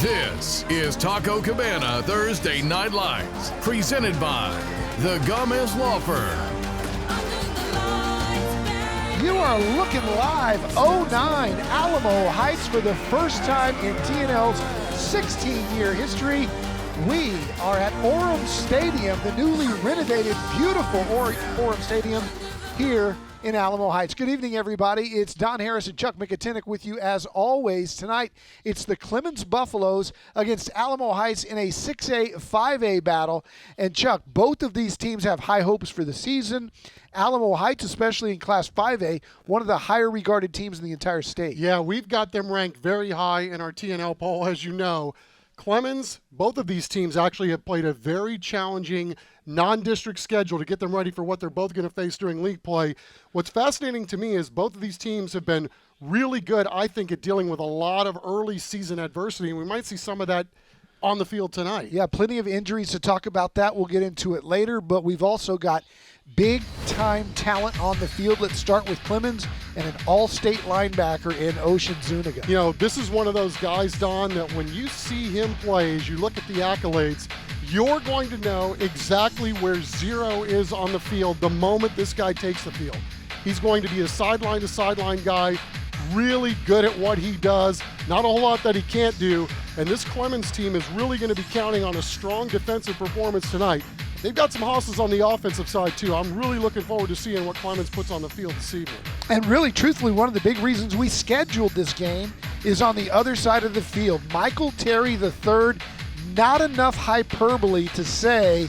This is Taco Cabana Thursday Night Lights, presented by the Gamez Law Firm. You are looking live 09 Alamo Heights for the first time in TNL's 16-year history. We are at Orem Stadium, the newly renovated, beautiful Orem Stadium here in Alamo Heights. Good evening, everybody. It's Don Harris and Chuck McAtinnick with you as always. Tonight, it's the Clemens Buffaloes against Alamo Heights in a 6A, 5A battle. And Chuck, both of these teams have high hopes for the season. Alamo Heights, especially in Class 5A, one of the higher regarded teams in the entire state. Yeah, we've got them ranked very high in our TNL poll, as you know. Clemens, both of these teams actually have played a very challenging non-district schedule to get them ready for what they're both going to face during league play. What's fascinating to me is both of these teams have been really good, I think, at dealing with a lot of early season adversity, and we might see some of that on the field tonight. Yeah, plenty of injuries to talk about that. We'll get into it later, but we've also got big-time talent on the field. Let's start with Clemens and an all-state linebacker in Ocean Zuniga. You know, this is one of those guys, Don, that when you see him play, as you look at the accolades, you're going to know exactly where zero is on the field the moment this guy takes the field. He's going to be a sideline-to-sideline guy, really good at what he does, not a whole lot that he can't do, and this Clemens team is really going to be counting on a strong defensive performance tonight. They've got some hosses on the offensive side, too. I'm really looking forward to seeing what Clemens puts on the field this evening. And really, truthfully, one of the big reasons we scheduled this game is on the other side of the field. Michael Terry III, not enough hyperbole to say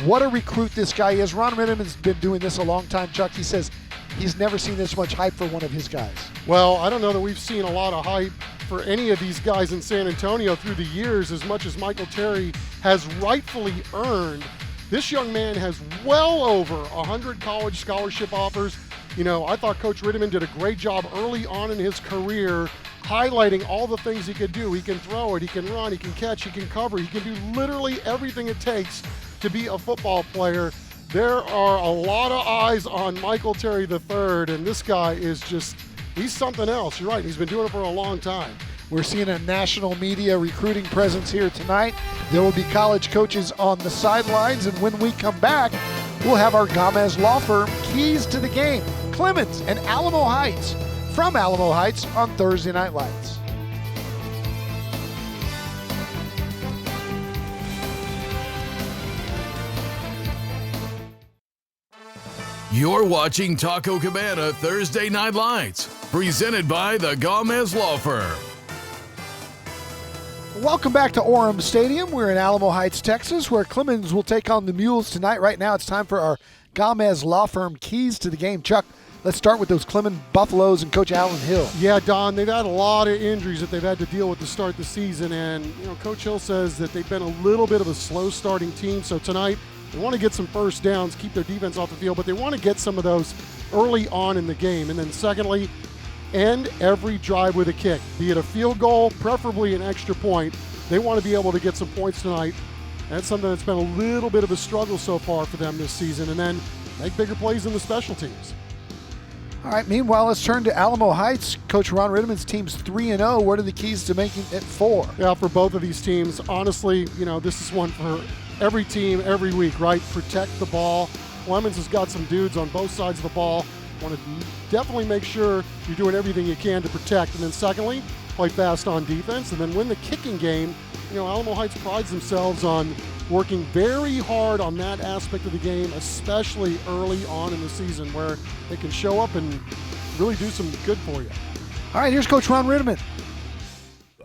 what a recruit this guy is. Ron Rittenman's been doing this a long time, Chuck. He says he's never seen this much hype for one of his guys. Well, I don't know that we've seen a lot of hype for any of these guys in San Antonio through the years as much as Michael Terry has rightfully earned. This young man has well over 100 college scholarship offers. You know, I thought Coach Rittenman did a great job early on in his career highlighting all the things he could do. He can throw it, he can run, he can catch, he can cover, he can do literally everything it takes to be a football player. There are a lot of eyes on Michael Terry III, and this guy is just, he's something else. You're right, he's been doing it for a long time. We're seeing a national media recruiting presence here tonight. There will be college coaches on the sidelines, and when we come back, we'll have our Gamez Law Firm keys to the game. Clemens and Alamo Heights from Alamo Heights on Thursday Night Lights. You're watching Taco Cabana Thursday Night Lights, presented by the Gamez Law Firm. Welcome back to Orem Stadium. We're in Alamo Heights, Texas, where Clemens will take on the Mules tonight. Right now, it's time for our Gamez Law Firm keys to the game. Chuck, let's start with those Clemens Buffaloes and Coach Alan Hill. Yeah, Don, they've had a lot of injuries that they've had to deal with to start the season, and you know, Coach Hill says that they've been a little bit of a slow starting team. So tonight, they want to get some first downs, keep their defense off the field, but they want to get some of those early on in the game. And then secondly, end every drive with a kick, be it a field goal, preferably an extra point. They want to be able to get some points tonight. That's something that's been a little bit of a struggle so far for them this season, and then make bigger plays in the special teams. All right, meanwhile, let's turn to Alamo Heights. Coach Ron Rittenman's team's 3-0. What are the keys to making it 4? Yeah, for both of these teams, honestly, you know, this is one for every team every week, right? Protect the ball. Clemens has got some dudes on both sides of the ball. Want to definitely make sure you're doing everything you can to protect. And then secondly, play fast on defense and then win the kicking game. You know, Alamo Heights prides themselves on working very hard on that aspect of the game, especially early on in the season where they can show up and really do some good for you. All right, here's Coach Ron Rittenman.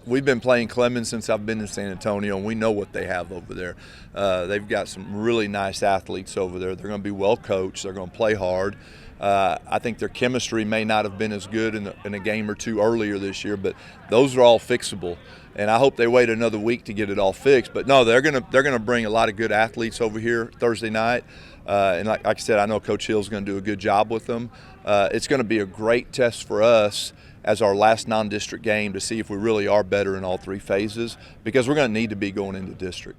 We've been playing Clemens since I've been in San Antonio, and we know what they have over there. They've got some really nice athletes over there. They're going to be well coached. They're going to play hard. I think their chemistry may not have been as good in a game or two earlier this year, but those are all fixable. And I hope they wait another week to get it all fixed. But no, they're gonna bring a lot of good athletes over here Thursday night. And like I said, I know Coach Hill's going to do a good job with them. It's going to be a great test for us as our last non-district game to see if we really are better in all three phases, because we're going to need to be going into district.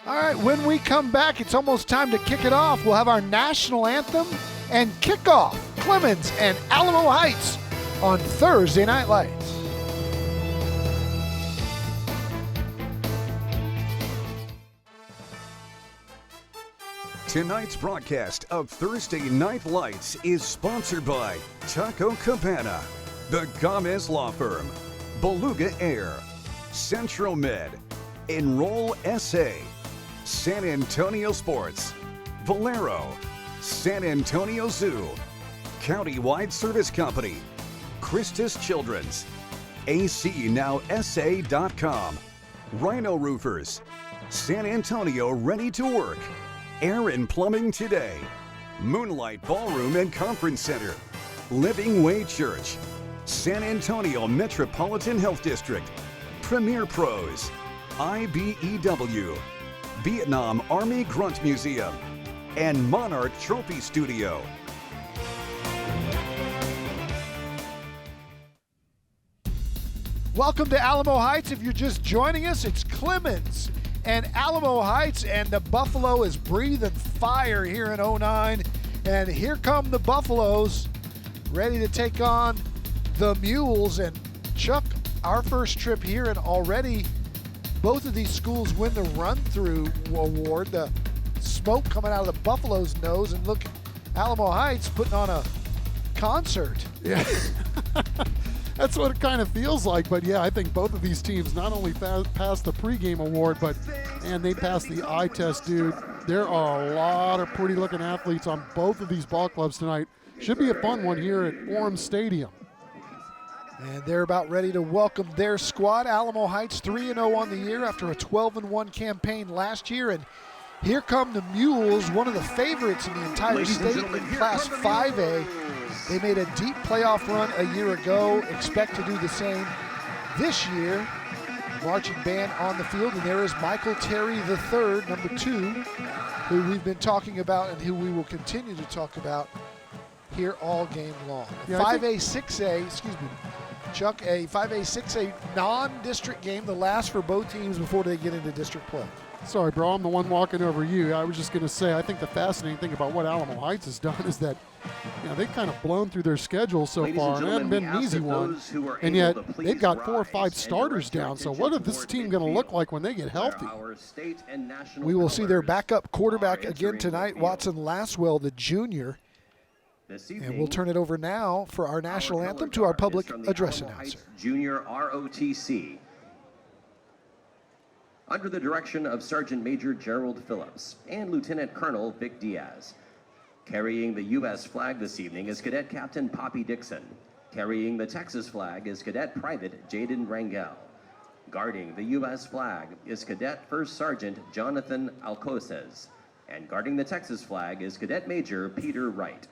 All right, when we come back, it's almost time to kick it off. We'll have our national anthem and kickoff, Clemens and Alamo Heights on Thursday Night Lights. Tonight's broadcast of Thursday Night Lights is sponsored by Taco Cabana, the Gamez Law Firm, Beluga Air, Central Med, Enroll SA, San Antonio Sports, Valero, San Antonio Zoo, Countywide Service Company, Christus Children's, ACNowSA.com, Rhino Roofers, San Antonio Ready to Work, Aaron Plumbing Today, Moonlight Ballroom and Conference Center, Living Way Church, San Antonio Metropolitan Health District, Premier Pros, IBEW, Vietnam Army Grunt Museum, and Monarch Trophy Studio. Welcome to Alamo Heights. If you're just joining us, it's Clemens and Alamo Heights, and the Buffalo is breathing fire here in 09. And here come the Buffaloes, ready to take on the Mules. And Chuck, our first trip here, and already both of these schools win the run-through award. The smoke coming out of the Buffalo's nose, and look, Alamo Heights putting on a concert. Yeah. That's what it kind of feels like, but yeah, I think both of these teams not only passed the pregame award, but and they passed the eye test, dude. There are a lot of pretty-looking athletes on both of these ball clubs tonight. Should be a fun one here at Orem Stadium. And they're about ready to welcome their squad. Alamo Heights 3-0 on the year after a 12-1 campaign last year. And here come the Mules, one of the favorites in the entire state in Class 5A. They made a deep playoff run a year ago, expect to do the same this year. Marching band on the field, and there is Michael Terry III, number 2, who we've been talking about and who we will continue to talk about here all game long. Yeah, 5A, 6A, excuse me, Chuck, a 5A, 6A non-district game, the last for both teams before they get into district play. Sorry, bro, I'm the one walking over you. I was just going to say, I think the fascinating thing about what Alamo Heights has done is that, they've kind of blown through their schedule so far, and it hasn't been an easy one, and yet they've got 4 or 5 starters down. So what is this team going to look like when they get healthy? We will see their backup quarterback again tonight, Watson Laswell, the junior. And we'll turn it over now for our national anthem to our public address announcer. Junior ROTC. Under the direction of Sergeant Major Gerald Phillips and Lieutenant Colonel Vic Diaz. Carrying the U.S. flag this evening is Cadet Captain Poppy Dixon. Carrying the Texas flag is Cadet Private Jaden Rangel. Guarding the U.S. flag is Cadet First Sergeant Jonathan Alcoses. And guarding the Texas flag is Cadet Major Peter Wright.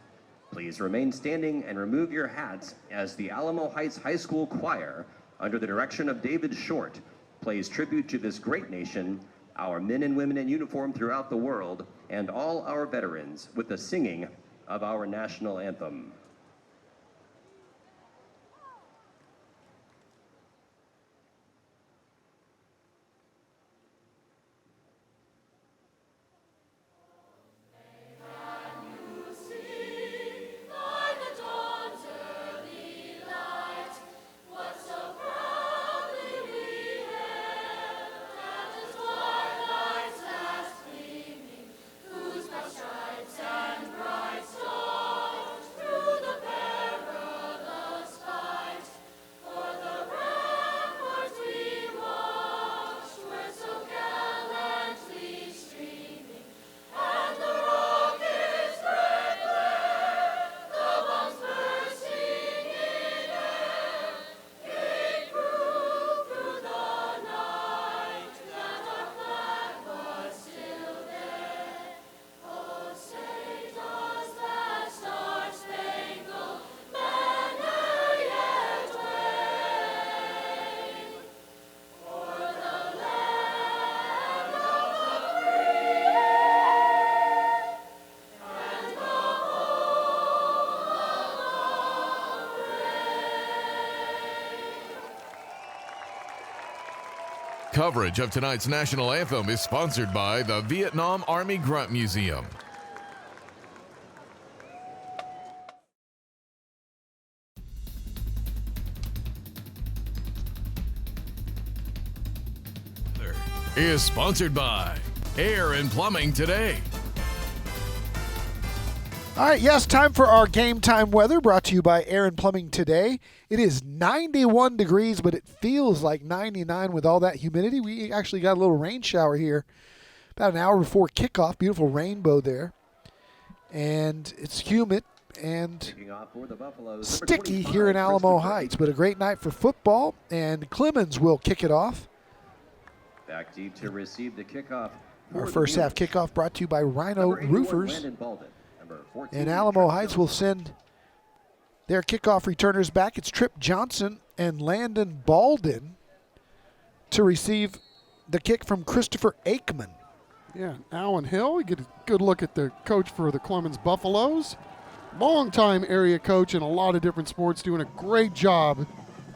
Please remain standing and remove your hats as the Alamo Heights High School Choir, under the direction of David Short, plays tribute to this great nation, our men and women in uniform throughout the world, and all our veterans with the singing of our national anthem. Coverage of tonight's national anthem is sponsored by the Vietnam Army Grunt Museum. Is sponsored by Air and Plumbing Today, All right, yes, time for our game time weather brought to you by Aaron Plumbing today. It is 91 degrees, but it feels like 99 with all that humidity. We actually got a little rain shower here about an hour before kickoff. Beautiful rainbow there. And it's humid and sticky here in Alamo Heights, but a great night for football, and Clemens will kick it off. Back deep to receive the kickoff. Our first half kickoff brought to you by Rhino Roofers. And Alamo Heights will send their kickoff returners back. It's Trip Johnson and Landon Balden to receive the kick from Christopher Aikman. Yeah, Alan Hill, we get a good look at the coach for the Clemens Buffaloes. Longtime area coach in a lot of different sports, doing a great job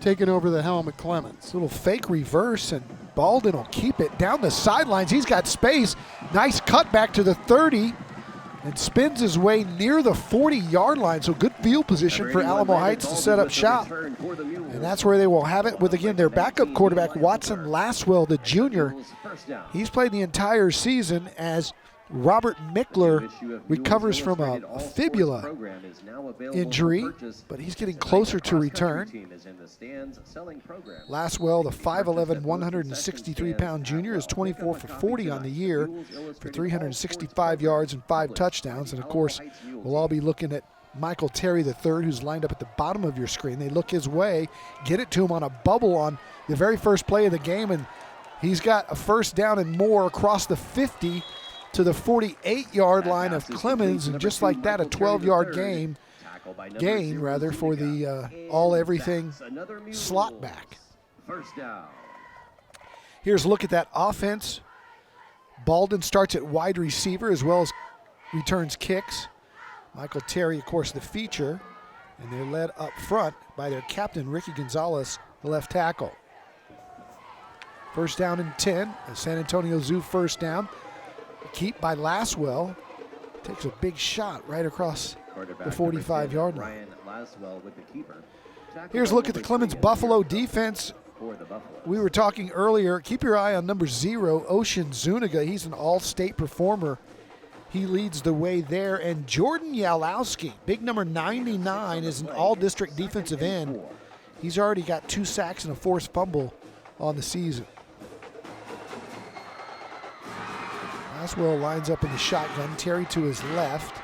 taking over the helm at Clemens. Little fake reverse, and Balden will keep it down the sidelines. He's got space. Nice cut back to the 30. And spins his way near the 40-yard line, so good field position for Alamo Heights to set up shop. And that's where they will have it with, again, their backup quarterback, Watson Laswell, the junior. He's played the entire season as Robert Mickler recovers from a fibula injury, but he's getting closer to return. Laswell, the 5'11", 163-pound junior, is 24 for 40 on the year for 365 yards and 5 touchdowns. And, of course, we'll all be looking at Michael Terry III, who's lined up at the bottom of your screen. They look his way, get it to him on a bubble on the very first play of the game, and he's got a first down and more across the 50 to the 48-yard line of Clemens, and just like that, a 12-yard gain for the all-everything slot back. Here's a look at that offense. Balden starts at wide receiver as well as returns kicks. Michael Terry, of course, the feature, and they're led up front by their captain, Ricky Gonzalez, the left tackle. First down and 10, a San Antonio Zoo first down. Keep by Laswell. Takes a big shot right across the 45-yard line. Here's a look at the Clemens Buffalo defense. We were talking earlier. Keep your eye on number 0, Ocean Zuniga. He's an all-state performer. He leads the way there. And Jordan Yalowski, big number 99, is an all-district defensive end. He's already got 2 sacks and a forced fumble on the season. Laswell lines up in the shotgun. Terry to his left.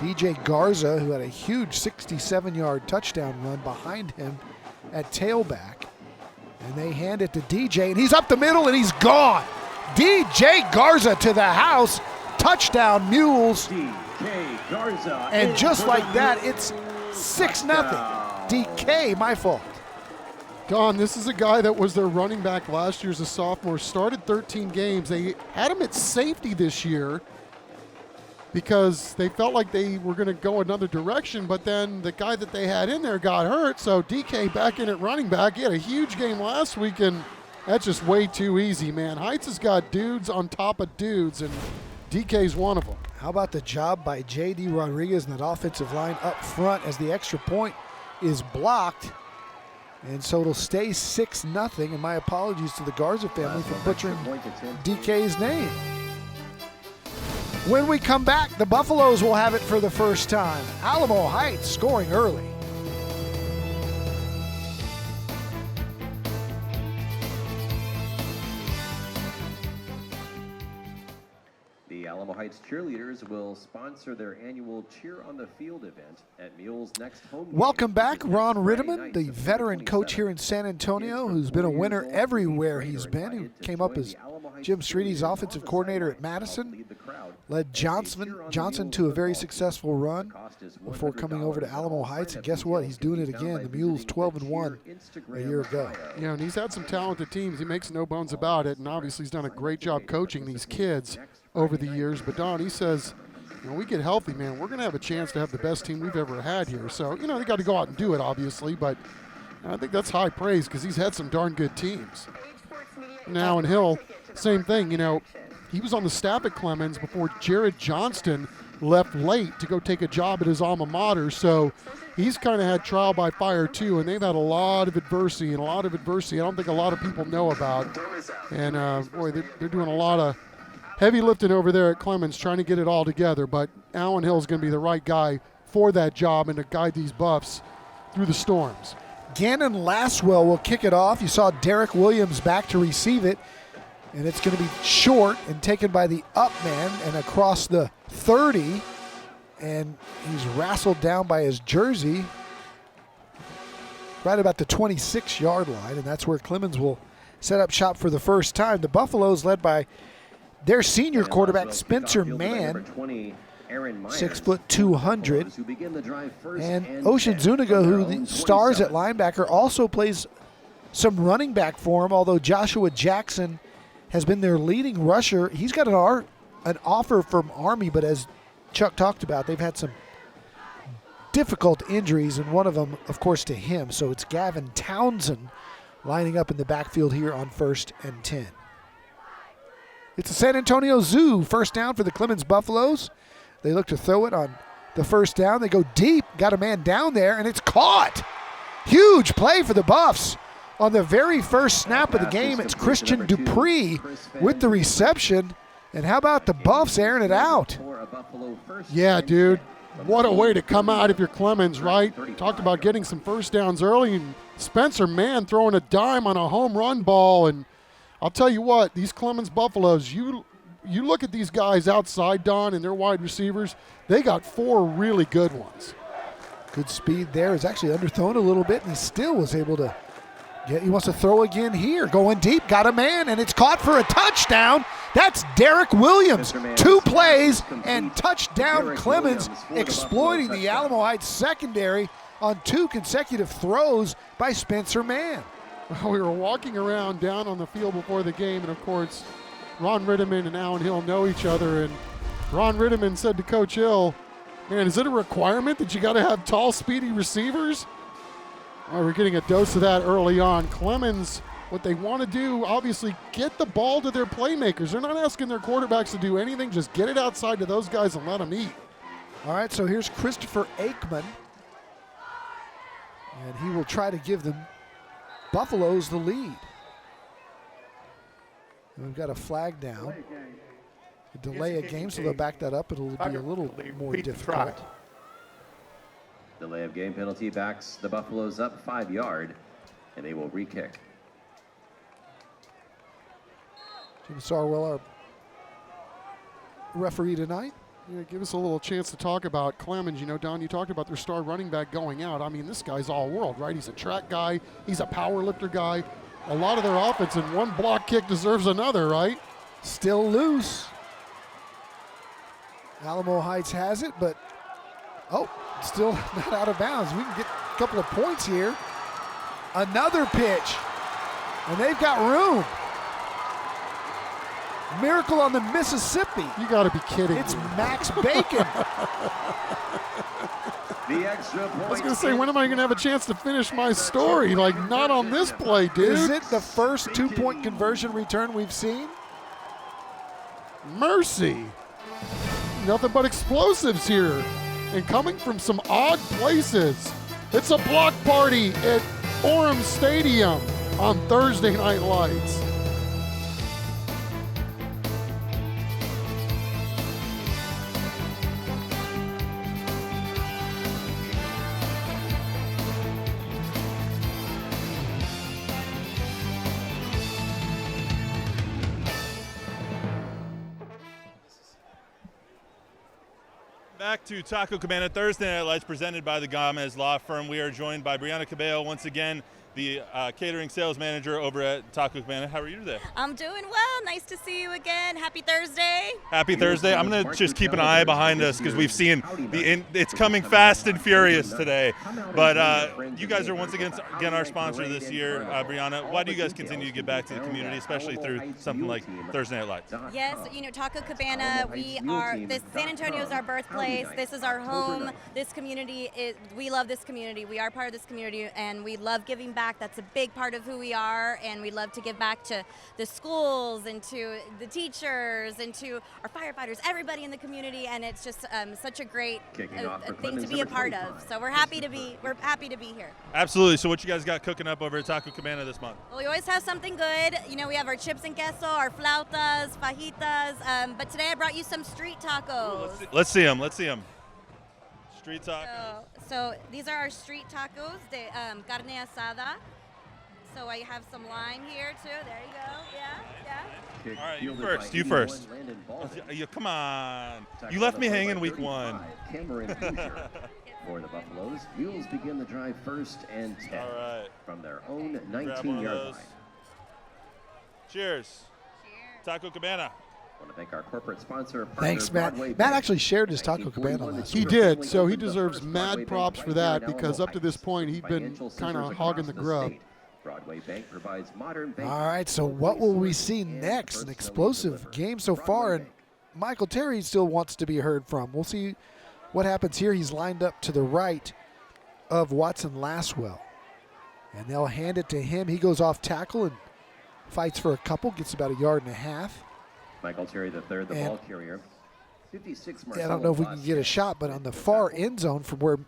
DJ Garza, who had a huge 67-yard touchdown run behind him at tailback. And they hand it to DJ, and he's up the middle, and he's gone. DJ Garza to the house. Touchdown, Mules. DJ Garza. And just like that, it's 6-0. DK, my fault. Don, this is a guy that was their running back last year as a sophomore, started 13 games. They had him at safety this year because they felt like they were going to go another direction, but then the guy that they had in there got hurt, so DK back in at running back. He had a huge game last week, and that's just way too easy, man. Heights has got dudes on top of dudes, and DK's one of them. How about the job by J.D. Rodriguez and that offensive line up front as the extra point is blocked? And so it'll stay 6-0, and my apologies to the Garza family for butchering DK's name. When we come back, the Buffaloes will have it for the first time. Alamo Heights scoring early. The Alamo Heights cheerleaders will sponsor their annual Cheer on the Field event at Mules' next home game. Welcome back, Ron Ritteman, the veteran coach here in San Antonio, who's been a winner everywhere he's been. He came up as Jim Streety's offensive coordinator at Madison, led Johnson to a very successful run before coming over to Alamo Heights, and guess what? He's doing it again. The Mules 12-1 a year ago. Yeah, and he's had some talented teams. He makes no bones about it, and obviously he's done a great job coaching these kids over the years. But Don, he says, when we get healthy, man, we're going to have a chance to have the best team we've ever had here. So, they got to go out and do it, obviously, but I think that's high praise because he's had some darn good teams. Now, and Hill, same thing, he was on the staff at Clemens before Jared Johnston left late to go take a job at his alma mater. So he's kind of had trial by fire too, and they've had a lot of adversity I don't think a lot of people know about. And boy, they're doing a lot of heavy lifting over there at Clemens trying to get it all together, but Allen Hill's going to be the right guy for that job and to guide these Buffs through the storms. Gannon Laswell will kick it off. You saw Derek Williams back to receive it, and it's going to be short and taken by the up man and across the 30, and he's wrestled down by his jersey right about the 26-yard line, and that's where Clemens will set up shop for the first time. The Buffaloes led by their senior quarterback, Spencer Mann, 6 foot 200. And Ocean Zuniga, who stars at linebacker, also plays some running back for him, although Joshua Jackson has been their leading rusher. He's got an offer from Army, but as Chuck talked about, they've had some difficult injuries, and one of them, of course, to him. So it's Gavin Townsend lining up in the backfield here on 1st and 10. It's a San Antonio Zoo first down for the Clemens Buffaloes. They look to throw it on the first down. They go deep, got a man down there, and it's caught. Huge play for the Buffs. On the very first snap of the game, it's Christian Dupree with the reception. And how about the Buffs airing it out? Yeah, dude. What a way to come out if you're Clemens, right? Talked about getting some first downs early, and Spencer Mann throwing a dime on a home run ball. And I'll tell you what, these Clemens Buffaloes, you look at these guys outside, Don, and their wide receivers, they got 4 really good ones. Good speed there. Is actually underthrown a little bit, and he still was able to get, he wants to throw again here. Going deep, got a man, and it's caught for a touchdown. That's Derek Williams. 2 plays and touchdown Clemens, exploiting the Alamo Heights secondary on 2 consecutive throws by Spencer Mann. We were walking around down on the field before the game, and of course, Ron Rittiman and Allen Hill know each other, and Ron Rittiman said to Coach Hill, man, is it a requirement that you got to have tall, speedy receivers? Well, we're getting a dose of that early on. Clemens, what they want to do, obviously, get the ball to their playmakers. They're not asking their quarterbacks to do anything. Just get it outside to those guys and let them eat. All right, so here's Christopher Aikman, and he will try to give them Buffaloes the lead. And we've got a flag down. A delay of game, so they'll back that up. It'll be a little more difficult. Delay of game penalty backs the Buffaloes up 5 yard, and they will re-kick. Jim Sarwell, our referee tonight. Yeah, give us a little chance to talk about Clemens. You know, Don, you talked about their star running back going out. I mean, this guy's all world, right? He's a track guy. He's a power lifter guy. A lot of their offense, and one block kick deserves another, right? Still loose. Alamo Heights has it, but, still not out of bounds. We can get a couple of points here. Another pitch, and they've got room. Miracle on the Mississippi. You got to be kidding. It's Max Bacon. The extra point. I was going to say, when am I going to have a chance to finish my story? Like, not on this play, dude. Is it the first 2-point conversion return we've seen? Mercy. Nothing but explosives here. And coming from some odd places. It's a block party at Orem Stadium on Thursday Night Lights. Back to Taco Cabana Thursday Night Lights presented by the Gamez Law Firm. We are joined by Brianna Cabello once again, the catering sales manager over at Taco Cabana. How are you today? I'm doing well. Nice to see you again. Happy Thursday. Happy Thursday. I'm going to just keep an eye behind us because we've seen it's coming fast and furious today. But you guys are once again our sponsor this year, Brianna. Why do you guys continue to give back to the community, especially through something like Thursday Night Lights? Yes, Taco Cabana, San Antonio is our birthplace. This is our home. This community, we love this community. We are part of this community, and we love giving back back. That's a big part of who we are, and we love to give back to the schools and to the teachers and to our firefighters, everybody in the community, and it's just such a great thing to be a part of. So we're happy to be here. Absolutely. So what you guys got cooking up over at Taco Cabana this month? Well, we always have something good. You know, we have our chips and queso, our flautas, fajitas, but today I brought you some street tacos. Ooh, let's see them. Street tacos. So these are our street tacos de carne asada. So I have some lime here too. There you go. Yeah. All right, you first. Come on. You left me hanging week 1. For the Buffaloes, Mules begin the drive first and 10 from their own 19-yard line. Cheers. Taco Cabana. I want to thank our corporate sponsor. Thanks, Matt. Matt actually shared his Taco Cabana last week. He did, so he deserves mad props for that because up to this point he'd been kind of hogging the grub. Broadway Bank provides modern banking. All right, so what will we see next? An explosive game so far, and Michael Terry still wants to be heard from. We'll see what happens here. He's lined up to the right of Watson Laswell, and they'll hand it to him. He goes off tackle and fights for a couple, gets about 1.5 yards. Michael Terry III, the ball carrier. 56. I don't know if we can get a shot, but on the far end zone from where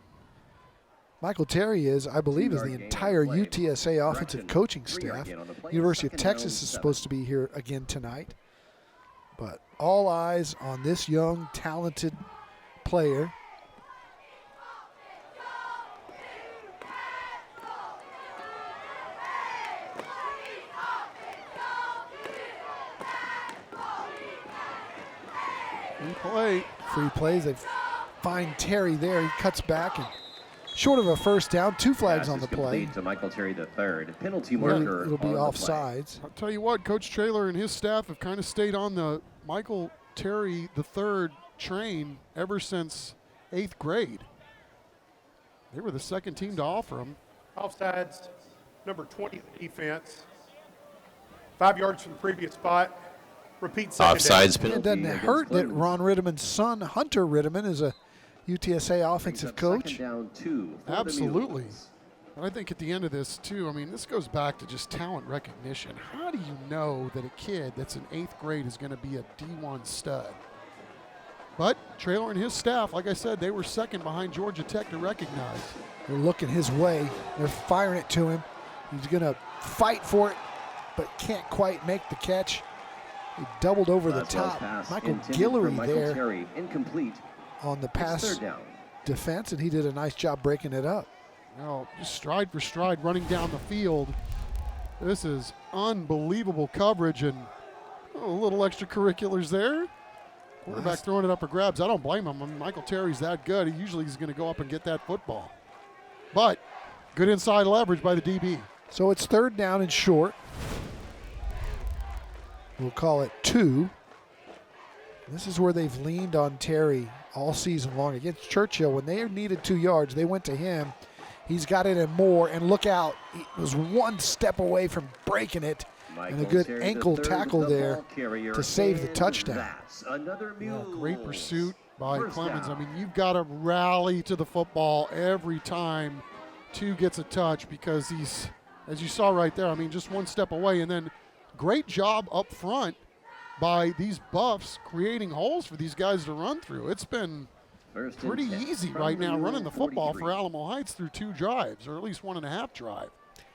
Michael Terry is, I believe, is the entire UTSA offensive coaching staff. University of Texas is supposed to be here again tonight. But all eyes on this young, talented player. Free plays. They find Terry there. He cuts back and short of a first down. 2 flags on the play. To Michael Terry III. Penalty marker. It'll be offsides. I'll tell you what, Coach Traylor and his staff have kind of stayed on the Michael Terry III train ever since 8th grade. They were the second team to offer him. Offsides, number 20 defense. 5 yards from the previous spot. Repeat second offsides down. It doesn't hurt that Ron Rittiman's son, Hunter Rittiman, is a UTSA offensive coach. Down 2 Absolutely. And I think at the end of this, too, I mean, this goes back to just talent recognition. How do you know that a kid that's in 8th grade is going to be a D1 stud? But Traylor and his staff, like I said, they were second behind Georgia Tech to recognize. They're looking his way. They're firing it to him. He's going to fight for it, but can't quite make the catch. He doubled over the top. Michael Guillory there Terry, incomplete on the pass defense, and he did a nice job breaking it up. Now, just stride for stride running down the field. This is unbelievable coverage and a little extracurriculars there. Quarterback throwing it up for grabs. I don't blame him. I mean, Michael Terry's that good. He usually is going to go up and get that football. But good inside leverage by the DB. So it's 3rd down and short. We'll call it 2. This is where they've leaned on Terry all season long. Against Churchill, when they needed 2 yards, they went to him. He's got it and more, and look out. He was 1 step away from breaking it, and a good ankle tackle there to save the touchdown. Great pursuit by Clemens. I mean, you've got to rally to the football every time 2 gets a touch because he's, as you saw right there, I mean, just 1 step away, and then great job up front by these Buffs creating holes for these guys to run through. It's been pretty easy right now running the football for Alamo Heights through 2 drives, or at least 1.5 drive.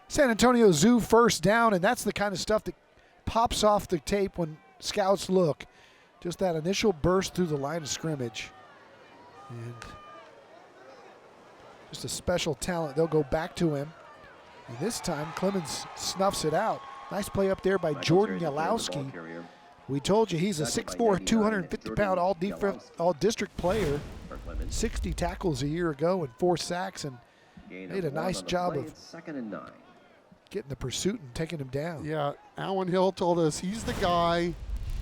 San Antonio Zoo first down, and that's the kind of stuff that pops off the tape when scouts look. Just that initial burst through the line of scrimmage. And just a special talent. They'll go back to him. And this time, Clemens snuffs it out. Nice play up there by Jordan Yalowski. We told you he's a 6'4", 250-pound all-district player. 60 tackles a year ago and 4 sacks, and made a nice job of getting the pursuit and taking him down. Yeah, Alan Hill told us he's the guy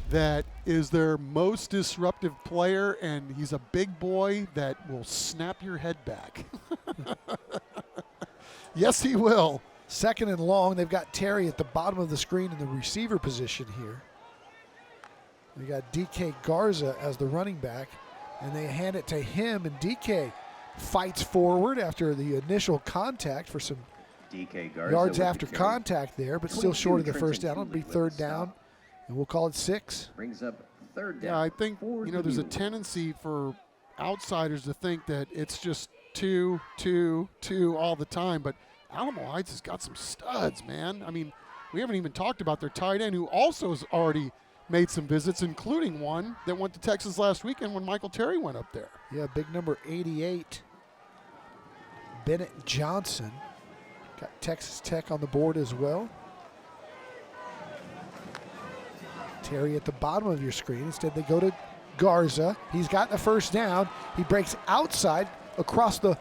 that is their most disruptive player, and he's a big boy that will snap your head back. Yes, he will. 2nd and long. They've got Terry at the bottom of the screen in the receiver position here. We got DK Garza as the running back, and they hand it to him, and DK fights forward after the initial contact for some DK Garza yards with after the carry. contact there, but still short of the first down. It'll be with the third stop. down, and we'll call it 6. Brings up third down. Yeah, I think, for you know, the there's a Mules. tendency for outsiders to think that it's just 2, 2, 2 all the time, but Alamo Heights has got some studs, man. I mean, we haven't even talked about their tight end, who also has already made some visits, including one that went to Texas last weekend when Michael Terry went up there. Yeah, big number 88, Bennett Johnson. Got Texas Tech on the board as well. Terry at the bottom of your screen. Instead, they go to Garza. He's got the first down. He breaks outside across the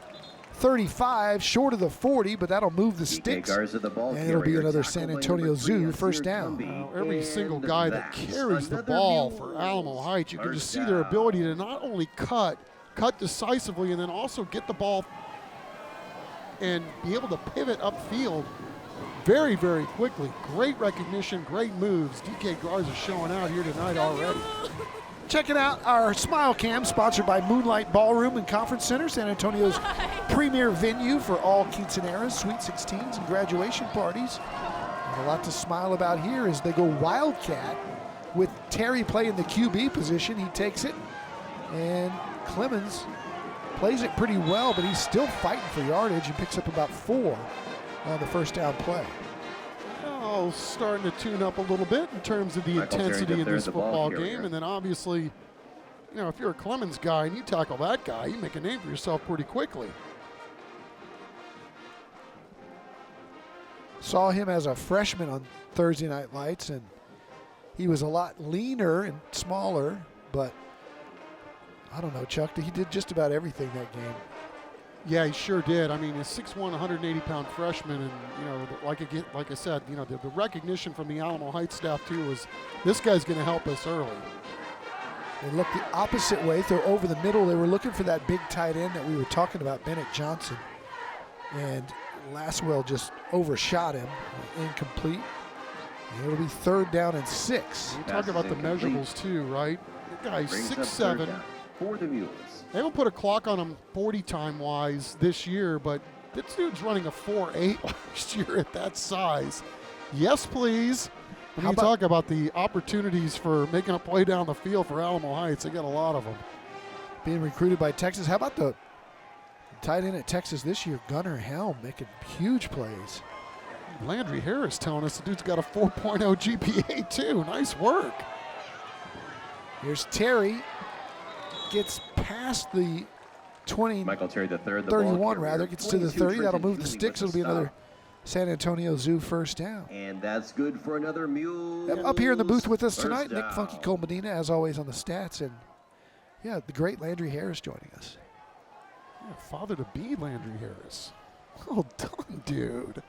35, short of the 40, but that'll move the sticks. Garza, the ball And it'll be carrier, another tackled San by Antonio number 3 Zoo on first third down. Gumby. Every And single guy that that's carries the another ball Mules. for Alamo Heights, you can just First see their down. ability to not only cut decisively, and then also get the ball and be able to pivot upfield very, very quickly. Great recognition, great moves. DK Garza showing out here tonight already. Checking out our Smile Cam, sponsored by Moonlight Ballroom and Conference Center, San Antonio's premier venue for all quinceaneras, sweet 16s, and graduation parties. And a lot to smile about here as they go Wildcat with Terry playing the QB position. He takes it, and Clemens plays it pretty well, but he's still fighting for yardage and picks up about 4 on the first down play. Oh, starting to tune up a little bit in terms of the Michael Terry intensity in there, this the ball football carrier. game. And then obviously, you know, if you're a Clemens guy and you tackle that guy, you make a name for yourself pretty quickly. Saw him as a freshman on Thursday Night Lights, and he was a lot leaner and smaller, but I don't know, Chuck, he did just about everything that game. Yeah, he sure did. I mean, a 6'1", 180-pound freshman, and, you know, like I said, you know, the recognition from the Alamo Heights staff, too, was this guy's going to help us early. They looked the opposite way, throw over the middle. They were looking for that big tight end that we were talking about, Bennett Johnson. And Lasswell just overshot him, incomplete. And it'll be third down and 6. You talk about the measurables, too, right? The guy's 6'7". For the Mules. They haven't put a clock on him 40 time-wise this year, but this dude's running a 4.8 last year at that size. Yes, please. When you talk about the opportunities for making a play down the field for Alamo Heights, they got a lot of them. Being recruited by Texas. How about the tight end at Texas this year, Gunnar Helm, making huge plays. Landry Harris telling us the dude's got a 4.0 GPA, too. Nice work. Here's Terry. Gets past the 20, Michael Terry, the third, the 31 ball rather, carrier. gets to the 30. That'll move the sticks. It'll be another San Antonio Zoo first down. And that's good for another Mule. Up here in the booth with us tonight, First Nick down. Funky Cole Medina, as always on the stats, and yeah, the great Landry Harris joining us. Yeah, father to be Landry Harris. Well done, dude.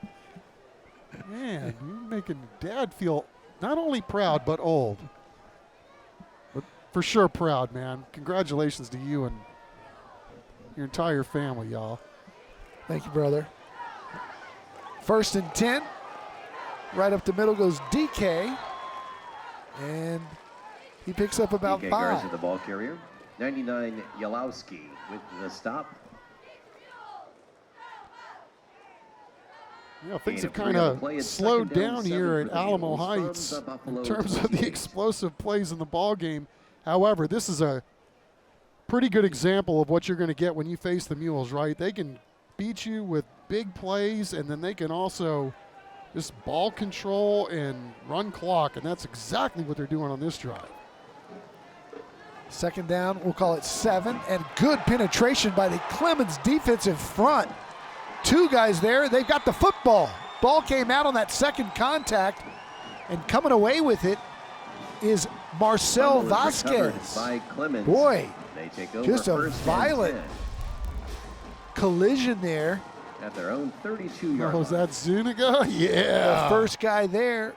Man, you're making Dad feel not only proud, but old. But for sure proud, man. Congratulations to you and your entire family, y'all. Thank you, brother. First and 10. Right up the middle goes DK. And he picks up about DK 5. Garza, the ball carrier. 99 Yalowski with the stop. Yeah, things have Gain kind of 3 on the play. of It's slowed second down, down 7 here for at the Alamo Mules from Heights the Buffalo in terms of the 28. explosive plays in the ball game. However, this is a pretty good example of what you're going to get when you face the Mules, right? They can beat you with big plays, and then they can also just ball control and run clock, and that's exactly what they're doing on this drive. Second down, we'll call it 7, and good penetration by the Clemens defensive front. 2 guys there, they've got the football. Ball came out on that second contact, and coming away with it is Marcel Fumble is recovered Vasquez. by Clemens. Boy, They take over just a first and violent 10 collision there. at their own 32-yard Oh, is line. that Zuniga? Yeah. The first guy there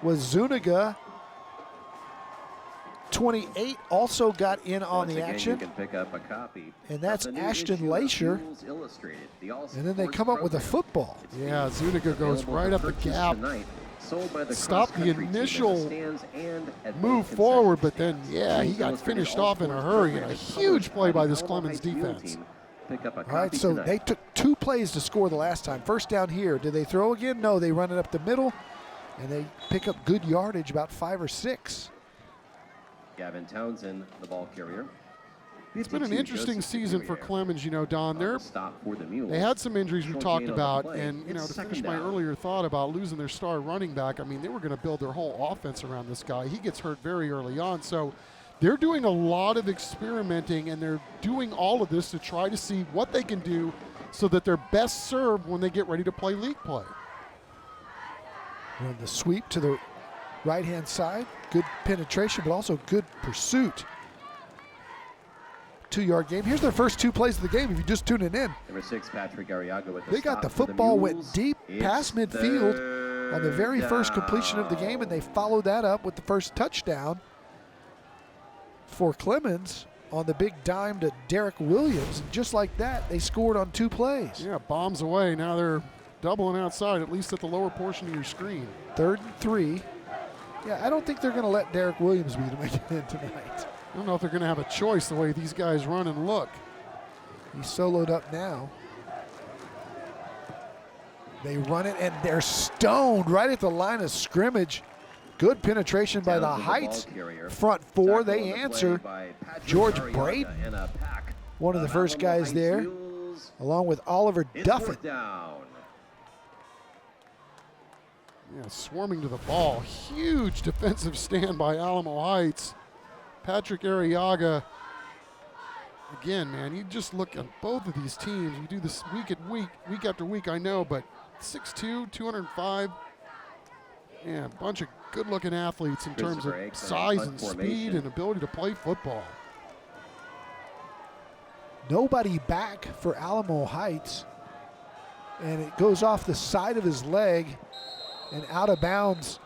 was Zuniga. 28 also got in on Once the again, action. You can pick up a copy And that's of the new Ashton issue of Leisure. Mules Illustrated, the all And then they sports come up with a program. football. It's Yeah, being Zuniga goes available right for up the purchase gap. tonight, sold by the Stopped the cross-country team in the initial stands and at move both forward, but concession then, yeah, he stands. got Mules finished Illustrated off in a all hurry, sports and a programs huge published play by the this Alamo Clemens Heights Mule defense. team. Pick up a All right, copy so tonight. they took 2 plays to score the last time. First down here. Did they throw again? No, they run it up the middle, and they pick up good yardage, about 5 or 6. Gavin Townsend, the ball carrier. It's been an interesting season for Clemens, you know, Don. Stop for the Mules. They had some injuries we Short talked gain on the about, play. and, you know, It's to finish second my down. earlier thought about losing their star running back, I mean, they were going to build their whole offense around this guy. He gets hurt very early on, so they're doing a lot of experimenting, and they're doing all of this to try to see what they can do so that they're best served when they get ready to play league play. Run the sweep to the right-hand side. Good penetration, but also good pursuit. 2-yard game. Here's their first 2 plays of the game if you're just tuning in. Number 6, Patrick Arriaga with the They got stop the for football, Mules. went deep It's past midfield on the very third first completion of the game, and they followed that up with the first touchdown for Clemens on the big dime to Derek Williams. And just like that, they scored on 2 plays. Yeah, bombs away. Now they're doubling outside, at least at the lower portion of your screen. 3rd and 3. Yeah, I don't think they're going to let Derek Williams be to make it in tonight. I don't know if they're going to have a choice the way these guys run and look. He's soloed up now. They run it, and they're stoned right at the line of scrimmage. Good penetration by the Townsend, ball Heights carrier. front 4. Tackle They on the play answer. by Patrick George Arriaga Braden, and a pack one of the first Alamo guys Heights there, Mules. along with Oliver It's Duffin. 4th down. Yeah, swarming to the ball. Huge defensive stand by Alamo Heights. Patrick Arriaga. Again, man, you just look at both of these teams. We do this week after week, I know, but 6'2", 205. Yeah, a bunch of good-looking athletes in terms of Christopher Eggs on size punt and speed formation. and ability to play football. Nobody back for Alamo Heights. And it goes off the side of his leg and out of bounds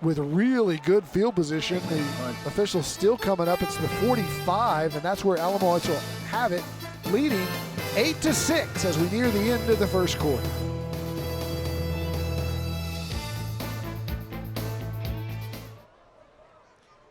with really good field position. The official still coming up. It's the 45, and that's where Alamo Heights will have it, leading 8-6 as we near the end of the first quarter.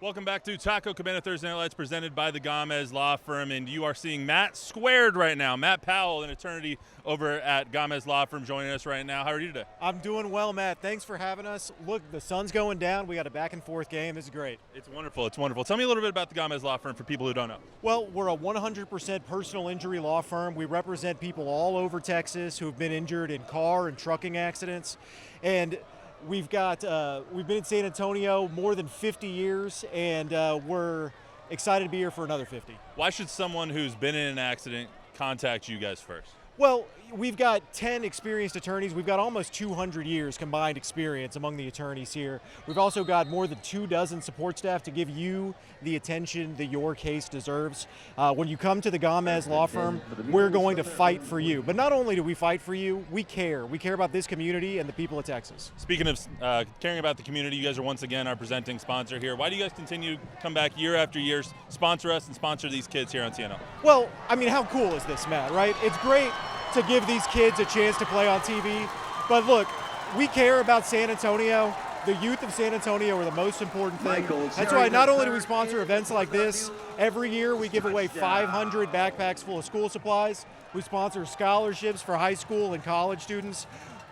Welcome back to Taco Cabana Thursday Night Lights, presented by the Gamez Law Firm, and you are seeing Matt squared right now. Matt Powell, an attorney over at Gamez Law Firm, joining us right now. How are you today? I'm doing well, Matt. Thanks for having us. Look, the sun's going down. We got a back-and-forth game. This is great. It's wonderful. It's wonderful. Tell me a little bit about the Gamez Law Firm for people who don't know. Well, we're a 100% personal injury law firm. We represent people all over Texas who have been injured in car and trucking accidents, and we've been in San Antonio more than 50 years, and we're excited to be here for another 50. Why should someone who's been in an accident contact you guys first? Well, we've got 10 experienced attorneys. We've got almost 200 years combined experience among the attorneys here. We've also got more than 24 support staff to give you the attention that your case deserves. When you come to the Gamez Law Firm, we're going to fight for you. But not only do we fight for you, we care. We care about this community and the people of Texas. Speaking of caring about the community, you guys are once again our presenting sponsor here. Why do you guys continue to come back year after year, sponsor us and sponsor these kids here on TNL? Well, I mean, how cool is this, Matt, right? It's great to give these kids a chance to play on TV. But look, we care about San Antonio. The youth of San Antonio are the most important thing. That's why not only do we sponsor events like this, every year we give away 500 backpacks full of school supplies. We sponsor scholarships for high school and college students.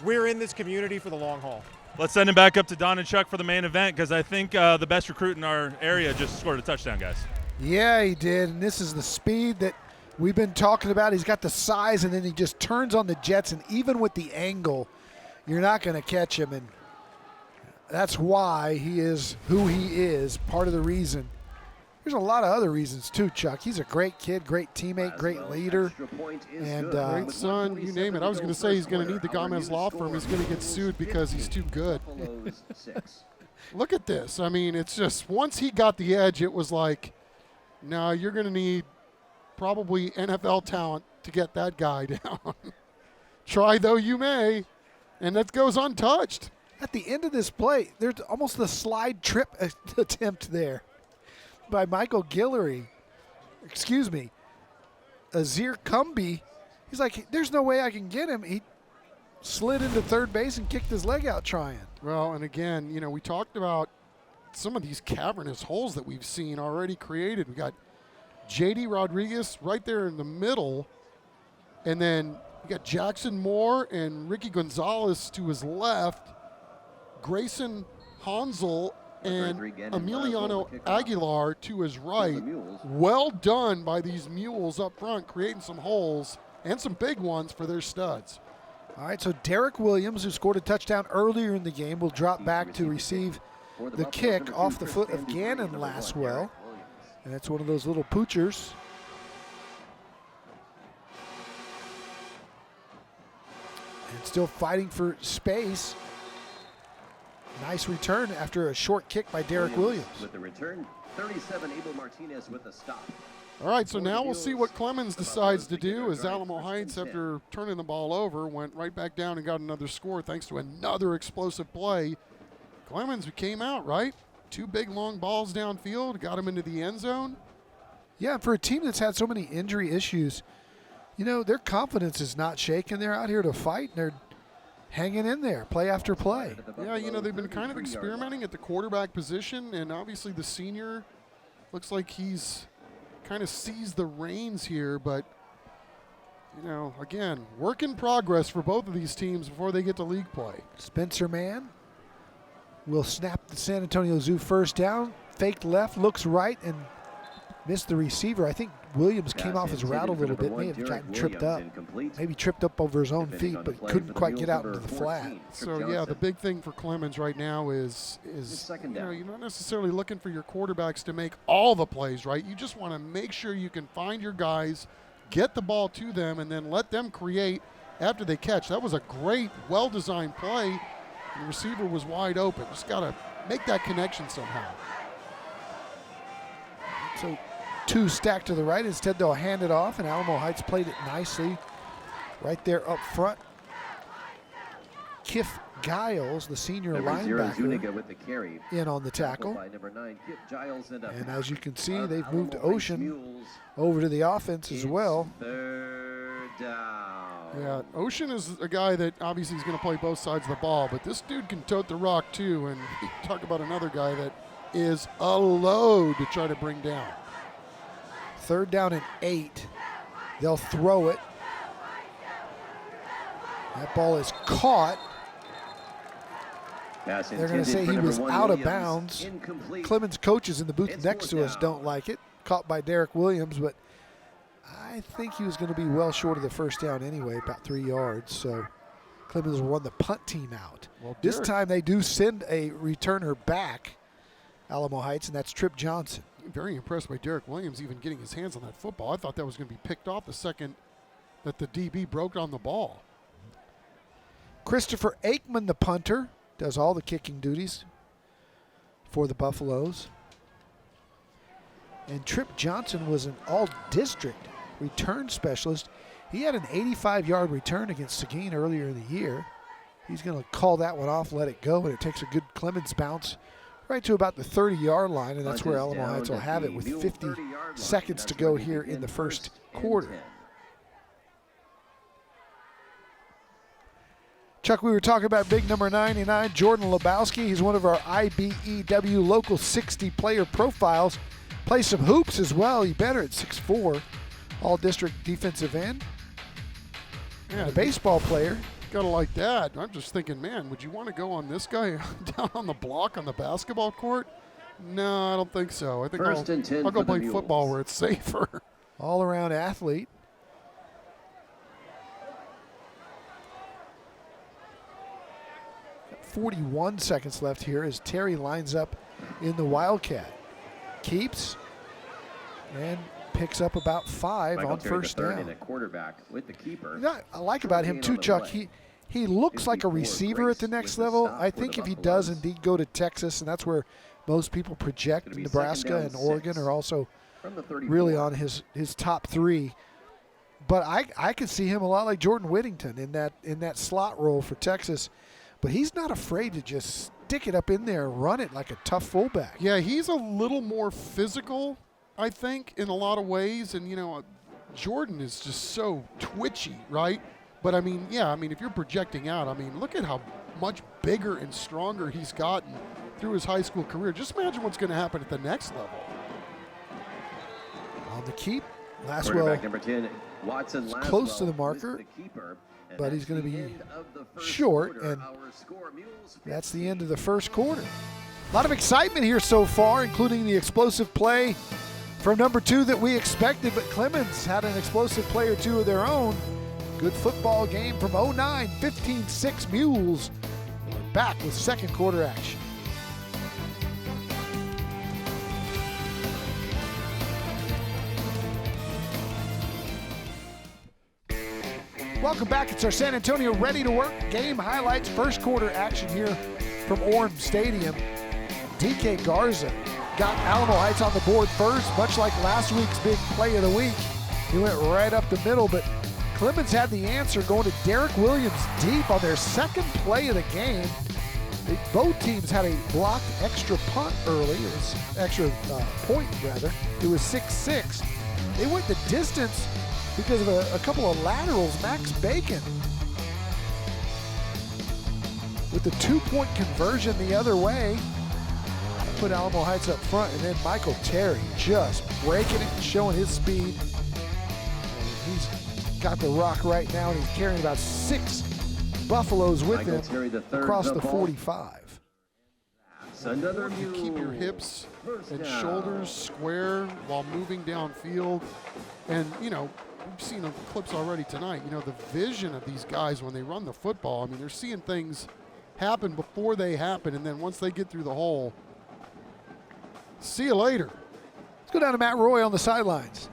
We're in this community for the long haul. Let's send him back up to Don and Chuck for the main event, because I think the best recruit in our area just scored a touchdown, guys. Yeah, he did, and this is the speed that we've been talking about. He's got the size, and then he just turns on the jets, and even with the angle, you're not going to catch him, and that's why he is who he is, part of the reason. There's a lot of other reasons too, Chuck. He's a great kid, great teammate, great leader, and great son, you name it. I was going to say he's going to need the Gamez Law Firm. He's going to get sued because he's too good. Look at this. I mean, it's just once he got the edge, it was like, no, you're going to need probably NFL talent to get that guy down. Try though you may, and that goes untouched. At the end of this play, there's almost the slide trip attempt there by Michael Guillory. Excuse me. Azir Cumby. He's like, there's no way I can get him. He slid into third base and kicked his leg out trying. Well, and again, you know, we talked about some of these cavernous holes that we've seen already created. We got J.D. Rodriguez right there in the middle, and then You got Jackson Moore and Ricky Gonzalez to his left, Grayson Hansel and Emiliano Aguilar to his right. Well done by these Mules up front, creating some holes and some big ones for their studs. All right, so Derek Williams, who scored a touchdown earlier in the game, will drop back to receive the kick off the foot of Gannon Laswell. And that's one of those little poochers. And still fighting for space. Nice return after a short kick by Derek Williams. With the return, 37, Abel Martinez with a stop. All right, so now we'll see what Clemens decides to do as Alamo Heights, after turning the ball over, went right back down and got another score thanks to another explosive play. Clemens came out, right? 2 big, long balls downfield, got him into the end zone. Yeah, for a team that's had so many injury issues, you know, their confidence is not shaken. They're out here to fight, and they're hanging in there, play after play. Yeah, you know, they've been kind of experimenting at the quarterback position, and obviously the senior looks like he's kind of seized the reins here, but, you know, again, work in progress for both of these teams before they get to league play. Spencer Mann will snap the San Antonio Zoo first down, faked left, looks right, and missed the receiver. I think Williams came off his route a little bit, may have gotten tripped up. Maybe tripped up over his own feet, but couldn't quite get out into the flat. So, yeah, the big thing for Clemens right now is you know, you're not necessarily looking for your quarterbacks to make all the plays, right? You just want to make sure you can find your guys, get the ball to them, and then let them create after they catch. That was a great, well-designed play, and the receiver was wide open. Just got to make that connection somehow. So 2 stacked to the right. Instead, they'll hand it off, and Alamo Heights played it nicely right there up front. Kiff Giles, the senior linebacker, with the carry. in on the tackle. By number 9, Kip Giles, and as you can see, they've moved Ocean over to the offense as well. 3rd down. Yeah, Ocean is a guy that obviously is going to play both sides of the ball, but this dude can tote the rock too, and you talk about another guy that is a load to try to bring down. 3rd down and 8. They'll throw it. That ball is caught. They're going to say he was out of bounds. Incomplete. Clemens coaches in the booth next to us don't like it. Caught by Derek Williams, but I think he was going to be well short of the first down anyway, about 3 yards. So Clemens will run the punt team out. Well, this time they do send a returner back, Alamo Heights, and that's Trip Johnson. Very impressed by Derek Williams even getting his hands on that football. I thought that was going to be picked off the second that the DB broke on the ball. Christopher Aikman, the punter, does all the kicking duties for the Buffaloes. And Trip Johnson was an all-district return specialist. He had an 85-yard return against Seguin earlier in the year. He's going to call that one off, let it go, and it takes a good Clemens bounce right to about the 30-yard line, and that's where Alamo Heights will have it with 50 seconds to go here in the first quarter. Chuck, we were talking about big number 99, Jordan Lebowski. He's one of our IBEW local 60 player profiles. Plays some hoops as well. You better at 6'4", all-district defensive end. And a baseball player. Gotta like that. I'm just thinking, man, would you want to go on this guy down on the block on the basketball court? No, I don't think so. I think I'll go play football where it's safer. All-around athlete. Got 41 seconds left here as Terry lines up in the Wildcat. Keeps and picks up about 5 on first down. And a quarterback with the keeper. You know what I like about him too, Chuck, he looks like a receiver at the next level. I think if he does indeed go to Texas, and that's where most people project Nebraska and Oregon are also really on his top 3. But I could see him a lot like Jordan Whittington in that slot role for Texas. But he's not afraid to just stick it up in there and run it like a tough fullback. Yeah, he's a little more physical, I think, in a lot of ways. And, you know, Jordan is just so twitchy, right? But, I mean, yeah, I mean, if you're projecting out, I mean, look at how much bigger and stronger he's gotten through his high school career. Just imagine what's going to happen at the next level. On the keep, Laswell number 10, Watson Laswell, close to the marker, but he's going to be short, and that's the end of the first quarter. A lot of excitement here so far, including the explosive play from number 2 that we expected, but Clemens had an explosive play or two of their own. Good football game from 09, 15-6 Mules. We're back with second quarter action. Welcome back. It's our San Antonio Ready to Work game highlights. First quarter action here from Orem Stadium. DK Garza got Alamo Heights on the board first, much like last week's big play of the week. He went right up the middle, but Clemens had the answer going to Derek Williams deep on their second play of the game. Both teams had a blocked extra punt early. It was extra point, rather. It was 6-6. They went the distance because of a couple of laterals. Max Bacon with the 2-point conversion the other way put Alamo Heights up front, and then Michael Terry just breaking it and showing his speed. And he's got the rock right now, and he's carrying about 6 Buffaloes with him across the 45. You keep your hips and shoulders square while moving downfield. And, you know, we've seen the clips already tonight. You know, the vision of these guys when they run the football, I mean, they're seeing things happen before they happen, and then once they get through the hole, see you later. Let's go down to Matt Roy on the sidelines.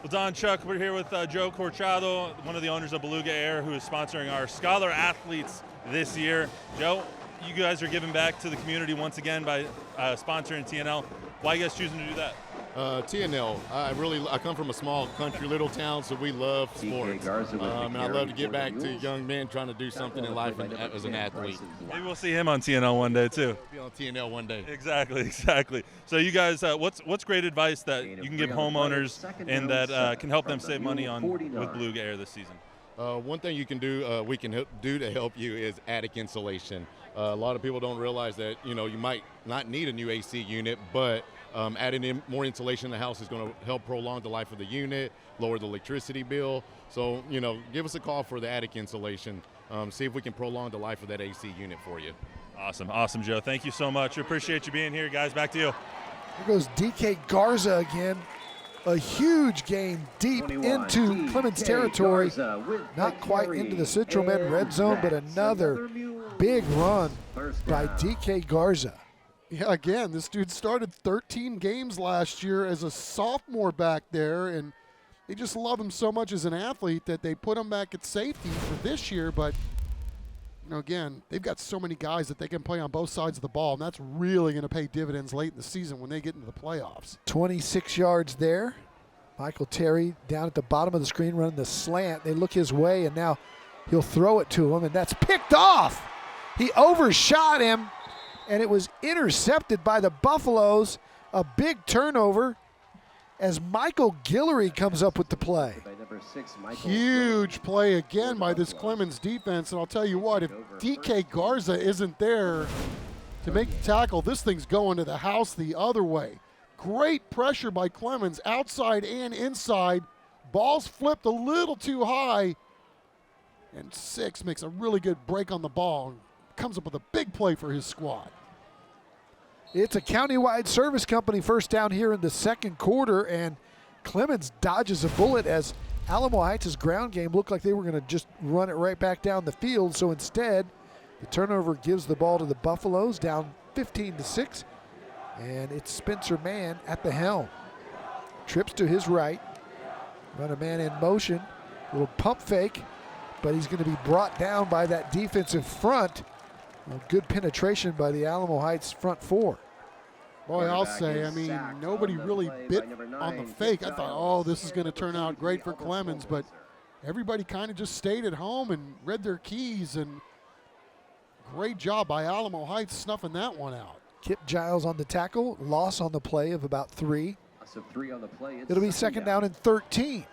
Well, Don, Chuck, we're here with Joe Corchado, one of the owners of Beluga Air, who is sponsoring our Scholar Athletes this year. Joe, you guys are giving back to the community once again by sponsoring TNL. Why are you guys choosing to do that? TNL. I come from a small country, little town, so we love sports. And I love to get back to young men trying to do something in life as an athlete. Maybe we'll see him on TNL one day too. Be on TNL one day. Exactly. So you guys, what's great advice that you can give homeowners and that can help them save money on with Beluga Air this season? One thing you can do, we can do to help you is attic insulation. A lot of people don't realize that, you know, you might not need a new AC unit, but adding in more insulation in the house is going to help prolong the life of the unit, lower the electricity bill. So, you know, give us a call for the attic insulation. See if we can prolong the life of that AC unit for you. Awesome, Joe. Thank you so much. We appreciate you being here, guys. Back to you. Here goes DK Garza again. A huge gain deep into Clemens territory. Not quite into the Citromed red zone, but another big run by DK Garza. Yeah, again, this dude started 13 games last year as a sophomore back there, and they just love him so much as an athlete that they put him back at safety for this year. But, you know, again, they've got so many guys that they can play on both sides of the ball, and that's really going to pay dividends late in the season when they get into the playoffs. 26 yards there. Michael Terry down at the bottom of the screen running the slant. They look his way, and now he'll throw it to him, and that's picked off. He overshot him, and it was intercepted by the Buffaloes. A big turnover as Michael Guillory comes up with the play. Huge play again by this Clemens defense, and I'll tell you what, if DK Garza isn't there to make the tackle, this thing's going to the house the other way. Great pressure by Clemens, outside and inside. Ball's flipped a little too high, and 6 makes a really good break on the ball and comes up with a big play for his squad. It's a countywide service company first down here in the second quarter, and Clemens dodges a bullet as Alamo Heights' ground game looked like they were going to just run it right back down the field. So instead, the turnover gives the ball to the Buffaloes, down 15-6, and it's Spencer Mann at the helm. Trips to his right, run a man in motion, little pump fake, but he's going to be brought down by that defensive front. Well, good penetration by the Alamo Heights front 4. Boy, I'll say, I mean, nobody really bit on the fake. I thought, oh, this is going to turn out great for Clemens, but everybody kind of just stayed at home and read their keys, and great job by Alamo Heights snuffing that one out. Kip Giles on the tackle, loss on the play of about 3. It'll be second down and 13.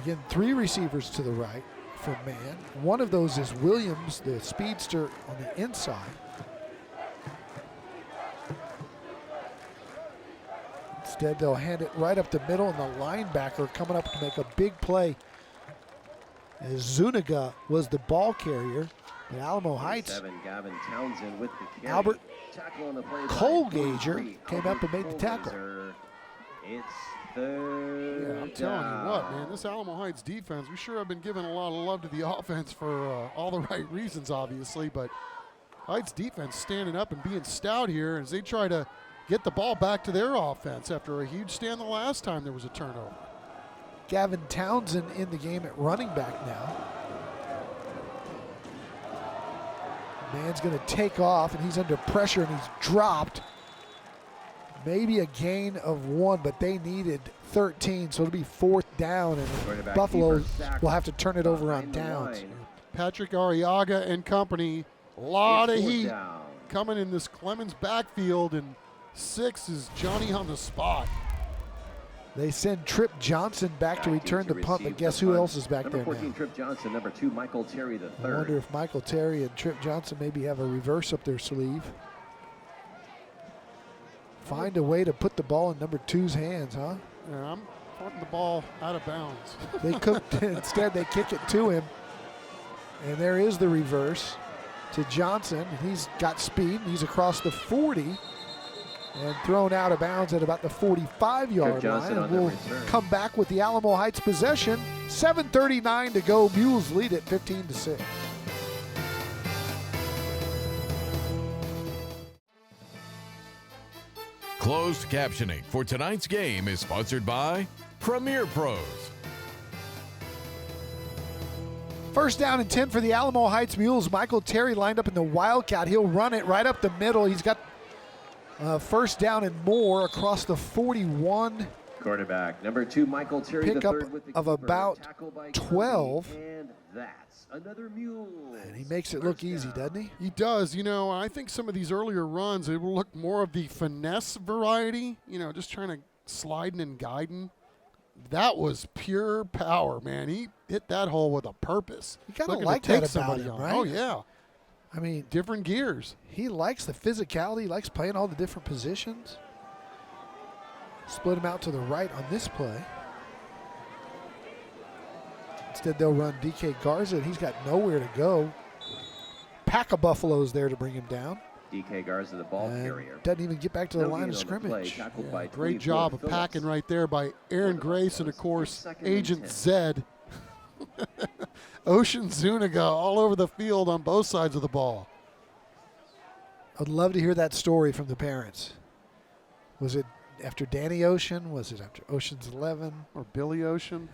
Again, 3 receivers to the right for Mann. One of those is Williams, the speedster on the inside. Instead, they'll hand it right up the middle, and the linebacker coming up to make a big play. As Zuniga was the ball carrier, but Alamo Heights, Gavin Townsend with the carry. Albert Tackle on the play by Colgager came up and made the tackle. It's third Yeah, I'm telling you what, man, this Alamo Heights defense, we sure have been giving a lot of love to the offense for all the right reasons, obviously, but Heights defense standing up and being stout here as they try to get the ball back to their offense after a huge stand the last time there was a turnover. Gavin Townsend in the game at running back now. Man's going to take off, and he's under pressure, and he's dropped. Maybe a gain of 1, but they needed 13, so it'll be 4th down, and Buffalo will have to turn it over on downs. Patrick Arriaga and company, a lot of heat coming in this Clemens backfield, and 6 is Johnny on the spot. They send Trip Johnson back to return the punt, but guess who else is back there now? Number 14, Trip Johnson. Number 2, Michael Terry III. I wonder if Michael Terry and Trip Johnson maybe have a reverse up their sleeve. Find a way to put the ball in number 2's hands, huh? Yeah, I'm putting the ball out of bounds. They cooked instead, they kick it to him. And there is the reverse to Johnson. He's got speed, and he's across the 40 and thrown out of bounds at about the 45-yard line. And we'll come back with the Alamo Heights possession. 7:39 to go. Mules lead it 15-6. Closed captioning for tonight's game is sponsored by Premier Pros. First down and 10 for the Alamo Heights Mules. Michael Terry lined up in the Wildcat. He'll run it right up the middle. He's got first down and more across the 41. Quarterback number 2, Michael Terry III Pickup with the of keeper, about tackled by 12. Kirby, and that's another Mule. And he makes it look easy, doesn't he? He does. You know, I think some of these earlier runs, they will look more of the finesse variety, you know, just trying to sliding and guiding. That was pure power, man. He hit that hole with a purpose. You gotta Looking like to take that about somebody him, on. right? Oh, yeah. I mean, Different gears. he likes the physicality, he likes playing all the different positions. Split him out to the right on this play. Instead, they'll run DK Garza, and he's got nowhere to go. Pack of Buffaloes there to bring him down. DK Garza, the ball And carrier. doesn't even get back to the No line gain of on the play, scrimmage. tackled by Great 24 job of Phillips. packing right there by Aaron Grace and, of course, Second and Agent 10. Zed. Ocean Zuniga all over the field on both sides of the ball. I'd love to hear that story from the parents. Was it after Danny Ocean? Was it after Ocean's 11? Or Billy Ocean.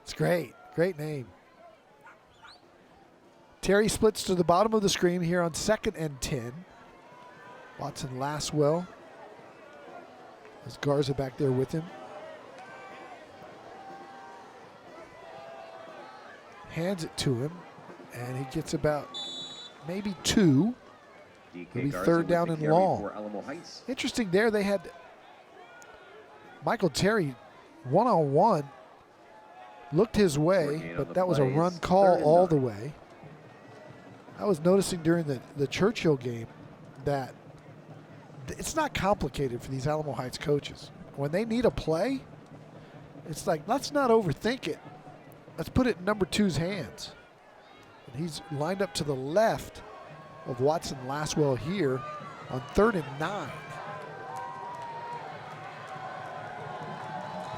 It's great. Great name. Terry splits to the bottom of the screen here on 2nd and 10. Watson Laswell. There's Garza back there with him. Hands it to him, and he gets about maybe 2. It'll be 3rd down and long. Interesting there, they had Michael Terry one-on-one, looked his way, but that was a run call all the way. I was noticing during the Churchill game that it's not complicated for these Alamo Heights coaches. When they need a play, it's like, let's not overthink it. Let's put it in number 2's hands. And he's lined up to the left of Watson Laswell here on 3rd and 9.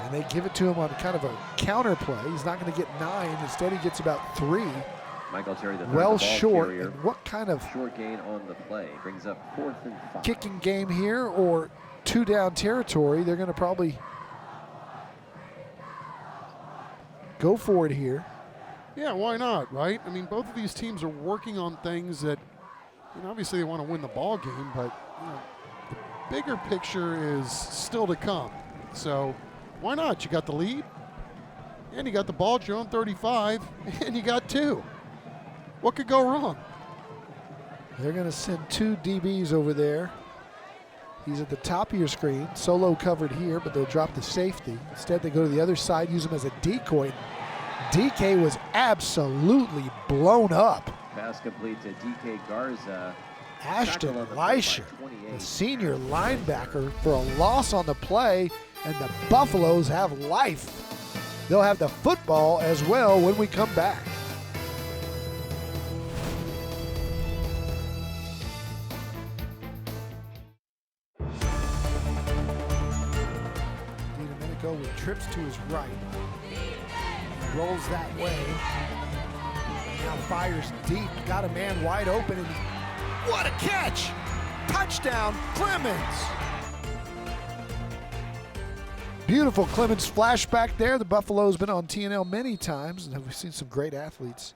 And they give it to him on kind of a counter play. He's not going to get 9. Instead, he gets about 3. Michael Terry, the well ball short. carrier. And what kind of Short gain on the play brings up 4th and 5. kicking game here or 2-down territory? They're going to probably go for it here. Yeah, why not, right? I mean, both of these teams are working on things that, you know, obviously they want to win the ball game, but you know, the bigger picture is still to come. So why not? You got the lead, and you got the ball at your own 35, and you got 2. What could go wrong? They're going to send 2 DBs over there. He's at the top of your screen, solo covered here, but they'll drop the safety. Instead, they go to the other side, use him as a decoy. DK was absolutely blown up. Pass complete to DK Garza. Ashton Leisher, the senior linebacker, for a loss on the play, and the Buffaloes have life. They'll have the football as well when we come back. DiDomenico with trips to his right. He rolls that way. Now fires deep. Got a man wide open, and what a catch! Touchdown, Clemens! Beautiful Clemens flashback there. The Buffalo's been on TNL many times, and we've seen some great athletes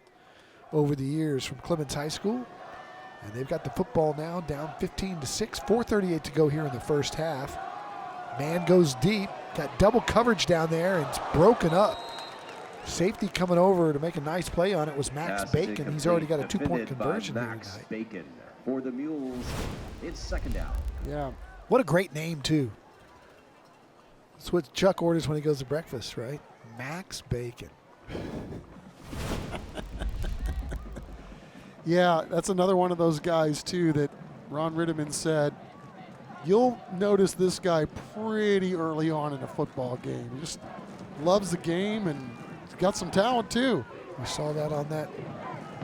over the years from Clemens High School. And they've got the football now down 15-6, 4:38 to go here in the first half. Man goes deep, got double coverage down there, and it's broken up. Safety coming over to make a nice play on it was Max Bacon. He's already got a 2-point conversion here tonight. Bacon for the Mules. It's second down. Yeah. What a great name, too. That's what Chuck orders when he goes to breakfast, right? Max Bacon. Yeah, that's another one of those guys, too, that Ron Ritterman said, you'll notice this guy pretty early on in a football game. He just loves the game and he's got some talent, too. We saw that on that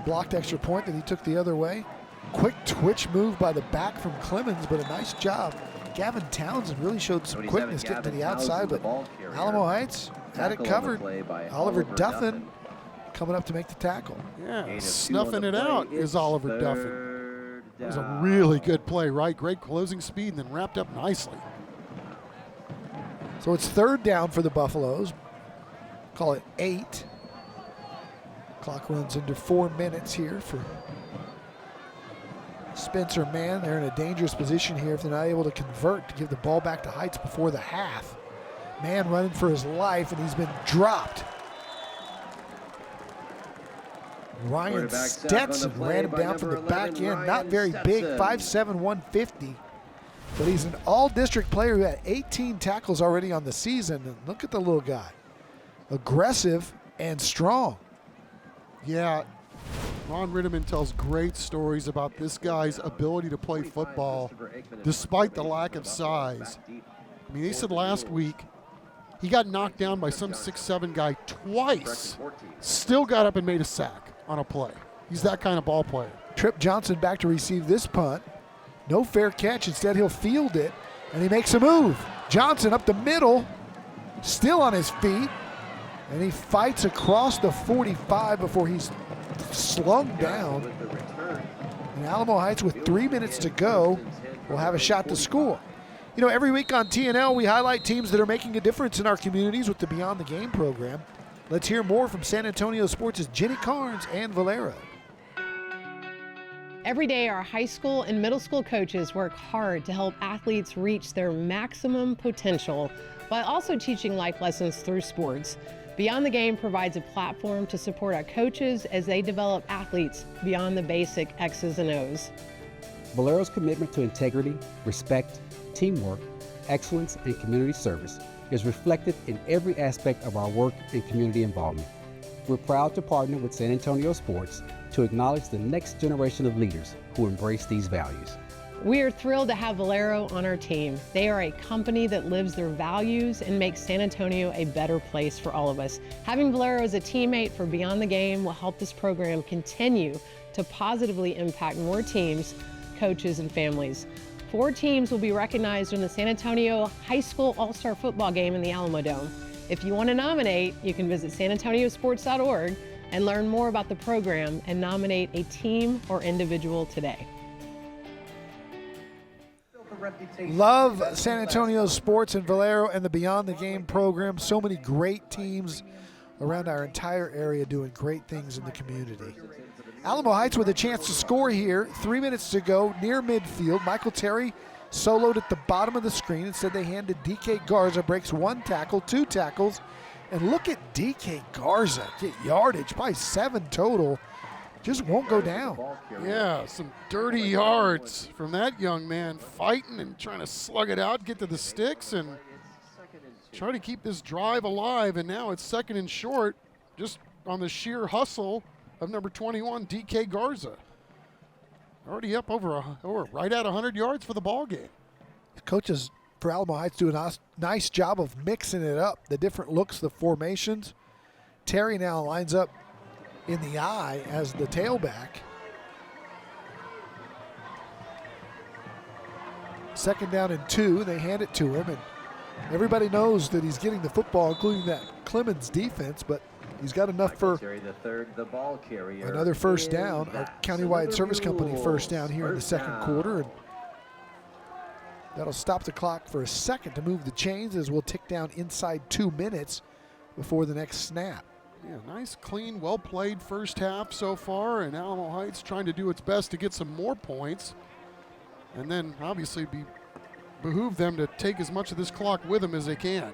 blocked extra point that he took the other way. Quick twitch move by the back from Clemens, but a nice job. Gavin Townsend really showed some quickness getting to the outside, but Alamo Heights had it covered. Oliver Duffin coming up to make the tackle. Yeah, snuffing it out is Oliver Duffin. It was a really good play, right? Great closing speed and then wrapped up nicely. So it's third down for the Buffaloes. Call it 8. Clock runs into 4 minutes here for Spencer Mann. They're in a dangerous position here if they're not able to convert to give the ball back to Heights before the half. Mann running for his life, and he's been dropped. Ryan Stetson ran him down from the back end. Not very big, 5'7", 150. But he's an all-district player who had 18 tackles already on the season. And look at the little guy. Aggressive and strong. Yeah, Ron Ritterman tells great stories about this guy's ability to play football despite the lack of size. I mean, they said last week he got knocked down by some 6'7" guy twice. Still got up and made a sack on a play. He's that kind of ball player. Trip Johnson back to receive this punt. No fair catch. Instead, he'll field it, and he makes a move. Johnson up the middle, still on his feet, and he fights across the 45 before he's slung down. And Alamo Heights, with 3 minutes to go, will have a shot to score. You know, every week on TNL, we highlight teams that are making a difference in our communities with the Beyond the Game program. Let's hear more from San Antonio Sports' Jenny Carnes and Valero. Every day, our high school and middle school coaches work hard to help athletes reach their maximum potential while also teaching life lessons through sports. Beyond the Game provides a platform to support our coaches as they develop athletes beyond the basic X's and O's. Valero's commitment to integrity, respect, teamwork, excellence, and community service is reflected in every aspect of our work and community involvement. We're proud to partner with San Antonio Sports to acknowledge the next generation of leaders who embrace these values. We are thrilled to have Valero on our team. They are a company that lives their values and makes San Antonio a better place for all of us. Having Valero as a teammate for Beyond the Game will help this program continue to positively impact more teams, coaches, and families. 4 teams will be recognized in the San Antonio High School All-Star Football Game in the Alamo Dome. If you want to nominate, you can visit sanantoniosports.org and learn more about the program and nominate a team or individual today. Love San Antonio Sports and Valero and the Beyond the Game program. So many great teams around our entire area doing great things in the community. Alamo Heights with a chance to score here. 3 minutes to go near midfield. Michael Terry soloed at the bottom of the screen. Instead, they handed DK Garza, breaks 1 tackle, 2 tackles. And look at DK Garza get yardage, probably 7 total. Just won't go down. Yeah, some dirty yards from that young man, fighting and trying to slug it out, get to the sticks, and try to keep this drive alive. And now it's 2nd and short, just on the sheer hustle of number 21, DK Garza. Already up over right at 100 yards for the ball game. Coaches for Alamo Heights do a nice job of mixing it up, the different looks, the formations. Terry now lines up in the I as the tailback. Second down and 2, they hand it to him, and everybody knows that he's getting the football, including that Clemens defense, but he's got enough for another first down, a countywide service company first down here in the second quarter. And that'll stop the clock for a second to move the chains as we'll tick down inside 2 minutes before the next snap. Yeah, nice, clean, well-played first half so far, and Alamo Heights trying to do its best to get some more points. And then obviously behoove them to take as much of this clock with them as they can.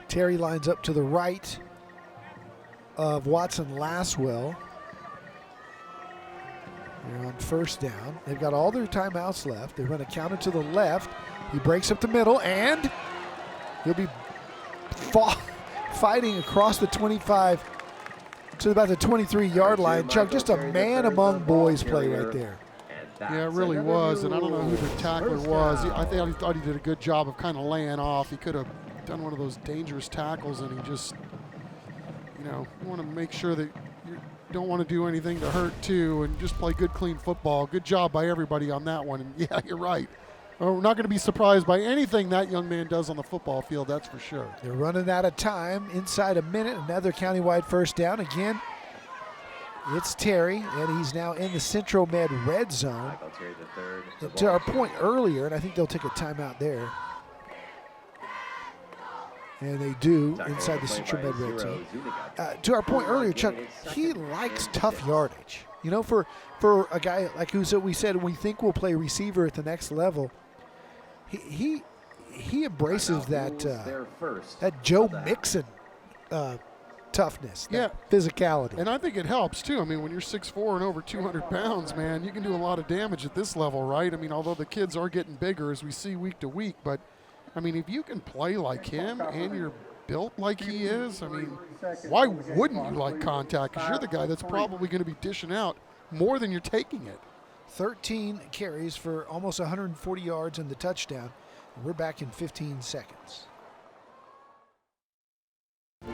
Terry lines up to the right of Watson Laswell. They're on first down. They've got all their timeouts left. They run a counter to the left. He breaks up the middle, and he'll be fighting across the 25 to about the 23-yard line. Chuck, just a man among boys play right there. Yeah, it really was, and I don't know who the tackler was. I thought he did a good job of kind of laying off. He could have done one of those dangerous tackles, and he just, you want to make sure that you don't want to do anything to hurt too, and just play good, clean football. Good job by everybody on that one, and yeah, you're right. We're not going to be surprised by anything that young man does on the football field, that's for sure. They're running out of time. Inside a minute, another countywide first down. Again, it's Terry, and he's now in the Central Med red zone. And to our point earlier, and I think they'll take a timeout there. And they do inside the Central Med red zone. To our point earlier, Chuck, he likes tough yardage. For a guy like we said, we think will play receiver at the next level. He embraces that Joe Mixon toughness, physicality. And I think it helps too. I mean, when you're 6'4" and over 200 pounds, man, you can do a lot of damage at this level, right? I mean, although the kids are getting bigger as we see week to week, but I mean, if you can play like him and you're built like he is, I mean, why wouldn't you like contact? Because you're the guy that's probably going to be dishing out more than you're taking it. 13 carries for almost 140 yards and the touchdown. And we're back in 15 seconds.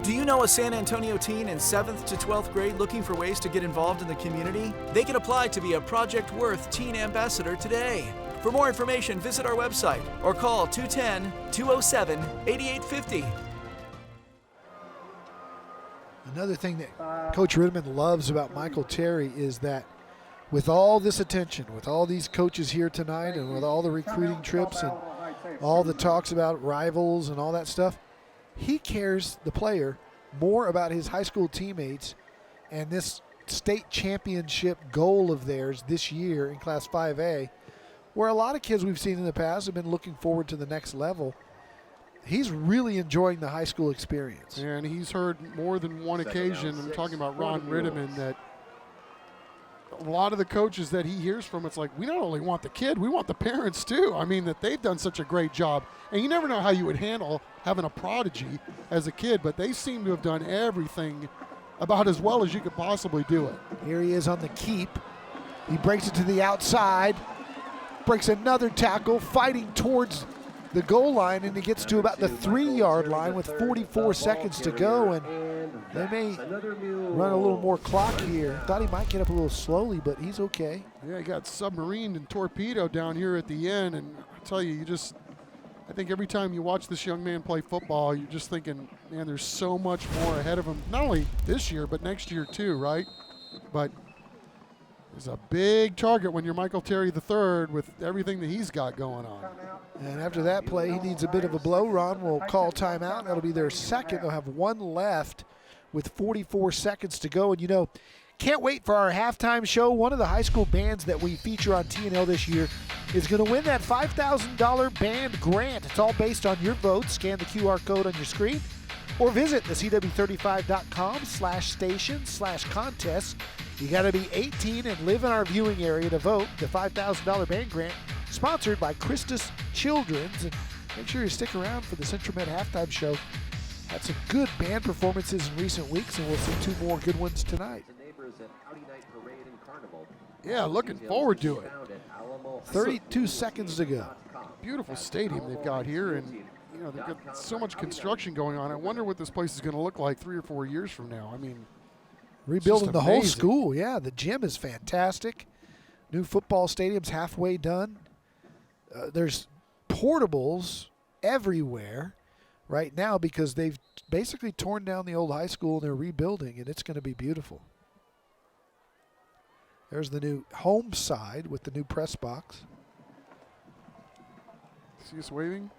Do you know a San Antonio teen in 7th to 12th grade looking for ways to get involved in the community? They can apply to be a Project Worth Teen Ambassador today. For more information, visit our website or call 210-207-8850. Another thing that Coach Ridman loves about Michael Terry is that with all this attention, with all these coaches here tonight and with all the recruiting trips and all the talks about rivals and all that stuff, he cares, the player, more about his high school teammates and this state championship goal of theirs this year in Class 5A, where a lot of kids we've seen in the past have been looking forward to the next level. He's really enjoying the high school experience. And he's heard more than one occasion, I'm talking about Ron Riddiman, that a lot of the coaches that he hears from, it's like, we not only want the kid, we want the parents too. I mean, that they've done such a great job. And you never know how you would handle having a prodigy as a kid, but they seem to have done everything about as well as you could possibly do it. Here he is on the keep. He breaks it to the outside, breaks another tackle, fighting towards the goal line, and he gets to about the 3-yard line with 44 seconds to go, and they may run a little more clock here. Thought he might get up a little slowly, but he's okay. Yeah, he got submarined and torpedoed down here at the end, and I tell you, I think every time you watch this young man play football, you're just thinking, man, there's so much more ahead of him, not only this year, but next year too, right? But there's a big target when you're Michael Terry III with everything that he's got going on. And after that play, he needs a bit of a blow. Ron will call timeout. That'll be their second. They'll have one left with 44 seconds to go. And, can't wait for our halftime show. One of the high school bands that we feature on TNL this year is going to win that $5,000 band grant. It's all based on your vote. Scan the QR code on your screen or visit the cw35.com/station/contests. You got to be 18 and live in our viewing area to vote. The $5,000 band grant sponsored by Christus Children's. And make sure you stick around for the Central Med halftime show. Had some good band performances in recent weeks, and we'll see 2 more good ones tonight. Yeah, looking forward to it. 32 seconds to go. Beautiful stadium they've got here, and you know, they've got so much construction going on. I wonder what this place is going to look like 3 or 4 years from now. I mean, rebuilding the whole amazing. school. Yeah, the gym is fantastic. New football stadium's halfway done. There's portables everywhere right now because they've basically torn down the old high school and they're rebuilding, and it's going to be beautiful. There's the new home side with the new press box. See us waving?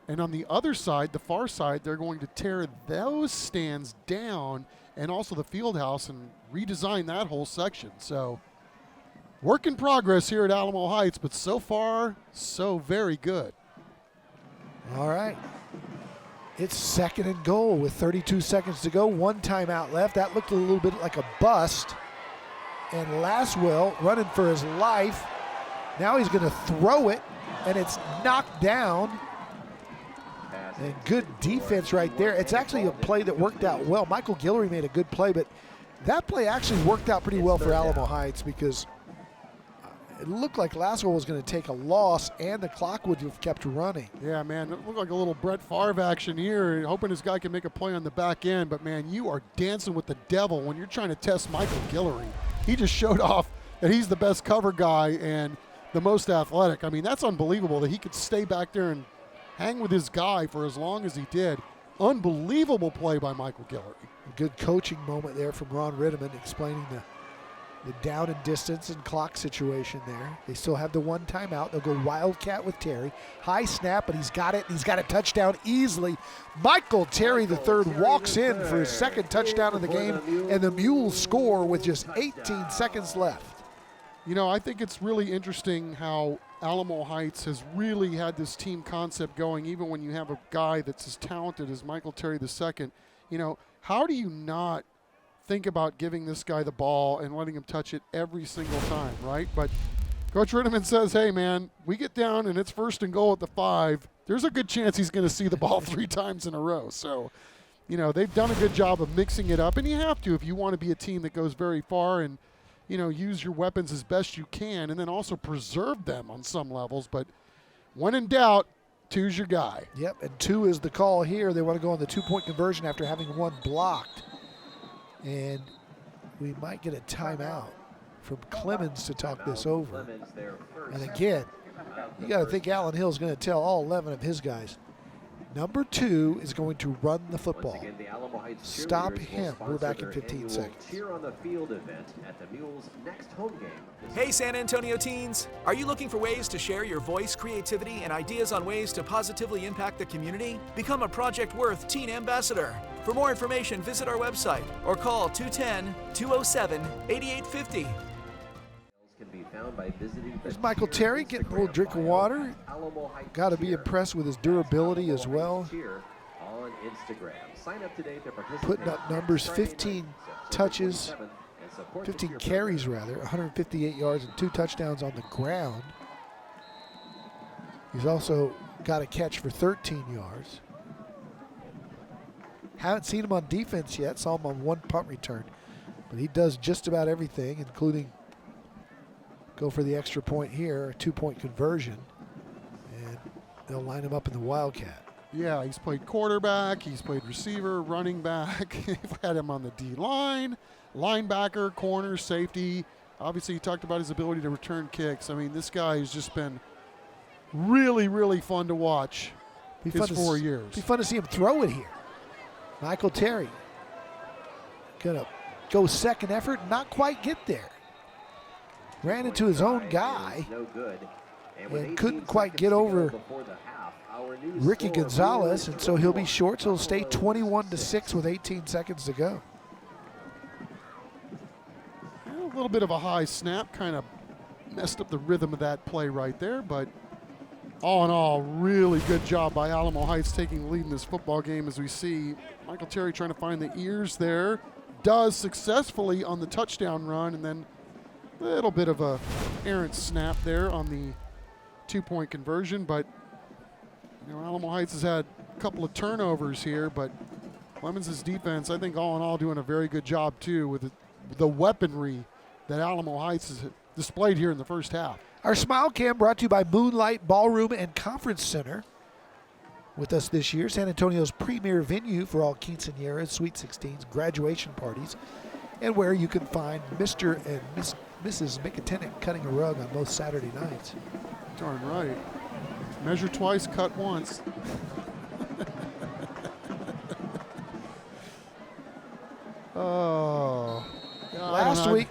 And on the other side, the far side, they're going to tear those stands down and also the field house and redesign that whole section. So work in progress here at Alamo Heights, but so far, so very good. All right. It's 2nd and goal with 32 seconds to go. 1 timeout left. That looked a little bit like a bust. And Laswell running for his life. Now he's going to throw it, and it's knocked down. And good defense right there. It's actually a play that worked out well. Michael Guillory made a good play, but that play actually worked out pretty well for Alamo Heights because it looked like Laswell was going to take a loss, and the clock would have kept running. Yeah, man, it looked like a little Brett Favre action here, hoping this guy can make a play on the back end. But, man, you are dancing with the devil when you're trying to test Michael Guillory. He just showed off that he's the best cover guy and the most athletic. I mean, that's unbelievable that he could stay back there and hang with his guy for as long as he did. Unbelievable play by Michael Guillory. A good coaching moment there from Ron Ritteman explaining the down and distance and clock situation there. They still have the 1 timeout. They'll go Wildcat with Terry. High snap, but he's got it, and he's got a touchdown easily. Michael Terry III walks in for his 2nd touchdown of the game, and the Mules score with just 18 seconds left. You know, I think it's really interesting how Alamo Heights has really had this team concept going, even when you have a guy that's as talented as Michael Terry II. You know, how do you not think about giving this guy the ball and letting him touch it every single time, right? But Coach Ritteman says, hey, man, we get down and it's 1st and goal at the 5. There's a good chance he's going to see the ball 3 times in a row. So, you know, they've done a good job of mixing it up, and you have to if you want to be a team that goes very far and, you know, use your weapons as best you can and then also preserve them on some levels. But when in doubt, 2's your guy. Yep, and 2 is the call here. They want to go on the 2-point conversion after having 1 blocked. And we might get a timeout from Clemens to talk this over. And again, you got to think Allen Hill's going to tell all 11 of his guys, number 2 is going to run the football. Stop him. We're back in 15 seconds. Cheer on the field event at the Mules' next home game. Hey San Antonio teens, are you looking for ways to share your voice, creativity, and ideas on ways to positively impact the community? Become a Project Worth Teen Ambassador. For more information, visit our website or call 210-207-8850. There's Michael Terry getting a little drink of water. Got to be impressed with his durability as well. Putting up numbers, 15 touches, 15 carries rather, 158 yards and 2 touchdowns on the ground. He's also got a catch for 13 yards. Haven't seen him on defense yet. Saw him on 1 punt return. But he does just about everything, including go for the extra point here, a 2-point conversion. And they'll line him up in the Wildcat. Yeah, he's played quarterback, he's played receiver, running back. We've had him on the D-line, linebacker, corner, safety. Obviously, he talked about his ability to return kicks. I mean, this guy has just been really, really fun to watch his 4 years. It'd be fun to see him throw it here. Michael Terry gonna go 2nd effort, not quite get there. Ran into his own guy and couldn't quite get over Ricky Gonzalez, and so he'll be short, so he'll stay 21-6 with 18 seconds to go. A little bit of a high snap, kind of messed up the rhythm of that play right there, but all in all, really good job by Alamo Heights taking the lead in this football game. As we see Michael Terry trying to find the ears there, does successfully on the touchdown run, and then a little bit of a errant snap there on the 2-point conversion. But you know, Alamo Heights has had a couple of turnovers here, but Clemens' defense, I think all in all, doing a very good job too with the weaponry that Alamo Heights has displayed here in the first half. Our Smile Cam brought to you by Moonlight Ballroom and Conference Center. With us this year, San Antonio's premier venue for all quinceañeras, Sweet 16s, graduation parties, and where you can find Mr. and Mrs. McAtenick cutting a rug on most Saturday nights. Darn right. Measure twice, cut once. Oh. God, Last week,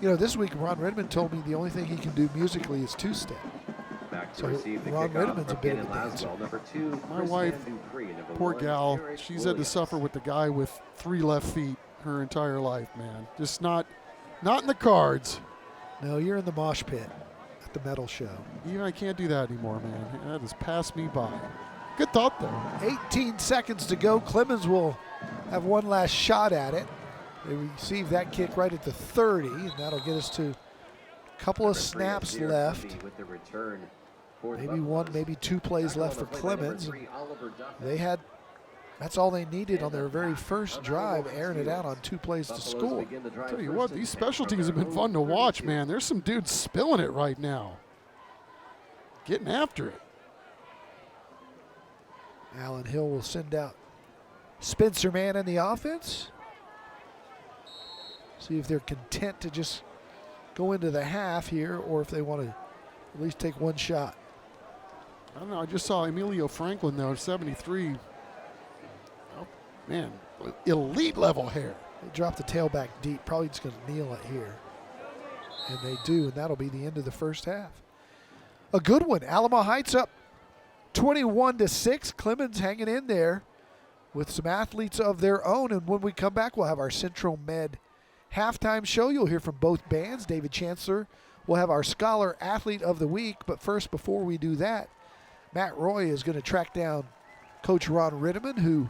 this week Ron Redmond told me the only thing he can do musically is two-step. So Ron Redmond's a bit of a dancer. My wife, poor gal, she's had to suffer with the guy with 3 left feet her entire life, man. Just not in the cards. No, you're in the mosh pit at the metal show. Even I can't do that anymore, man. That has passed me by. Good thought, though. 18 seconds to go. Clemens will have one last shot at it. They receive that kick right at the 30, and that'll get us to a couple of snaps left. Maybe one, maybe 2 plays left for Clemens. That's all they needed on their very first drive, airing it out on 2 plays to score. I'll tell you what, these special teams have been fun to watch, man. There's some dudes spilling it right now. Getting after it. Allen Hill will send out Spencer Mann in the offense. See if they're content to just go into the half here or if they want to at least take one shot. I don't know. I just saw Emilio Franklin, though, 73. Oh, man, elite level hair. They drop the tailback deep, probably just going to kneel it here. And they do, and that'll be the end of the first half. A good one. Alamo Heights up 21-6. Clemens hanging in there with some athletes of their own. And when we come back, we'll have our Central Med halftime show. You'll hear from both bands. David Chancellor will have our Scholar Athlete of the Week. But first, before we do that, Matt Roy is going to track down Coach Ron Ritteman, who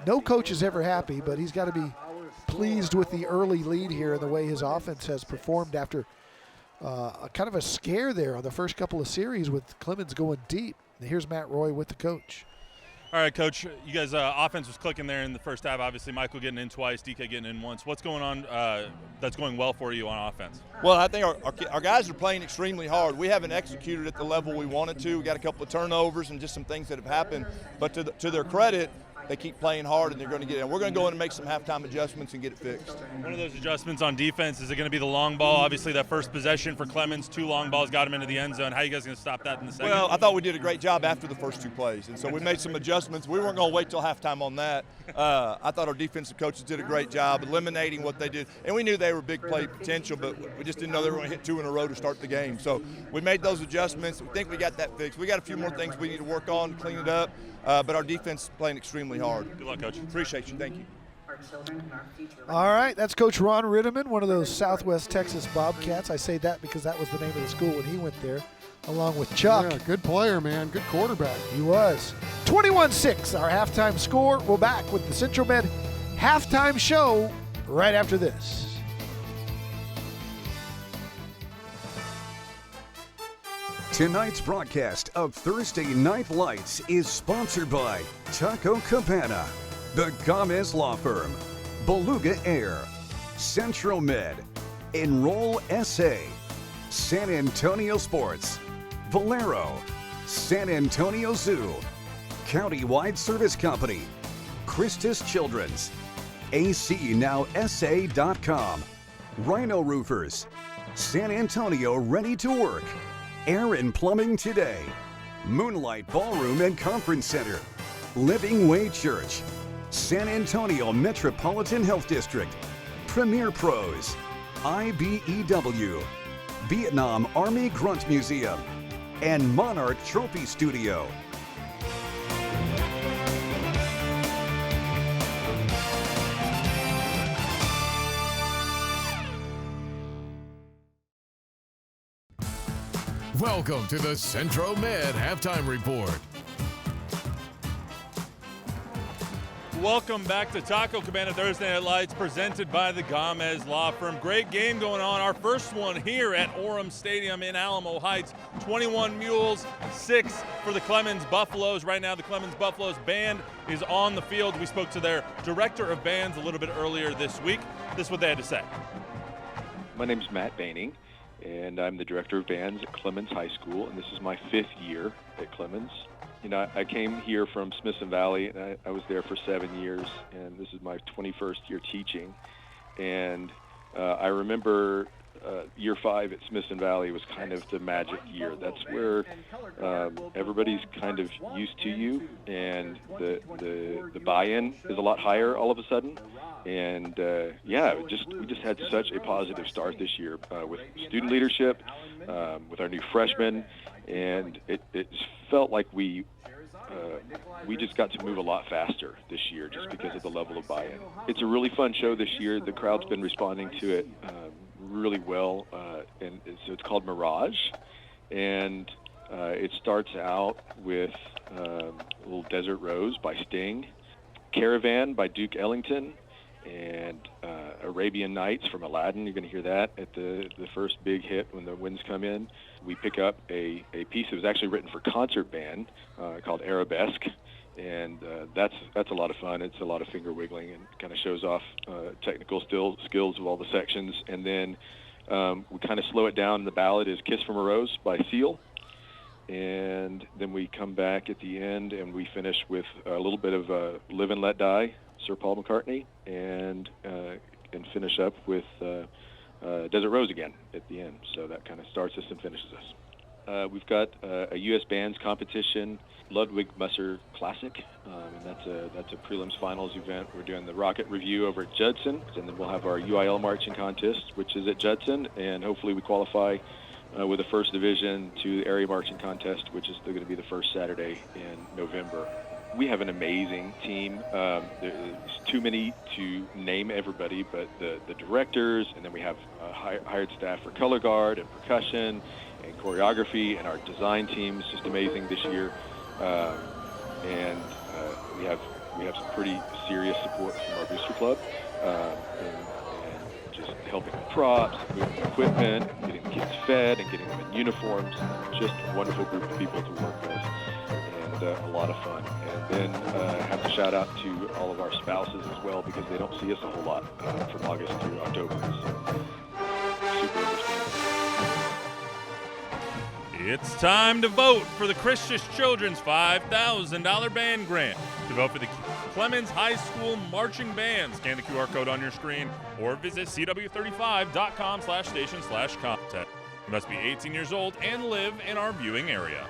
no coach is ever happy, but he's got to be pleased with the early lead here and the way his offense has performed after a kind of a scare there on the first couple of series with Clemens going deep. And here's Matt Roy with the coach. All right, Coach, you guys' offense was clicking there in the first half. Obviously, Michael getting in twice, DK getting in once. What's going on that's going well for you on offense? Well, I think our guys are playing extremely hard. We haven't executed at the level we wanted to. We got a couple of turnovers and just some things that have happened. But to their credit, they keep playing hard, and they're going to get it. And we're going to go in and make some halftime adjustments and get it fixed. One of those adjustments on defense, is it going to be the long ball? Obviously, that first possession for Clemens, 2 long balls got him into the end zone. How are you guys going to stop that in the second? Well, I thought we did a great job after the first 2 plays, and so we made some adjustments. We weren't going to wait till halftime on that. I thought our defensive coaches did a great job eliminating what they did. And we knew they were big play potential, but we just didn't know they were going to hit 2 in a row to start the game. So we made those adjustments. We think we got that fixed. We got a few more things we need to work on to clean it up. But our defense is playing extremely hard. Good luck, Coach. Appreciate you. Thank you. All right, that's Coach Ron Ritteman, one of those Southwest Texas Bobcats. I say that because that was the name of the school when he went there, along with Chuck. Yeah, good player, man. Good quarterback. He was. 21-6, our halftime score. We're back with the Central Med halftime show right after this. Tonight's broadcast of Thursday Night Lights is sponsored by Taco Cabana, the Gamez Law Firm, Beluga Air, Central Med, Enroll SA, San Antonio Sports, Valero, San Antonio Zoo, Countywide Service Company, Christus Children's, ACNowSA.com, Rhino Roofers, San Antonio Ready to Work, Aaron Plumbing Today, Moonlight Ballroom and Conference Center, Living Way Church, San Antonio Metropolitan Health District, Premier Pros, IBEW, Vietnam Army Grunt Museum, and Monarch Trophy Studio. Welcome to the Centro Med Halftime Report. welcome back to Taco Cabana Thursday Night Lights, presented by the Gamez Law Firm. Great game going on. Our first one here at Orem Stadium in Alamo Heights. 21 Mules, 6 for the Clemens Buffaloes. Right now, the Clemens Buffaloes band is on the field. We spoke to their director of bands a little bit earlier this week. This is what they had to say. My name is Matt Baining, and I'm the director of bands at Clemens High School, and this is my 5th year at Clemens. You know, I came here from Smithson Valley, and I was there for 7 years, and this is my 21st year teaching. And I remember year 5 at Smithson Valley was kind of the magic year. That's where everybody's kind of used to you, and the buy-in is a lot higher all of a sudden. And we just had such a positive start this year with student leadership, with our new freshmen, and it felt like we just got to move a lot faster this year just because of the level of buy-in. It's a really fun show this year. The crowd's been responding to it really well, and so it's called Mirage, and it starts out with Little Desert Rose by Sting, Caravan by Duke Ellington, and Arabian Nights from Aladdin. You're going to hear that at the first big hit when the winds come in. We pick up a piece that was actually written for concert band called Arabesque, and that's a lot of fun. It's a lot of finger wiggling and kind of shows off technical skills of all the sections. And then we kind of slow it down. The ballad is Kiss from a Rose by Seal. And then we come back at the end and we finish with a little bit of Live and Let Die, Sir Paul McCartney, and finish up with Desert Rose again at the end. So that kind of starts us and finishes us. We've got a U.S. Bands competition, Ludwig Musser Classic, and that's a prelims finals event. We're doing the Rocket Review over at Judson, and then we'll have our UIL marching contest, which is at Judson, and hopefully we qualify with the first division to the area marching contest, which is going to be the first Saturday in November. We have an amazing team. There's too many to name everybody, but the directors, and then we have hired staff for color guard and percussion and choreography, and our design team is just amazing this year. And we have some pretty serious support from our booster club, and just helping with props, moving equipment, getting the kids fed, and getting them in uniforms. Just a wonderful group of people to work with, and a lot of fun. And then have to shout out to all of our spouses as well, because they don't see us a whole lot from August through October. So super understanding. It's time to vote for the Christian Children's $5,000 band grant. To vote for the Clemens High School Marching Band, scan the QR code on your screen or visit cw35.com/station/content. You must be 18 years old and live in our viewing area.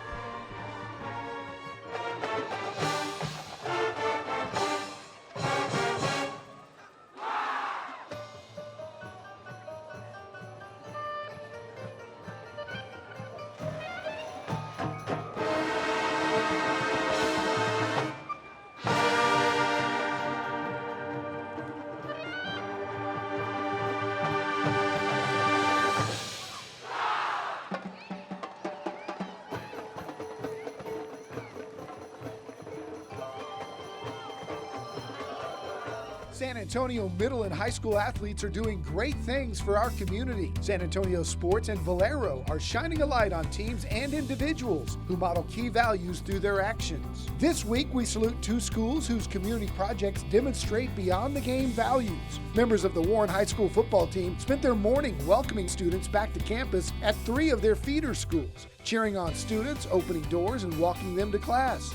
San Antonio middle and high school athletes are doing great things for our community. San Antonio Sports and Valero are shining a light on teams and individuals who model key values through their actions. This week, we salute 2 schools whose community projects demonstrate beyond the game values. Members of the Warren High School football team spent their morning welcoming students back to campus at 3 of their feeder schools, cheering on students, opening doors, and walking them to class.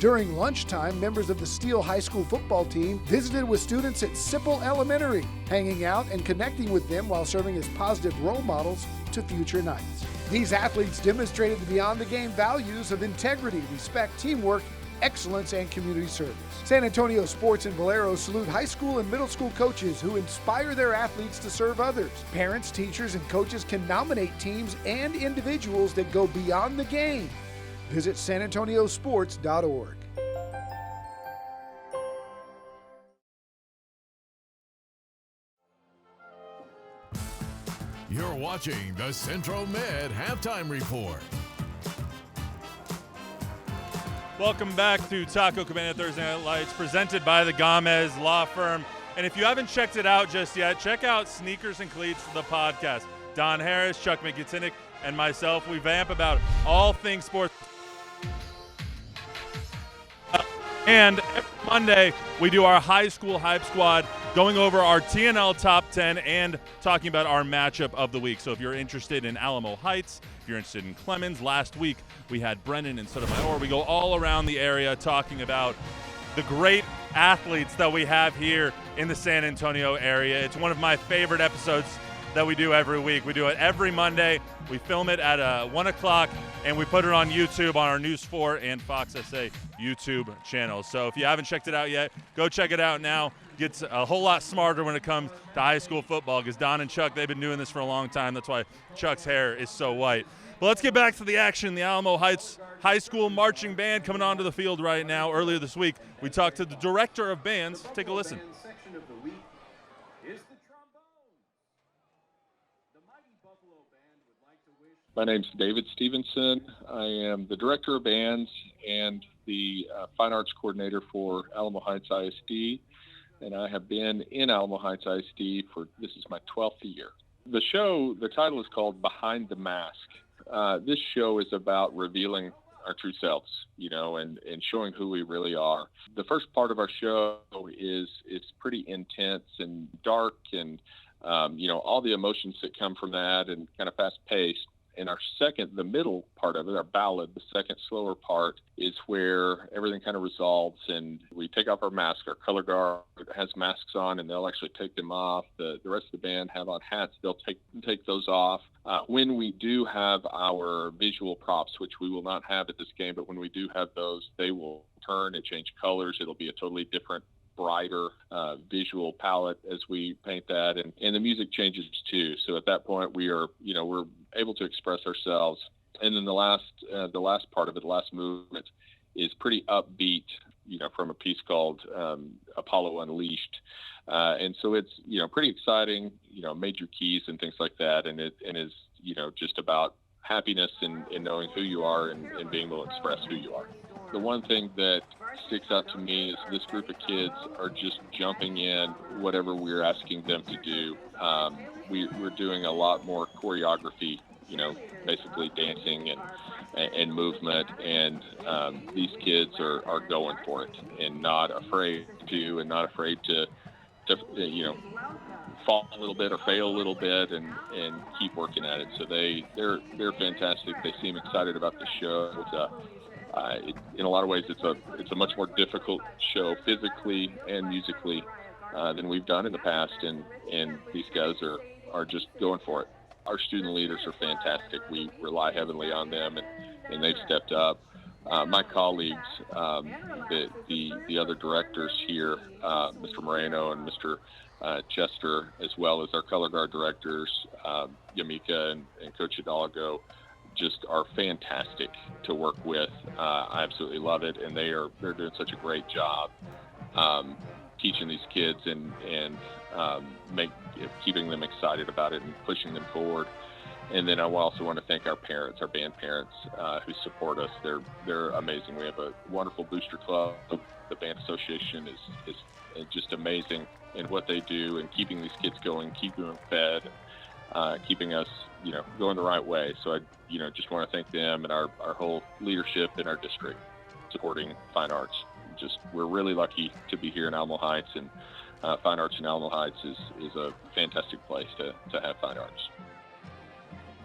During lunchtime, members of the Steele High School football team visited with students at Sipple Elementary, hanging out and connecting with them while serving as positive role models to future Knights. These athletes demonstrated the beyond the game values of integrity, respect, teamwork, excellence, and community service. San Antonio Sports and Valero salute high school and middle school coaches who inspire their athletes to serve others. Parents, teachers, and coaches can nominate teams and individuals that go beyond the game. Visit sanantoniosports.org. You're watching the Central Med Halftime Report. Welcome back to Taco Cabana Thursday Night Lights, presented by the Gamez Law Firm. And if you haven't checked it out just yet, check out Sneakers and Cleats, the podcast. Don Harris, Chuck McGintinnick, and myself, we vamp about all things sports. And every Monday, we do our high school hype squad, going over our TNL top 10 and talking about our matchup of the week. So if you're interested in Alamo Heights, if you're interested in Clemens, last week we had Brennan and Sotomayor. We go all around the area talking about the great athletes that we have here in the San Antonio area. It's one of my favorite episodes that we do every week. We do it every Monday. We film it at 1 o'clock, and we put it on YouTube on our News 4 and Fox SA YouTube channels. So if you haven't checked it out yet, go check it out now. Gets a whole lot smarter when it comes to high school football, because Don and Chuck, they've been doing this for a long time. That's why Chuck's hair is so white. But let's get back to the action. The Alamo Heights High School Marching Band coming onto the field right now. Earlier this week, we talked to the director of bands. Take a listen. My name's David Stevenson. I am the director of bands and the fine arts coordinator for Alamo Heights ISD, and I have been in Alamo Heights ISD this is my 12th year. The show, the title is called Behind the Mask. This show is about revealing our true selves, and showing who we really are. The first part of our show is pretty intense and dark, and all the emotions that come from that, and kind of fast-paced. And our the middle part of it, our ballad, the second slower part, is where everything kind of resolves, and we take off our mask. Our color guard has masks on, and they'll actually take them off. The rest of the band have on hats. They'll take those off. When we do have our visual props, which we will not have at this game, but when we do have those, they will turn and change colors. It'll be a totally different, brighter visual palette as we paint that, and the music changes too. So at that point, we're able to express ourselves. And then the last part of it, the last movement, is pretty upbeat, from a piece called Apollo Unleashed. And so it's, pretty exciting, major keys and things like that. And it is, just about happiness and knowing who you are and being able to express who you are. The one thing that sticks out to me is this group of kids are just jumping in whatever we're asking them to do. We're doing a lot more choreography, basically dancing and movement, and these kids are going for it and not afraid to fall a little bit or fail a little bit and keep working at it. So they're fantastic. They seem excited about the show. In a lot of ways, it's a much more difficult show physically and musically than we've done in the past, and these guys are just going for it. Our student leaders are fantastic. We rely heavily on them, and they've stepped up. My colleagues, the other directors here, Mr. Moreno and Mr. Chester, as well as our color guard directors, Yamika and Coach Hidalgo, just are fantastic to work with. I absolutely love it, and they're doing such a great job teaching these kids and keeping them excited about it and pushing them forward. And then I also want to thank our parents, our band parents, who support us. They're amazing. We have a wonderful booster club. The band association is just amazing in what they do and keeping these kids going, keeping them fed, keeping us, going the right way. So I, just want to thank them and our whole leadership in our district supporting fine arts. We're really lucky to be here in Alamo Heights, and Fine Arts in Alamo Heights is a fantastic place to have fine arts.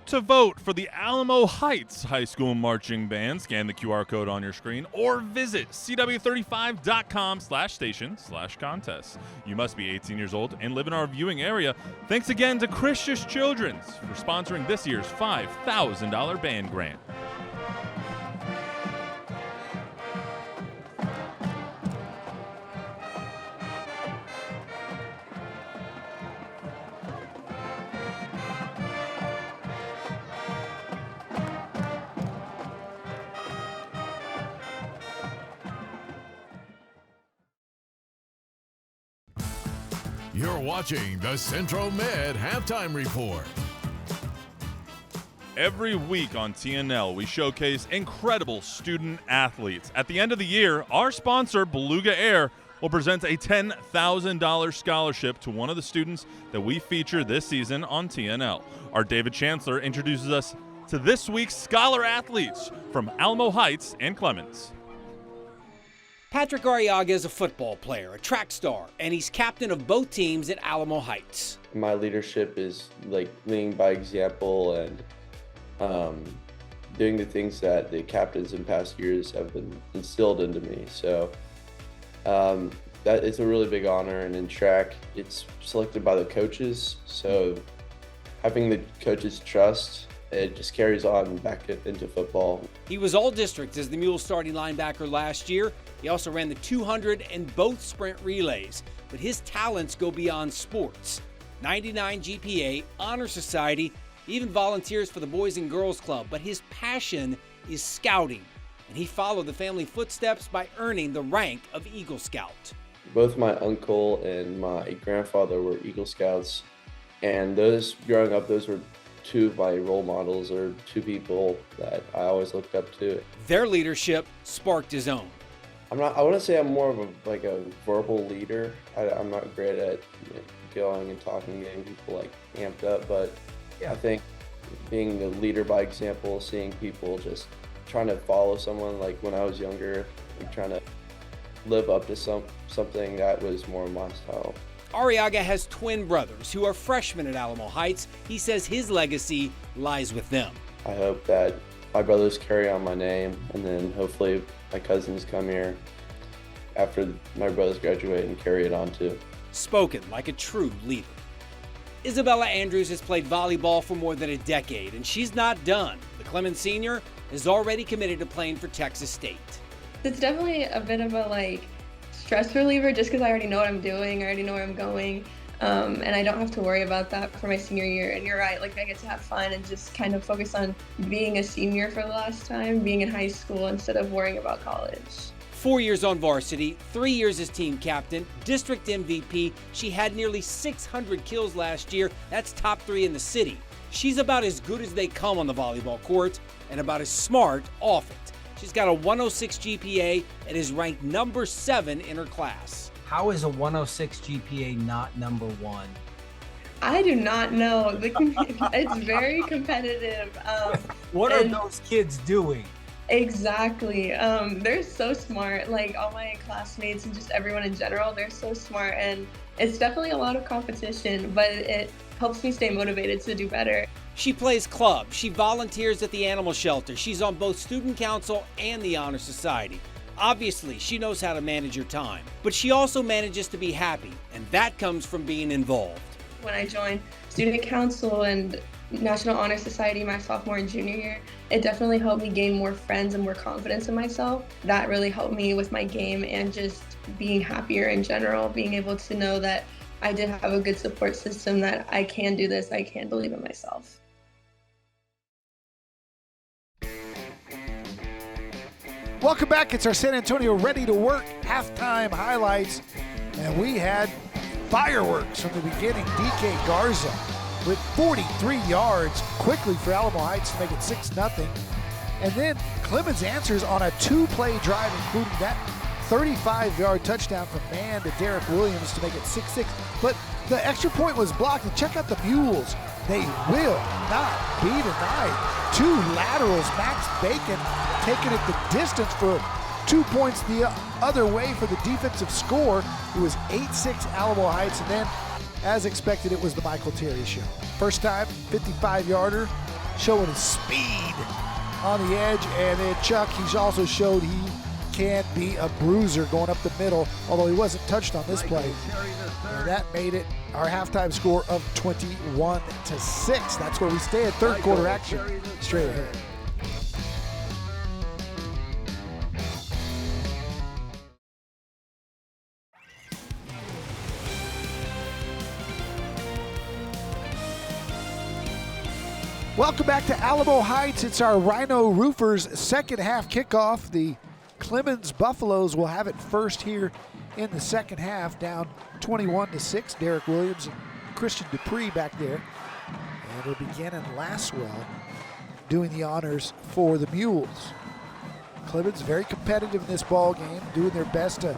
To vote for the Alamo Heights High School Marching Band, scan the QR code on your screen or visit cw35.com/station/contests. You must be 18 years old and live in our viewing area. Thanks again to Christian Children's for sponsoring this year's $5,000 band grant. You're watching the Central Med Halftime Report. Every week on TNL, we showcase incredible student athletes. At the end of the year, our sponsor, Beluga Air, will present a $10,000 scholarship to one of the students that we feature this season on TNL. Our David Chancellor introduces us to this week's scholar athletes from Alamo Heights and Clemens. Patrick Arriaga is a football player, a track star, and he's captain of both teams at Alamo Heights. My leadership is like leading by example and doing the things that the captains in past years have been instilled into me. So that it's a really big honor, and in track, it's selected by the coaches. So having the coaches' trust, it just carries on back into football. He was all-district as the Mules starting linebacker last year. He also ran the 200 and both sprint relays, but his talents go beyond sports. 99 GPA, Honor Society, even volunteers for the Boys and Girls Club, but his passion is scouting, and he followed the family footsteps by earning the rank of Eagle Scout. Both my uncle and my grandfather were Eagle Scouts, and those, growing up, those were two of my role models, or two people that I always looked up to. Their leadership sparked his own. I want to say I'm more of a verbal leader. I'm not great at going and talking, getting people amped up, but I think being a leader by example, seeing people just trying to follow someone, like when I was younger, trying to live up to something that was more my style. Arriaga has twin brothers who are freshmen at Alamo Heights. He says his legacy lies with them. I hope that my brothers carry on my name, and then hopefully my cousins come here after my brothers graduate and carry it on too. Spoken like a true leader. Isabella Andrews has played volleyball for more than a decade, and she's not done. The Clemens senior is already committed to playing for Texas State. It's definitely a bit of a stress reliever, just because I already know what I'm doing, I already know where I'm going, and I don't have to worry about that for my senior year. And you're right, I get to have fun and just kind of focus on being a senior for the last time, being in high school instead of worrying about college. 4 years on varsity, 3 years as team captain, district MVP. She had nearly 600 kills last year. That's top 3 in the city. She's about as good as they come on the volleyball court and about as smart off it. She's got a 106 GPA and is ranked number 7 in her class. How is a 106 GPA not number 1? I do not know. It's very competitive. What are those kids doing? Exactly. They're so smart. All my classmates and just everyone in general, they're so smart. And it's definitely a lot of competition, but it helps me stay motivated to do better. She plays club. She volunteers at the animal shelter. She's on both student council and the Honor Society. Obviously, she knows how to manage her time, but she also manages to be happy, and that comes from being involved. When I joined student council and National Honor Society my sophomore and junior year, it definitely helped me gain more friends and more confidence in myself. That really helped me with my game and just being happier in general, being able to know that I did have a good support system, that I can do this, I can believe in myself. Welcome back. It's our San Antonio Ready to Work halftime highlights. And we had fireworks from the beginning. DK Garza with 43 yards quickly for Alamo Heights to make it 6-0. And then Clemens answers on a 2-play drive, including that 35-yard touchdown from Mann to Derek Williams to make it 6-6. But the extra point was blocked. And check out the Mules. They will not be denied. 2 laterals. Max Bacon taking it the distance for 2 points the other way for the defensive score. It was 8-6 Alamo Heights. And then, as expected, it was the Michael Terry show. First time, 55-yarder, showing his speed on the edge. And then Chuck, he's also showed he can be a bruiser going up the middle, although he wasn't touched on this play. And that made it our halftime score of 21-6. That's where we stay at third quarter action. Straight ahead. Welcome back to Alamo Heights. It's our Rhino Roofers second half kickoff. The Clemens Buffaloes will have it first here in the second half, down 21-6. Derek Williams and Christian Dupree back there. And it'll be Gannon Laswell doing the honors for the Mules. Clemens very competitive in this ball game, doing their best to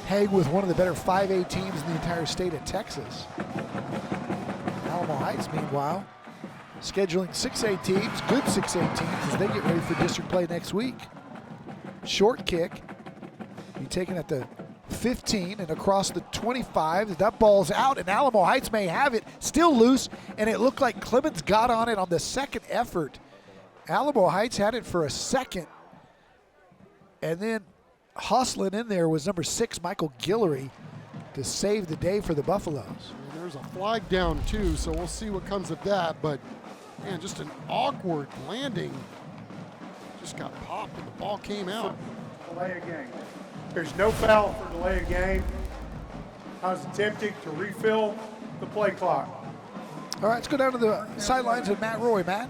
hang with one of the better 5A teams in the entire state of Texas. Alamo Heights, meanwhile, scheduling 6A teams, good 6A teams, as they get ready for district play next week. Short kick, be taken at the 15 and across the 25. That ball's out, and Alamo Heights may have it, still loose, and it looked like Clemens got on it on the second effort. Alamo Heights had it for a second, and then hustling in there was number 6, Michael Guillory, to save the day for the Buffaloes. And there's a flag down too, so we'll see what comes of that, but man, just an awkward landing. Just got popped and the ball came out. Delay of game. There's no foul for delay of game. I was attempting to refill the play clock. All right, let's go down to the sidelines with Matt Roy. Matt?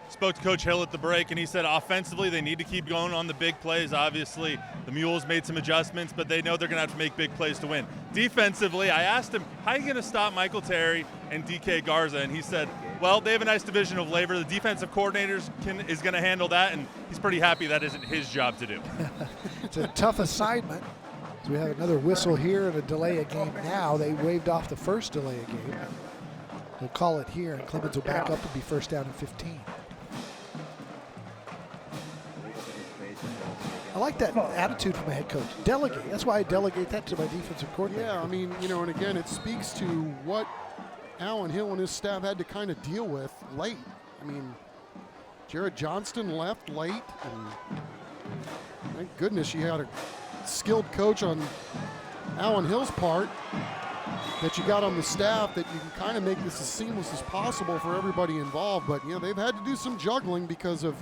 Spoke to Coach Hill at the break, and he said offensively they need to keep going on the big plays. Obviously, the Mules made some adjustments, but they know they're going to have to make big plays to win. Defensively, I asked him, how are you going to stop Michael Terry and DK Garza? And he said, well, they have a nice division of labor. The defensive coordinators is going to handle that, and he's pretty happy that isn't his job to do. It's a tough assignment. So we have another whistle here and a delay of game now. They waved off the first delay of game. They'll call it here, and Clemens will back up and be first down and 15. I like that attitude from a head coach. Delegate. That's why I delegate that to my defensive coordinator. Yeah, I mean, you know, and again, it speaks to what Alan Hill and his staff had to kind of deal with late. I mean, Jared Johnston left late, and thank goodness you had a skilled coach on Alan Hill's part that you got on the staff that you can kind of make this as seamless as possible for everybody involved. But, you know, they've had to do some juggling because of,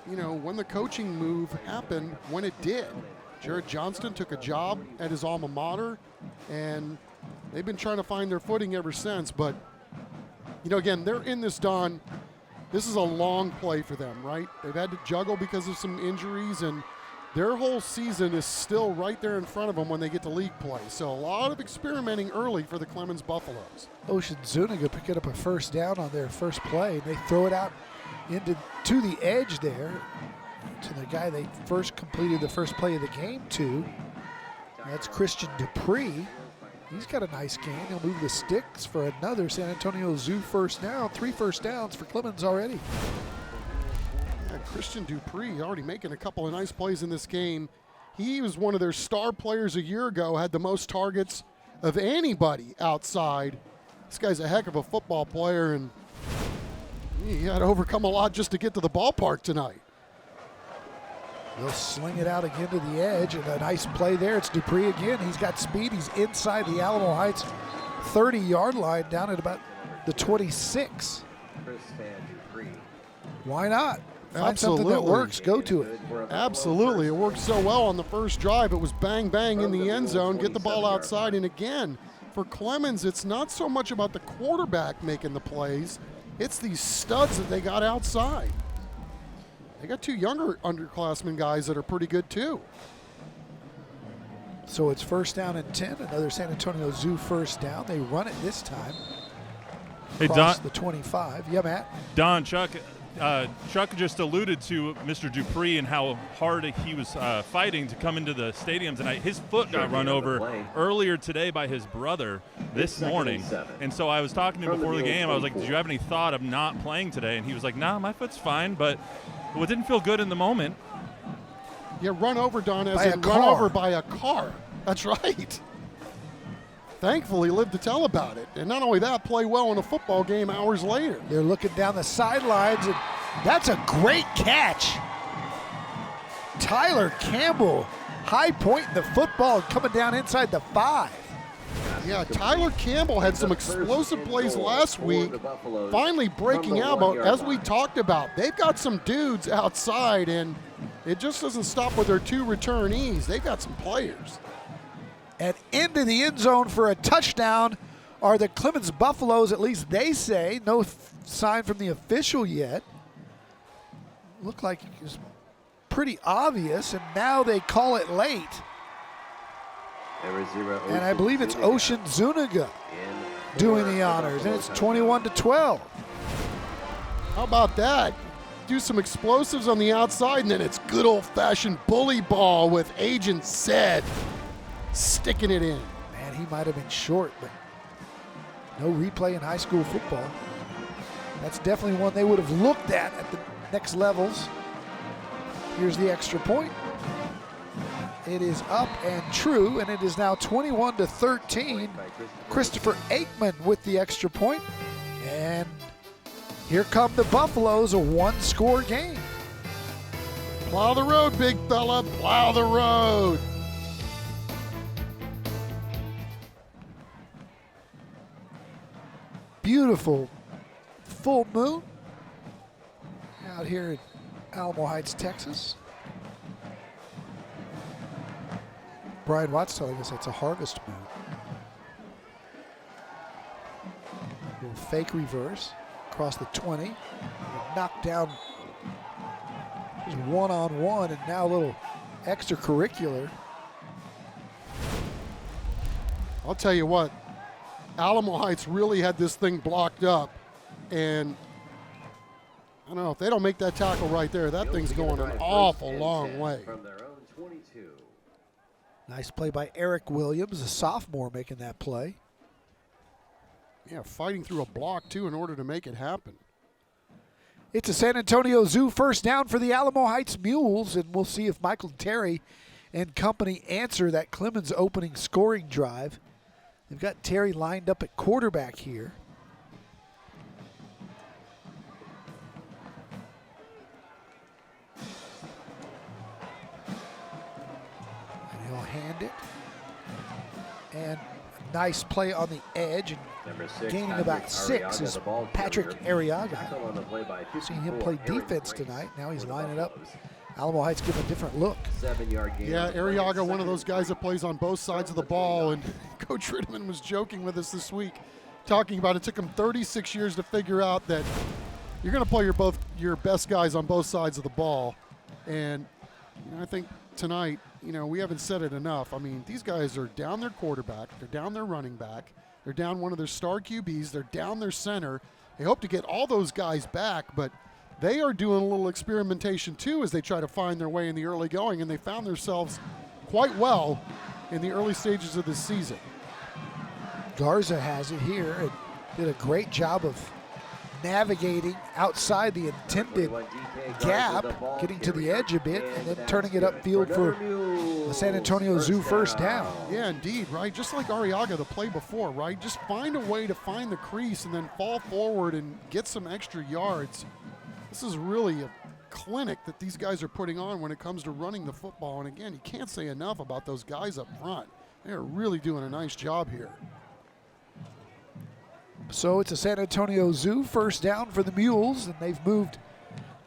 you know, when the coaching move happened, when it did. Jared Johnston took a job at his alma mater, and they've been trying to find their footing ever since. But, you know, again, they're in this, Don. This is a long play for them, right? They've had to juggle because of some injuries, and their whole season is still right there in front of them when they get to league play. So a lot of experimenting early for the Clemens Buffaloes. Ocean Zuniga picking up a first down on their first play. They throw it out to the edge there to the guy they first completed the first play of the game to. That's Christian Dupree. He's got a nice gain. He'll move the sticks for another San Antonio Zoo first down. 3 first downs for Clemens already. Yeah, Christian Dupree already making a couple of nice plays in this game. He was one of their star players a year ago, had the most targets of anybody outside. This guy's a heck of a football player, and he had to overcome a lot just to get to the ballpark tonight. They'll sling it out again to the edge, and a nice play there. It's Dupree again. He's got speed. He's inside the Alamo Heights 30-yard line down at about the 26. Why not? Find something that works. Go to it. Absolutely. It worked so well on the first drive. It was bang, bang in the end zone. Get the ball outside. And again, for Clemens, it's not so much about the quarterback making the plays. It's these studs that they got outside. They got 2 younger underclassmen guys that are pretty good too. So it's first down and 10. Another San Antonio Zoo first down. They run it this time. Across the 25. Yeah, Matt? Don, Chuck just alluded to Mr. Dupree and how hard he was fighting to come into the stadium tonight. His foot got run over earlier today by his brother this morning. And so I was talking to him before the game. I was like, did you have any thought of not playing today? And he was like, nah, my foot's fine, but it didn't feel good in the moment. Yeah, run over, Don, as in run over by a car. That's right. Thankfully lived to tell about it. And not only that, play well in a football game hours later. They're looking down the sidelines, and that's a great catch. Tyler Campbell high pointing the football and coming down inside the 5. Yeah, Tyler Campbell had some explosive plays last week, finally breaking out. But as we talked about, they've got some dudes outside, and it just doesn't stop with their 2 returnees. They've got some players. And into the end zone for a touchdown are the Clemens Buffaloes, at least they say. No sign from the official yet. Looked like it was pretty obvious, and now they call it late. And I believe it's Ocean Zuniga doing the honors, and it's 21-12. How about that? do some explosives on the outside, and then it's good old-fashioned bully ball with Agent Zed sticking it in. Man, he might have been short, but no replay in high school football. That's definitely one they would have looked at the next levels. Here's the extra point. It is up and true, and it is now 21-13. Christopher Aikman with the extra point. And here come the Buffaloes, a one-score game. Plow the road, big fella, plow the road. Beautiful full moon out here in Alamo Heights, Texas. Brian Watt's telling us it's a harvest moon. A little fake reverse across the 20. Knocked down just one-on-one, and now a little extracurricular. I'll tell you what, Alamo Heights really had this thing blocked up, and I don't know, if they don't make that tackle right there, that thing's going an awful long way. From their own 22. Nice play by Eric Williams, a sophomore, making that play. Yeah, fighting through a block, too, in order to make it happen. It's a San Antonio Zoo first down for the Alamo Heights Mules, and we'll see if Michael Terry and company answer that Clemens opening scoring drive. They've got Terry lined up at quarterback here. And he'll hand it. And a nice play on the edge. And gaining about 6 is Patrick Arriaga. Seen him play defense tonight. Now he's lining up. Alamo Heights give him a different look. 7-yard gain. Yeah, Arriaga, one of those guys that plays on both sides of the ball, and Coach Ritterman was joking with us this week, talking about it took him 36 years to figure out that you're going to play your best guys on both sides of the ball. And I think tonight, we haven't said it enough. I mean, these guys are down their quarterback, they're down their running back, they're down one of their star QBs, they're down their center. They hope to get all those guys back, but they are doing a little experimentation too as they try to find their way in the early going, and they found themselves quite well in the early stages of this season. Garza has it here and did a great job of navigating outside the intended gap, getting to the edge a bit, and then turning it upfield for the San Antonio Zoo first down. Yeah, indeed, right? Just like Arriaga the play before, right? Just find a way to find the crease and then fall forward and get some extra yards. This is really a clinic that these guys are putting on when it comes to running the football. And again, you can't say enough about those guys up front. They're really doing a nice job here. So it's a San Antonio Zoo first down for the Mules, and they've moved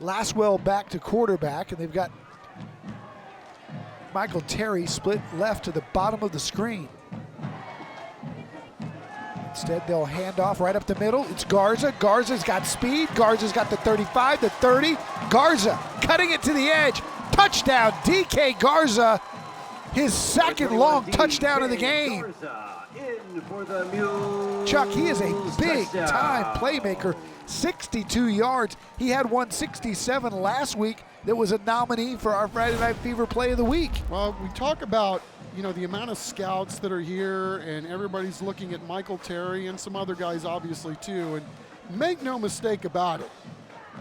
Laswell back to quarterback, and they've got Michael Terry split left to the bottom of the screen. Instead, they'll hand off right up the middle. It's Garza. Garza's got speed. Garza's got the 35, the 30. Garza cutting it to the edge. Touchdown, DK Garza. His second long touchdown of the game. Chuck, he is a big-time playmaker. 62 yards. He had 167 last week that was a nominee for our Friday Night Fever Play of the Week. Well, we talk about the amount of scouts that are here, and everybody's looking at Michael Terry and some other guys obviously too, and make no mistake about it,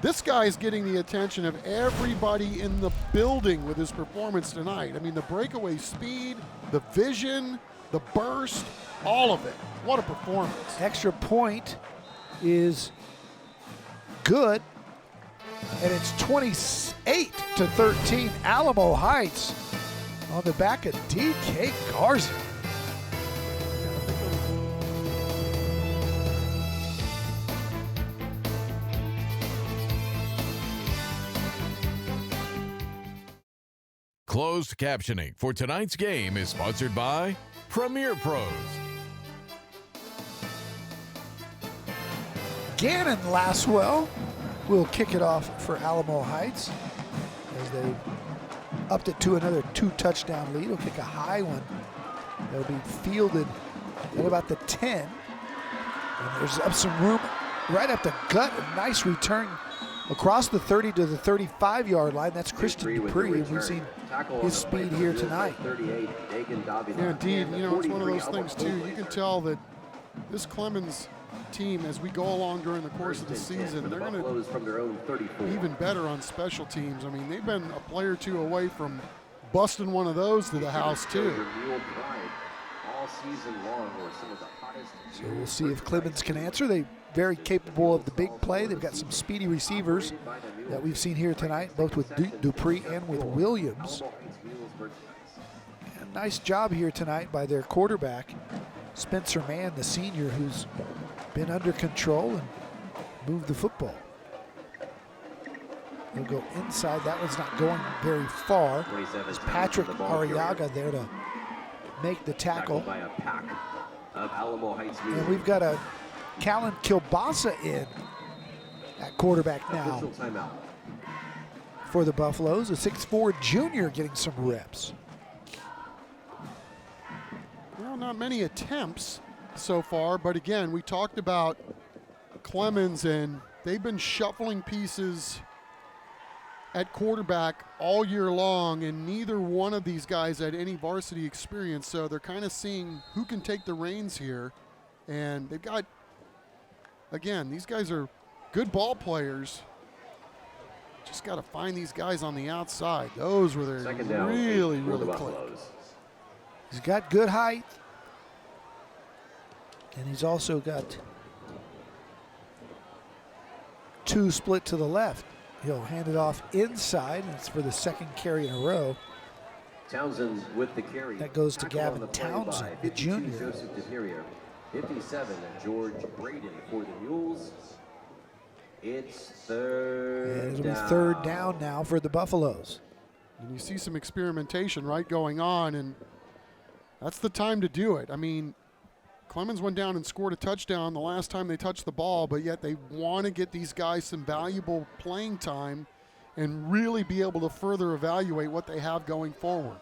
this guy is getting the attention of everybody in the building with his performance tonight. I mean, the breakaway speed, the vision, the burst, all of it. What a performance. Extra point is good, and it's 28-13 Alamo Heights on the back of DK Garza. Closed captioning for tonight's game is sponsored by Premier Pros. Gannon Laswell will kick it off for Alamo Heights as they upped it to another 2-touchdown lead. He'll kick a high one. They'll be fielded at about the 10. And there's up some room right up the gut. A nice return across the 30 to the 35-yard line. That's Christian Dupree, and we've seen his speed here tonight. Yeah, indeed. You know, it's one of those things, too. You can tell that this Clemens team, as we go along during the course of the season, they're going to be even better on special teams. I mean, they've been a player or two away from busting one of those to the house, too. So we'll see if Clemens can answer. They're very capable of the big play. They've got some speedy receivers that we've seen here tonight, both with Dupree and with Williams. And nice job here tonight by their quarterback, Spencer Mann, the senior, who's been under control and moved the football. He'll go inside. That one's not going very far. It's Patrick Arriaga there to make the tackle. By a pack of Alamo Heights Mules. And we've got a Callan Kilbasa in at quarterback now for the Buffaloes. A 6'4" junior getting some reps. Well, not many attempts so far, but again, we talked about Clemens, and they've been shuffling pieces at quarterback all year long, and neither one of these guys had any varsity experience, so they're kind of seeing who can take the reins here. And they've got, again, these guys are good ball players. Just got to find these guys on the outside. Those were their really close. He's got good height, and he's also got two split to the left. He'll hand it off inside, and it's for the second carry in a row. Townsend with the carry. That goes to Gavin Townsend, the junior. Joseph DePerrier. 57, George Braden for the Mules. It's third And it'll down. be third down now for the Buffaloes. And you see some experimentation, right, going on, and that's the time to do it. I mean, Clemens went down and scored a touchdown the last time they touched the ball, but yet they want to get these guys some valuable playing time and really be able to further evaluate what they have going forward.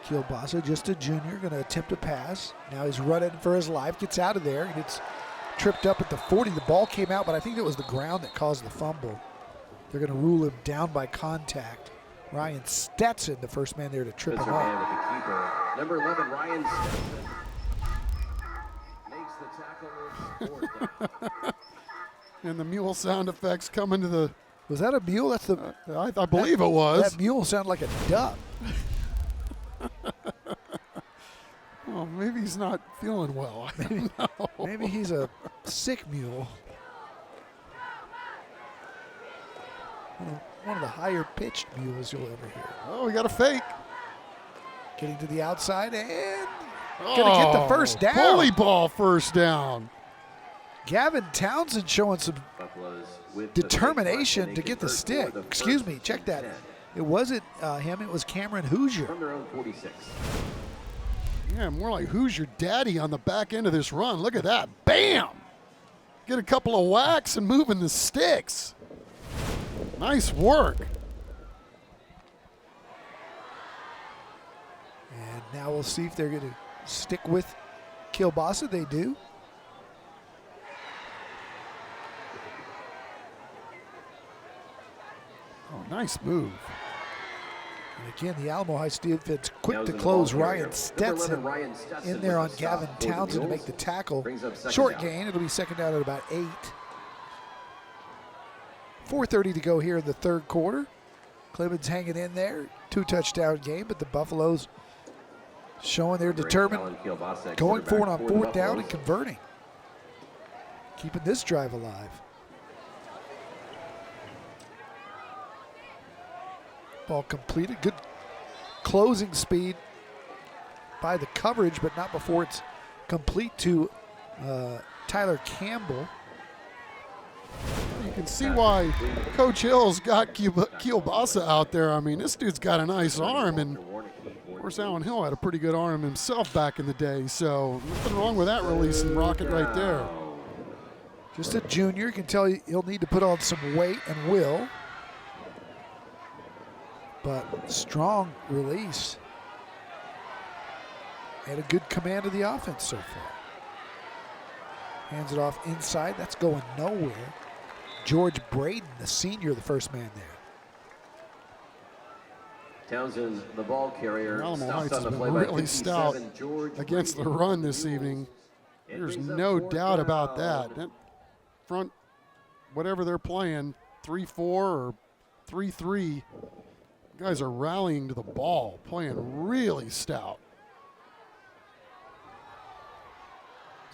Kilbasa, just a junior, going to attempt a pass. Now he's running for his life, gets out of there, and gets tripped up at the 40. The ball came out, but I think it was the ground that caused the fumble. They're going to rule him down by contact. Ryan Stetson, the first man there to trip him up. Number 11, Ryan Stetson makes the tackle. Fourth down. And the mule sound effects coming to the... Was that a mule? That's the... I believe it was. That mule sounded like a duck. Oh, maybe he's not feeling well. I don't know. Maybe he's a sick mule. One of the higher pitched mules you'll ever hear. Oh, we got a fake. Getting to the outside and gonna get the first down. Bully ball first down. Gavin Townsend showing some determination to get the stick. Excuse me, check that. It wasn't him, it was Cameron Hoosier. From their own 46. Yeah, more like who's your daddy on the back end of this run. Look at that. Bam! Get a couple of whacks and moving the sticks. Nice work. And now we'll see if they're going to stick with Kilbasa. They do. Oh, nice move. And again, the Alamo Heights defense quick to close. Ryan Stetson in there on Gavin Townsend to make the tackle. Short gain. It'll be second down at about 8. 4:30 to go here in the third quarter. Clemens hanging in there. 2-touchdown game, but the Buffaloes showing they're determined, going for it on fourth down and converting. Keeping this drive alive. Ball completed. Good closing speed by the coverage, but not before it's complete to Tyler Campbell. You can see why Coach Hill's got Kilbasa out there. I mean, this dude's got a nice arm, and of course Alan Hill had a pretty good arm himself back in the day, so nothing wrong with that release and rocket right there. Just a junior. You can tell he'll need to put on some weight and will. But strong release and a good command of the offense so far. Hands it off inside. That's going nowhere. George Braden, the senior, the first man there. Townsend, the ball carrier. Alamo Heights has been really stout against the run this evening. There's no doubt about that. That front, whatever they're playing, 3-4 or 3-3, guys are rallying to the ball, playing really stout.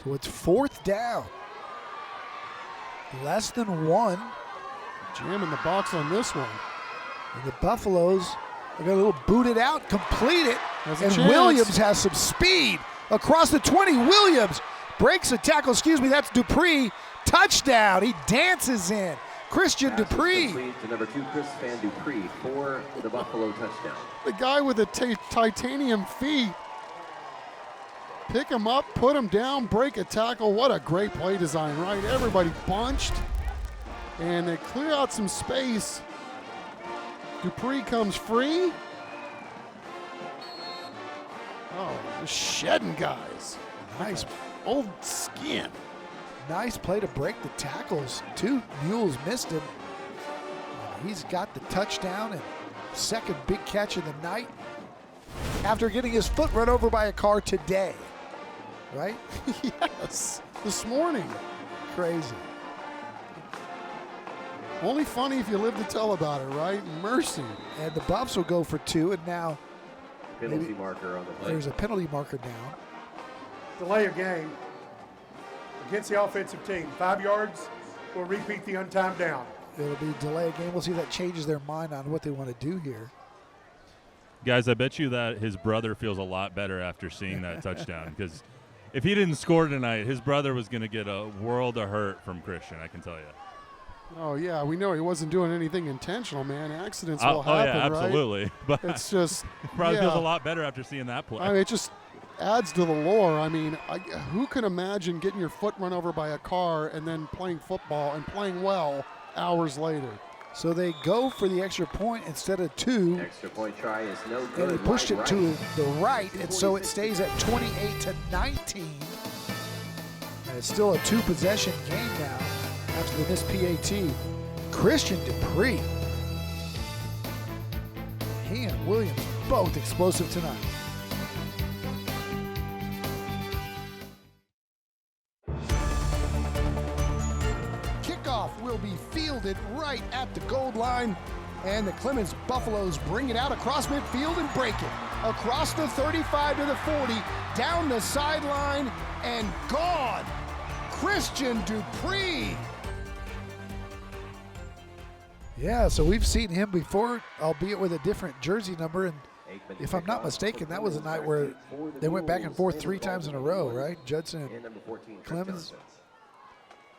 So it's 4th down. Less than 1. Jamming the box on this one. And the Buffaloes are going to little boot it out, complete it. Has a And chance. Williams has some speed across the 20. Williams breaks a tackle. Excuse me, that's Dupree. Touchdown. He dances in. Christian Dupree. Complete to number 2, Chris Van Dupree for the Buffalo touchdown. The guy with the titanium feet. Pick him up, put him down, break a tackle. What a great play design, right? Everybody bunched, and they clear out some space. Dupree comes free. Oh, just shedding guys. Nice. Old skin. Nice play to break the tackles. 2 Mules missed him. He's got the touchdown and second big catch of the night after getting his foot run over by a car today. Right? Yes, this morning. Crazy. Only funny if you live to tell about it, right? Mercy. And the Buffs will go for 2, and now Penalty marker on the play. there's a penalty marker down. Delay of game against the offensive team. 5 yards will repeat the untimed down. It'll be delay of game. We'll see if that changes their mind on what they want to do here. Guys, I bet you that his brother feels a lot better after seeing that touchdown, because if he didn't score tonight, his brother was going to get a world of hurt from Christian, I can tell you. Oh, yeah, we know he wasn't doing anything intentional, man. Accidents will happen, yeah, absolutely. right? But it's just probably feels a lot better after seeing that play. I mean, it just adds to the lore. I mean, who can imagine getting your foot run over by a car and then playing football and playing well hours later? So they go for the extra point instead of 2. Extra point try is no good. And they pushed it Wide to right. the right, and so it stays at 28-19. And it's still a 2-possession game now after the missed PAT. Christian Dupree. He and Williams both explosive tonight. Kickoff will be fielded right at the goal line, and the Clemens Buffaloes bring it out across midfield and break it. Across the 35 to the 40, down the sideline, and gone. Christian Dupree. Yeah, so we've seen him before, albeit with a different jersey number, and if I'm not mistaken, that was a night where they went back and forth 3 times in a row, right? Judson and Clemens.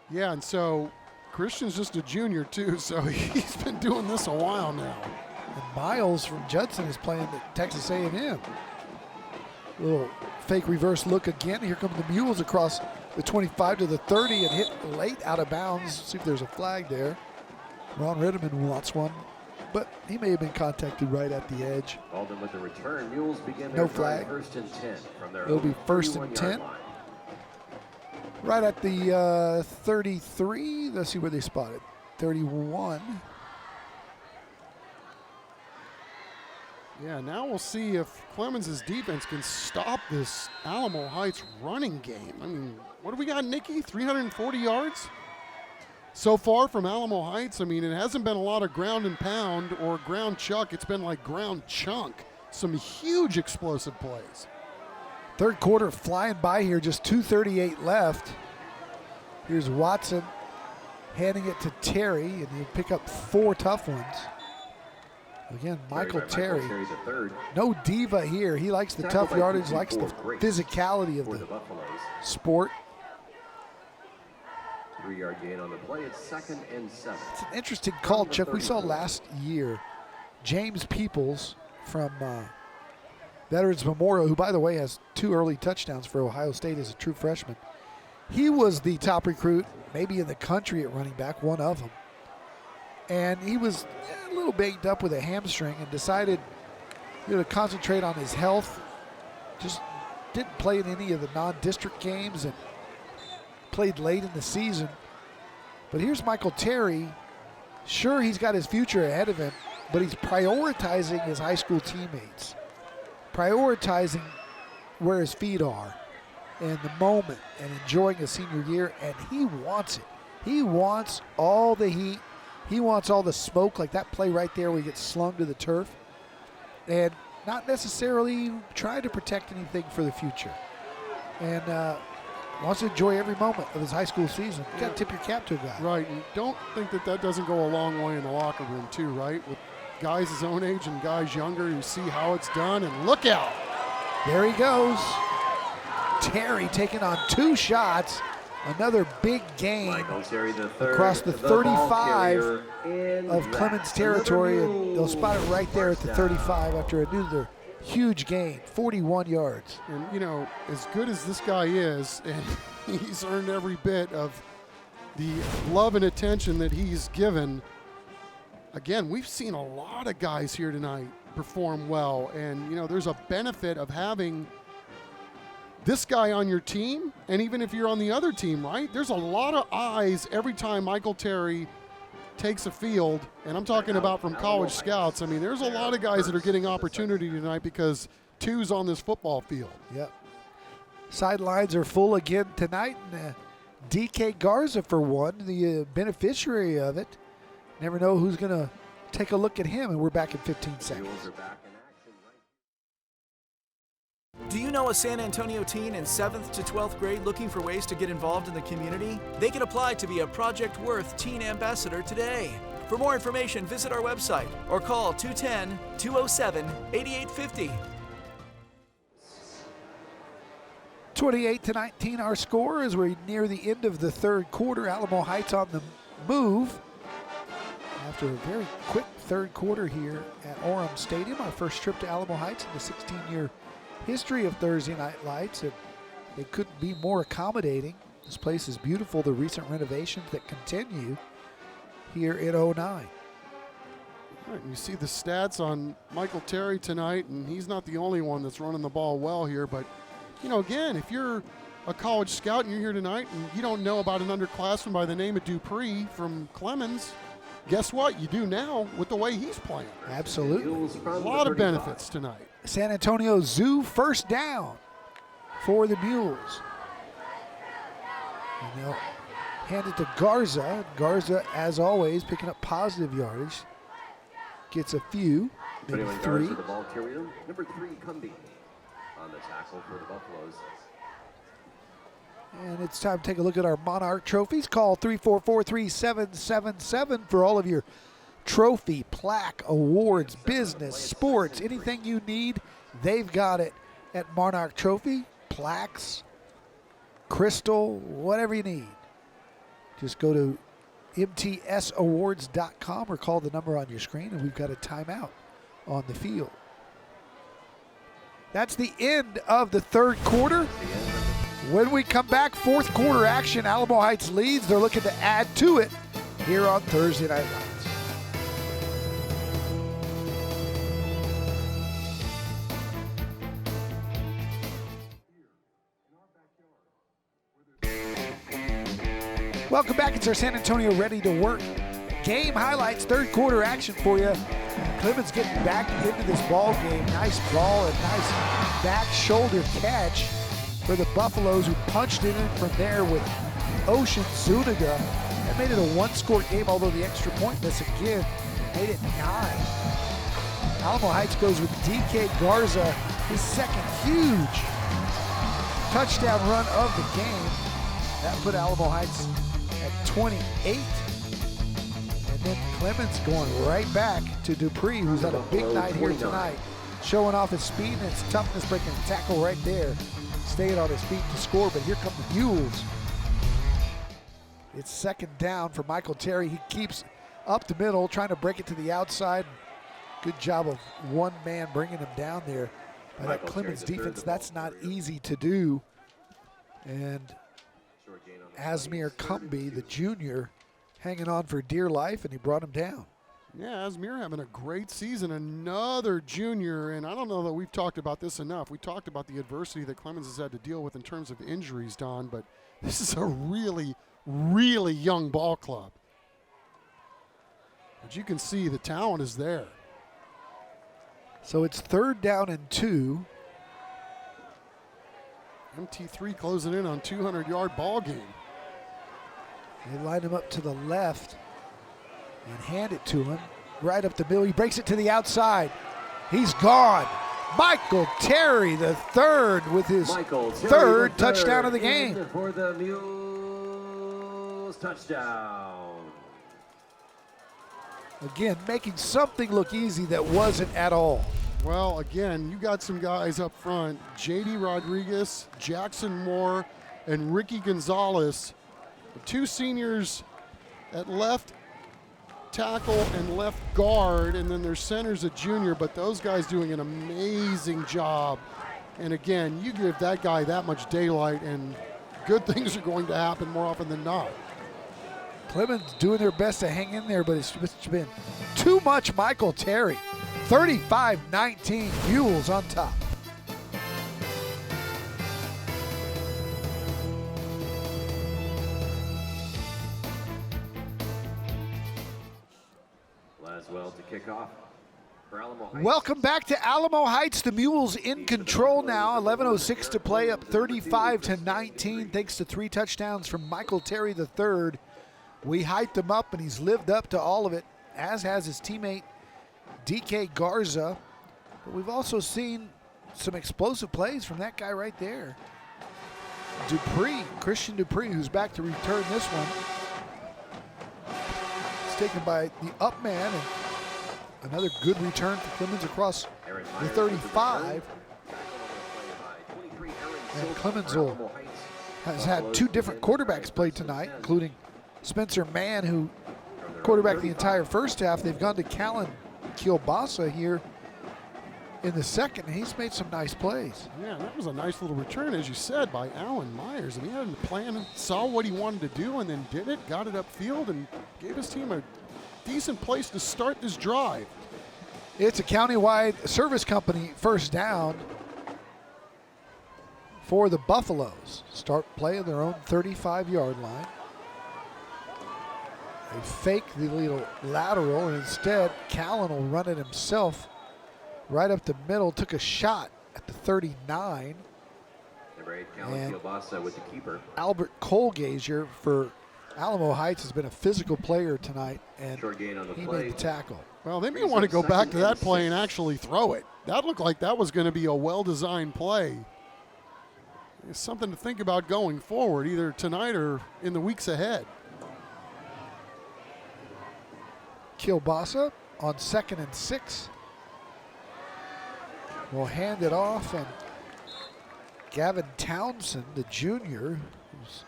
Yeah, and so Christian's just a junior, too, so he's been doing this a while now. And Miles from Judson is playing at Texas A&M. Little fake reverse look again. Here come the Mules across the 25 to the 30 and hit late out of bounds. See if there's a flag there. Ron Ritterman wants one, but he may have been contacted right at the edge. Alden with the return. Mules begin No their flag. drive 1st and 10 from their It'll be own 1st and 31-yard 10. line. Right at the 33. Let's see where they spotted. 31. Yeah, now we'll see if Clemens' defense can stop this Alamo Heights running game. I mean, what do we got, Nikki? 340 yards? So far from Alamo Heights, I mean, it hasn't been a lot of ground and pound or ground chuck. It's been like ground chunk. Some huge explosive plays. Third quarter flying by here, just 2:38 left. Here's Watson handing it to Terry, and he'll pick up 4 tough ones. Again, Michael Terry. Terry's a third. No diva here. He likes the Tackled tough by yardage, Q2 likes the for physicality of for the Buffaloes. sport. 3-yard gain on the play. It's 2nd and 7. It's an interesting call, Chuck. We saw last year James Peoples from Veterans Memorial, who, by the way, has 2 early touchdowns for Ohio State as a true freshman. He was the top recruit, maybe in the country at running back, one of them. And he was a little banged up with a hamstring and decided to concentrate on his health. Just didn't play in any of the non-district games and played late in the season. But here's Michael Terry. Sure, he's got his future ahead of him, but he's prioritizing his high school teammates, prioritizing where his feet are and the moment and enjoying his senior year, and he wants it. He wants all the heat. He wants all the smoke, like that play right there where he gets slung to the turf, and not necessarily trying to protect anything for the future. And wants to enjoy every moment of his high school season. You got to tip your cap to a guy. Right, and don't think that doesn't go a long way in the locker room too, right? With guys his own age and guys younger who see how it's done, and look out. There he goes. Terry taking on 2 shots. Another big gain across the 35 of Clemens territory, and they'll spot it right there at the 35 after another huge gain, 41 yards. And, you know, as good as this guy is, and he's earned every bit of the love and attention that he's given, again, we've seen a lot of guys here tonight perform well. And, you know, there's a benefit of having this guy on your team, and even if you're on the other team, right? There's a lot of eyes every time Michael Terry takes a field, and I'm talking about from college scouts. I mean, there's a lot of guys that are getting opportunity tonight because 2's on this football field. Yep. Sidelines are full again tonight, and DK Garza, for one, the beneficiary of it. Never know who's going to take a look at him, and we're back in 15 seconds. Do you know a San Antonio teen in 7th to 12th grade looking for ways to get involved in the community? They can apply to be a Project Worth Teen Ambassador today. For more information, visit our website or call 210-207-8850. 28-19 our score as we're near the end of the third quarter. Alamo Heights on the move after a very quick third quarter here at Orem Stadium. Our first trip to Alamo Heights in the 16-year history of Thursday Night Lights, and they couldn't be more accommodating. This place is beautiful. The recent renovations that continue here in 09. Right, and you see the stats on Michael Terry tonight, and he's not the only one that's running the ball well here. But, you know, again, if you're a college scout and you're here tonight and you don't know about an underclassman by the name of Dupree from Clemens, guess what? You do now with the way he's playing. Absolutely. A lot of benefits tonight. San Antonio Zoo first down for the Mules. And they'll hand it to Garza. Garza, as always, picking up positive yardage. Gets a few, maybe 3. The ball carrier, number 3, Cumby, on the tackle for the Buffaloes. And it's time to take a look at our Monarch trophies. Call 344-3777 for all of your trophy, plaque, awards, business, sports, anything you need, they've got it at Monarch Trophy, plaques, crystal, whatever you need. Just go to mtsawards.com or call the number on your screen, and we've got a timeout on the field. That's the end of the third quarter. When we come back, fourth quarter action, Alamo Heights leads. They're looking to add to it here on Thursday Night Lights. Welcome back. It's our San Antonio Ready to Work game highlights, third quarter action for you. Clemens getting back into this ball game. Nice ball and nice back shoulder catch for the Buffaloes, who punched it in from there with Ocean Zuniga. That made it a one-score game, although the extra point miss again made it 9. Alamo Heights goes with DK Garza, his second huge touchdown run of the game. That put Alamo Heights at 28. And then Clemens going right back to Dupree, who's had a big night here tonight, showing off his speed and his toughness, breaking a tackle right there, staying on his feet to score. But here come the Mules. It's second down for Michael Terry. He keeps up the middle, trying to break it to the outside. Good job of one man bringing him down there by that Clemens defense. That's not easy to do. And Asmir Cumby, the junior, hanging on for dear life, and he brought him down. Yeah, Asmir having a great season. Another junior, and I don't know that we've talked about this enough. We talked about the adversity that Clemens has had to deal with in terms of injuries, Don, but this is a really, really young ball club. But you can see the talent is there. So it's 3rd down and 2. MT3 closing in on 200-yard ball game. They line him up to the left and hand it to him right up the middle. He breaks it to the outside. He's gone. Michael Terry, the third, with his third touchdown of the game. For the Mules, touchdown. Again, making something look easy that wasn't at all. Well, again, you got some guys up front, J.D. Rodriguez, Jackson Moore, and Ricky Gonzalez, the 2 seniors at left tackle and left guard, and then their center's a junior, but those guys doing an amazing job. And again, you give that guy that much daylight and good things are going to happen more often than not. Clemens doing their best to hang in there, but it's been too much Michael Terry. 35-19, Mules on top. Laswell to kick off for Alamo Heights. Welcome back to Alamo Heights. The Mules in control now. 11:06 to play, up 35-19, thanks to 3 touchdowns from Michael Terry III. We hyped him up, and he's lived up to all of it, as has his teammate DK Garza. But we've also seen some explosive plays from that guy right there. Christian Dupree, who's back to return this one. It's taken by the up man, and another good return for Clemens across the 35. And Clemens has had 2 different quarterbacks play tonight, including Spencer Mann, who quarterbacked the entire first half. They've gone to Callan Kielbasa here in the second, and he's made some nice plays. Yeah, that was a nice little return, as you said, by Alan Myers. I mean, he had a plan and saw what he wanted to do and then did it, got it upfield, and gave his team a decent place to start this drive. It's a countywide service company first down for the Buffaloes. Start play on their own 35-yard line. They fake the little lateral, and instead Callan will run it himself right up the middle. Took a shot at the 39. Number 8, Callan Kielbasa with the keeper. Albert Colgazier for Alamo Heights has been a physical player tonight, and short gain on the he play. made the tackle. Well, they may want to go back to that play and actually throw it. That looked like that was going to be a well-designed play. It's something to think about going forward, either tonight or in the weeks ahead. Kielbasa on 2nd and 6. Will hand it off, and Gavin Townsend, the junior, who's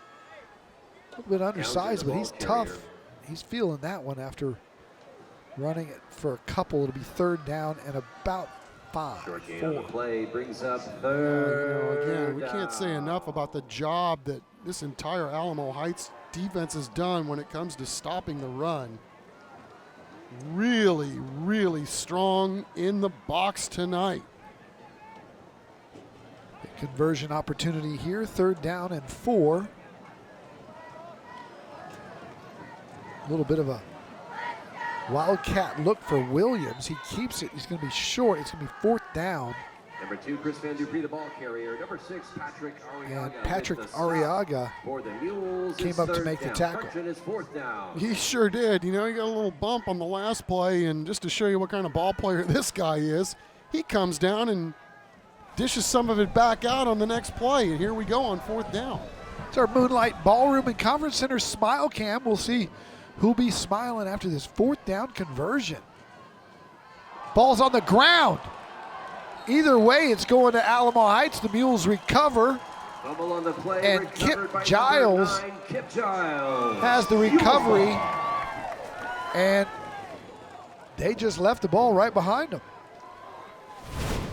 a little bit undersized, but he's tough. He's feeling that one after running it for a couple. It'll be 3rd down and about 5. Short gain on the play brings up 3rd. Again, we can't say enough about the job that this entire Alamo Heights defense has done when it comes to stopping the run. Really, really strong in the box tonight. Conversion opportunity here, 3rd down and 4. A little bit of a wildcat look for Williams. He keeps it. He's going to be short. It's going to be 4th down. Number 2, Chris Van Dupree, the ball carrier. Number 6, Patrick Arriaga. And Patrick Arriaga for the Mules came up to make the tackle. Is 4th down. He sure did. You know, he got a little bump on the last play, and just to show you what kind of ball player this guy is, he comes down and dishes some of it back out on the next play, and here we go on 4th down. It's our Moonlight Ballroom and Conference Center Smile Cam. We'll see who'll be smiling after this 4th down conversion. Ball's on the ground. Either way, it's going to Alamo Heights. The Mules recover. Fumble on the play, and Kip Giles, 9, Kip Giles has the recovery. And they just left the ball right behind them.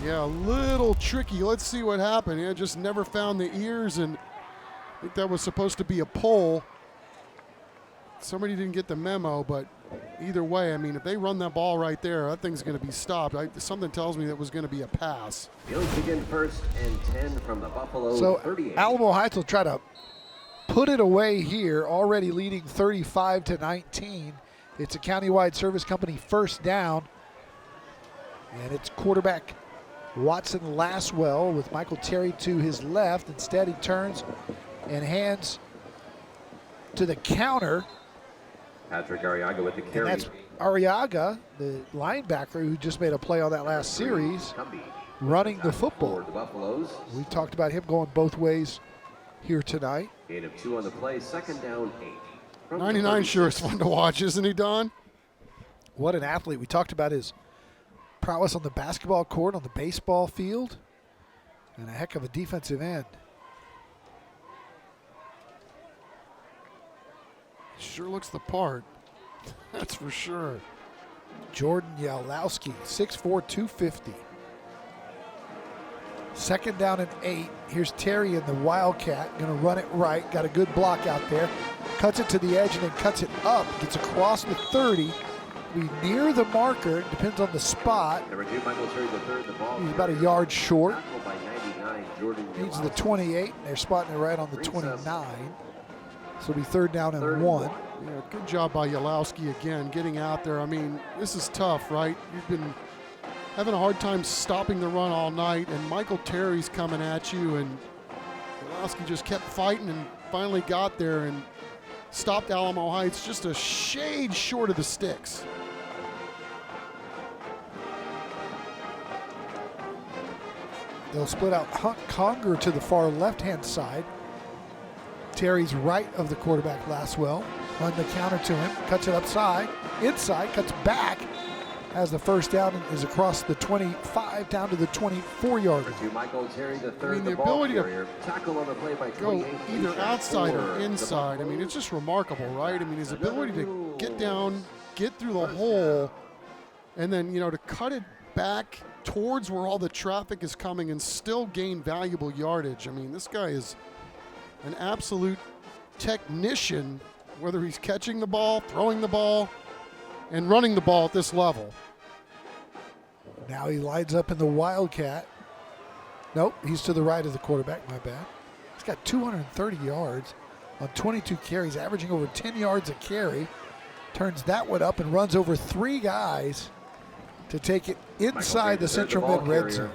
Yeah, a little tricky. Let's see what happened. Yeah, just never found the ears, and I think that was supposed to be a pull. somebody didn't get the memo, but either way, I mean, if they run that ball right there, that thing's going to be stopped. Something tells me that was going to be a pass. Mules begin first and 10 from the Buffalo So 38. Alamo Heights will try to put it away here, already leading 35-19. It's a countywide service company first down. And it's quarterback Watson Laswell with Michael Terry to his left. Instead, he turns and hands to the counter. Patrick Arriaga with the carry. And that's Arriaga, the linebacker who just made a play on that last series, running the football. We talked about him going both ways here tonight. Gain of 2 on the play, second down 8. 99 sure is fun to watch, isn't he, Don? What an athlete. We talked about his prowess on the basketball court, on the baseball field, and a heck of a defensive end. Sure looks the part. That's for sure. Jordan Yalowski, 6'4", 250. Second down and 8. Here's Terry in the Wildcat. Going to run it right. Got a good block out there. Cuts it to the edge and then cuts it up. Gets across the 30. We near the marker. Depends on the spot. Number 2, Michael Terry the third. The ball. He's about a yard short. By 99, Jordan Needs the 28. And they're spotting it right on the 29. So it'll be third down and 1. Yeah, good job by Yalowski again, getting out there. I mean, this is tough, right? You've been having a hard time stopping the run all night, and Michael Terry's coming at you, and Yalowski just kept fighting and finally got there and stopped Alamo Heights just a shade short of the sticks. They'll split out Hunt Conger to the far left-hand side. Terry's right of the quarterback, Laswell. Run the counter to him, cuts it upside, inside, cuts back. Has the first down and is across the 25 down to the 24-yard line. Michael Terry the third. I mean, the ability to tackle on the play by go either outside or inside. I mean, it's just remarkable, right? I mean, his ability to get down, get through the hole, and then, you know, to cut it back towards where all the traffic is coming and still gain valuable yardage. I mean, this guy is an absolute technician, whether he's catching the ball, throwing the ball, and running the ball at this level. Now he lines up in the Wildcat. Nope, he's to the right of the quarterback, my bad. He's got 230 yards on 22 carries, averaging over 10 yards a carry. Turns that one up and runs over 3 guys to take it inside the Central Mid red zone.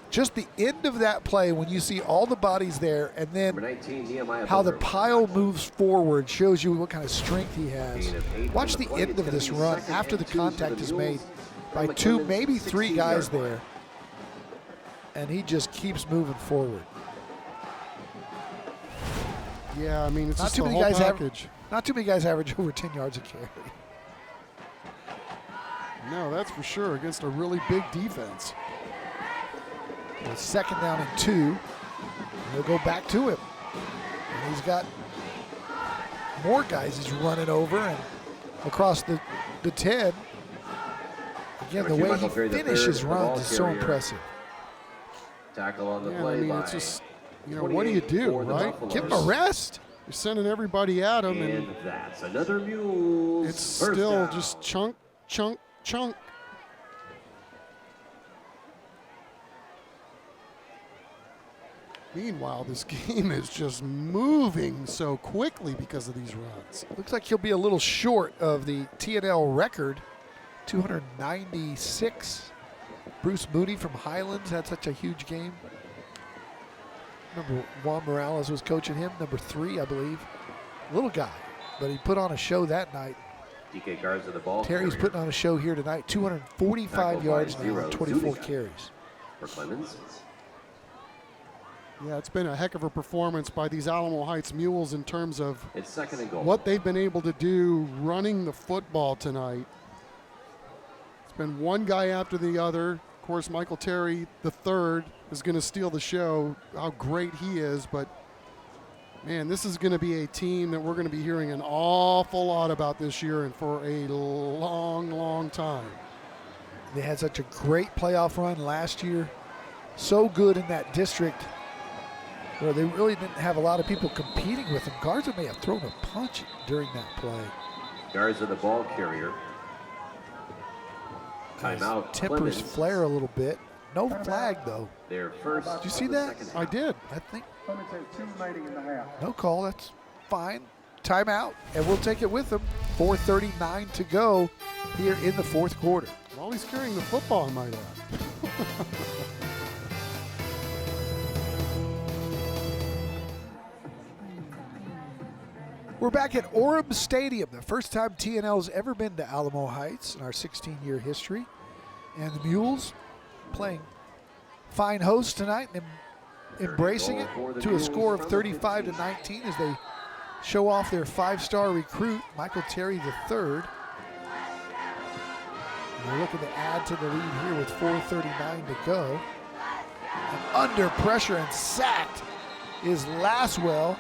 Just the end of that play when you see all the bodies there, and then 19, how the pile moves forward shows you what kind of strength he has. Watch the end of this run after the contact is made by 2, maybe 3 guys there, and he just keeps moving forward. Yeah, I mean, it's Not just too the many whole guys package. Not too many guys average over 10 yards a carry. No, that's for sure, against a really big defense. It's second down and 2. And they'll go back to him. And he's got more guys he's running over and across the 10. Again, the way he finishes runs is so impressive. Tackle on the Yeah, play I mean, by it's just, you know, what do you do, right? Give him a rest. You're sending everybody at him, And that's another Mules. it's first still down. just chunk, chunk, chunk. Meanwhile, this game is just moving so quickly because of these runs. Looks like he'll be a little short of the TNL record, 296. Bruce Moody from Highlands had such a huge game. Remember Juan Morales was coaching him, number 3, I believe. Little guy, but he put on a show that night. DK guards of the ball. Terry's putting on a show here tonight, 245 yards now on 24 carries. For Clemens. Yeah, it's been a heck of a performance by these Alamo Heights Mules in terms of It's second and goal. what they've been able to do running the football tonight. It's been one guy after the other. Of course, Michael Terry, the third, is going to steal the show, how great he is. But, man, this is going to be a team that we're going to be hearing an awful lot about this year and for a long, long time. They had such a great playoff run last year. So good in that district where they really didn't have a lot of people competing with them. Garza may have thrown a punch during that play. Guards of the ball carrier. Timeout. Tempers Clemens. flare a little bit. No flag, though. Their first. Did you see that? I did. I think Clemens has 2 remaining in the half. no call. That's fine. Timeout, and we'll take it with them. 4:39 to go here in the fourth quarter. While he's carrying the football, I might add. We're back at Orem Stadium, the first time TNL's ever been to Alamo Heights in our 16-year history. And the Mules playing fine host tonight and embracing it to a score of 35-19 as they show off their 5-star recruit, Michael Terry III. And they're looking to add to the lead here with 4:39 to go. And under pressure and sacked is Laswell.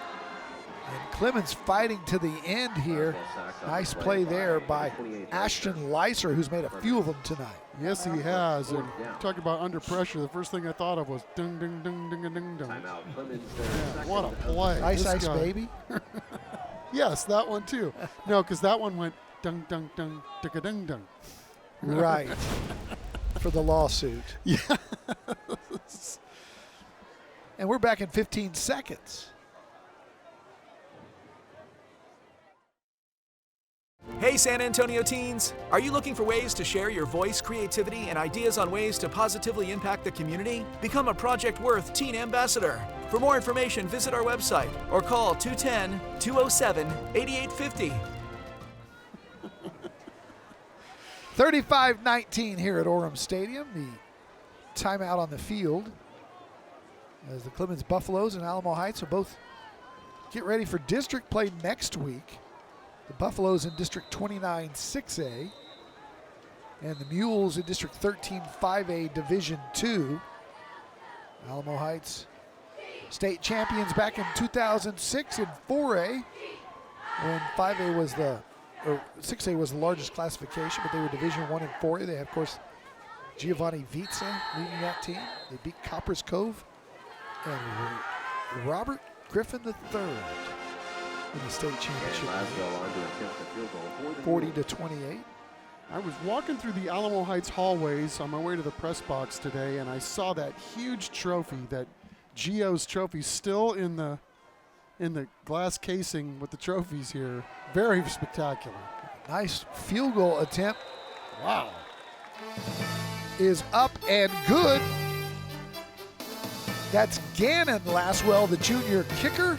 And Clemens fighting to the end here. Nice play there by Ashton Leiser, who's made a few of them tonight. Yes, he has. And talking about under pressure, the first thing I thought of was ding, ding, ding, ding, ding, ding. Yeah, what a play. Ice This Ice guy. Baby? Yes, that one too. No, because that one went dung, dung, dung, digga, dung, dung. Right. For the lawsuit. Yeah. And we're back in 15 seconds. Hey San Antonio teens! Are you looking for ways to share your voice, creativity, and ideas on ways to positively impact the community? Become a Project Worth Teen Ambassador. For more information, visit our website or call 210-207-8850. 35-19 here at Orem Stadium. The timeout on the field as the Clemens Buffaloes and Alamo Heights will both get ready for district play next week. The Buffaloes in District 29 6A and the Mules in District 13 5A Division 2. Alamo Heights state champions back in 2006 in 4A when 5A was or 6A was the largest classification, but they were Division 1 and 4A. They have, of course, Giovanni Vizza leading that team. They beat Coppers Cove and Robert Griffin III. In the state championship, 40-28. I was walking through the Alamo Heights hallways on my way to the press box today, and I saw that huge trophy, that Gio's trophy, still in the glass casing with the trophies here. Very spectacular. Nice field goal attempt. Wow. Is up and good. That's Gannon Laswell, the junior kicker.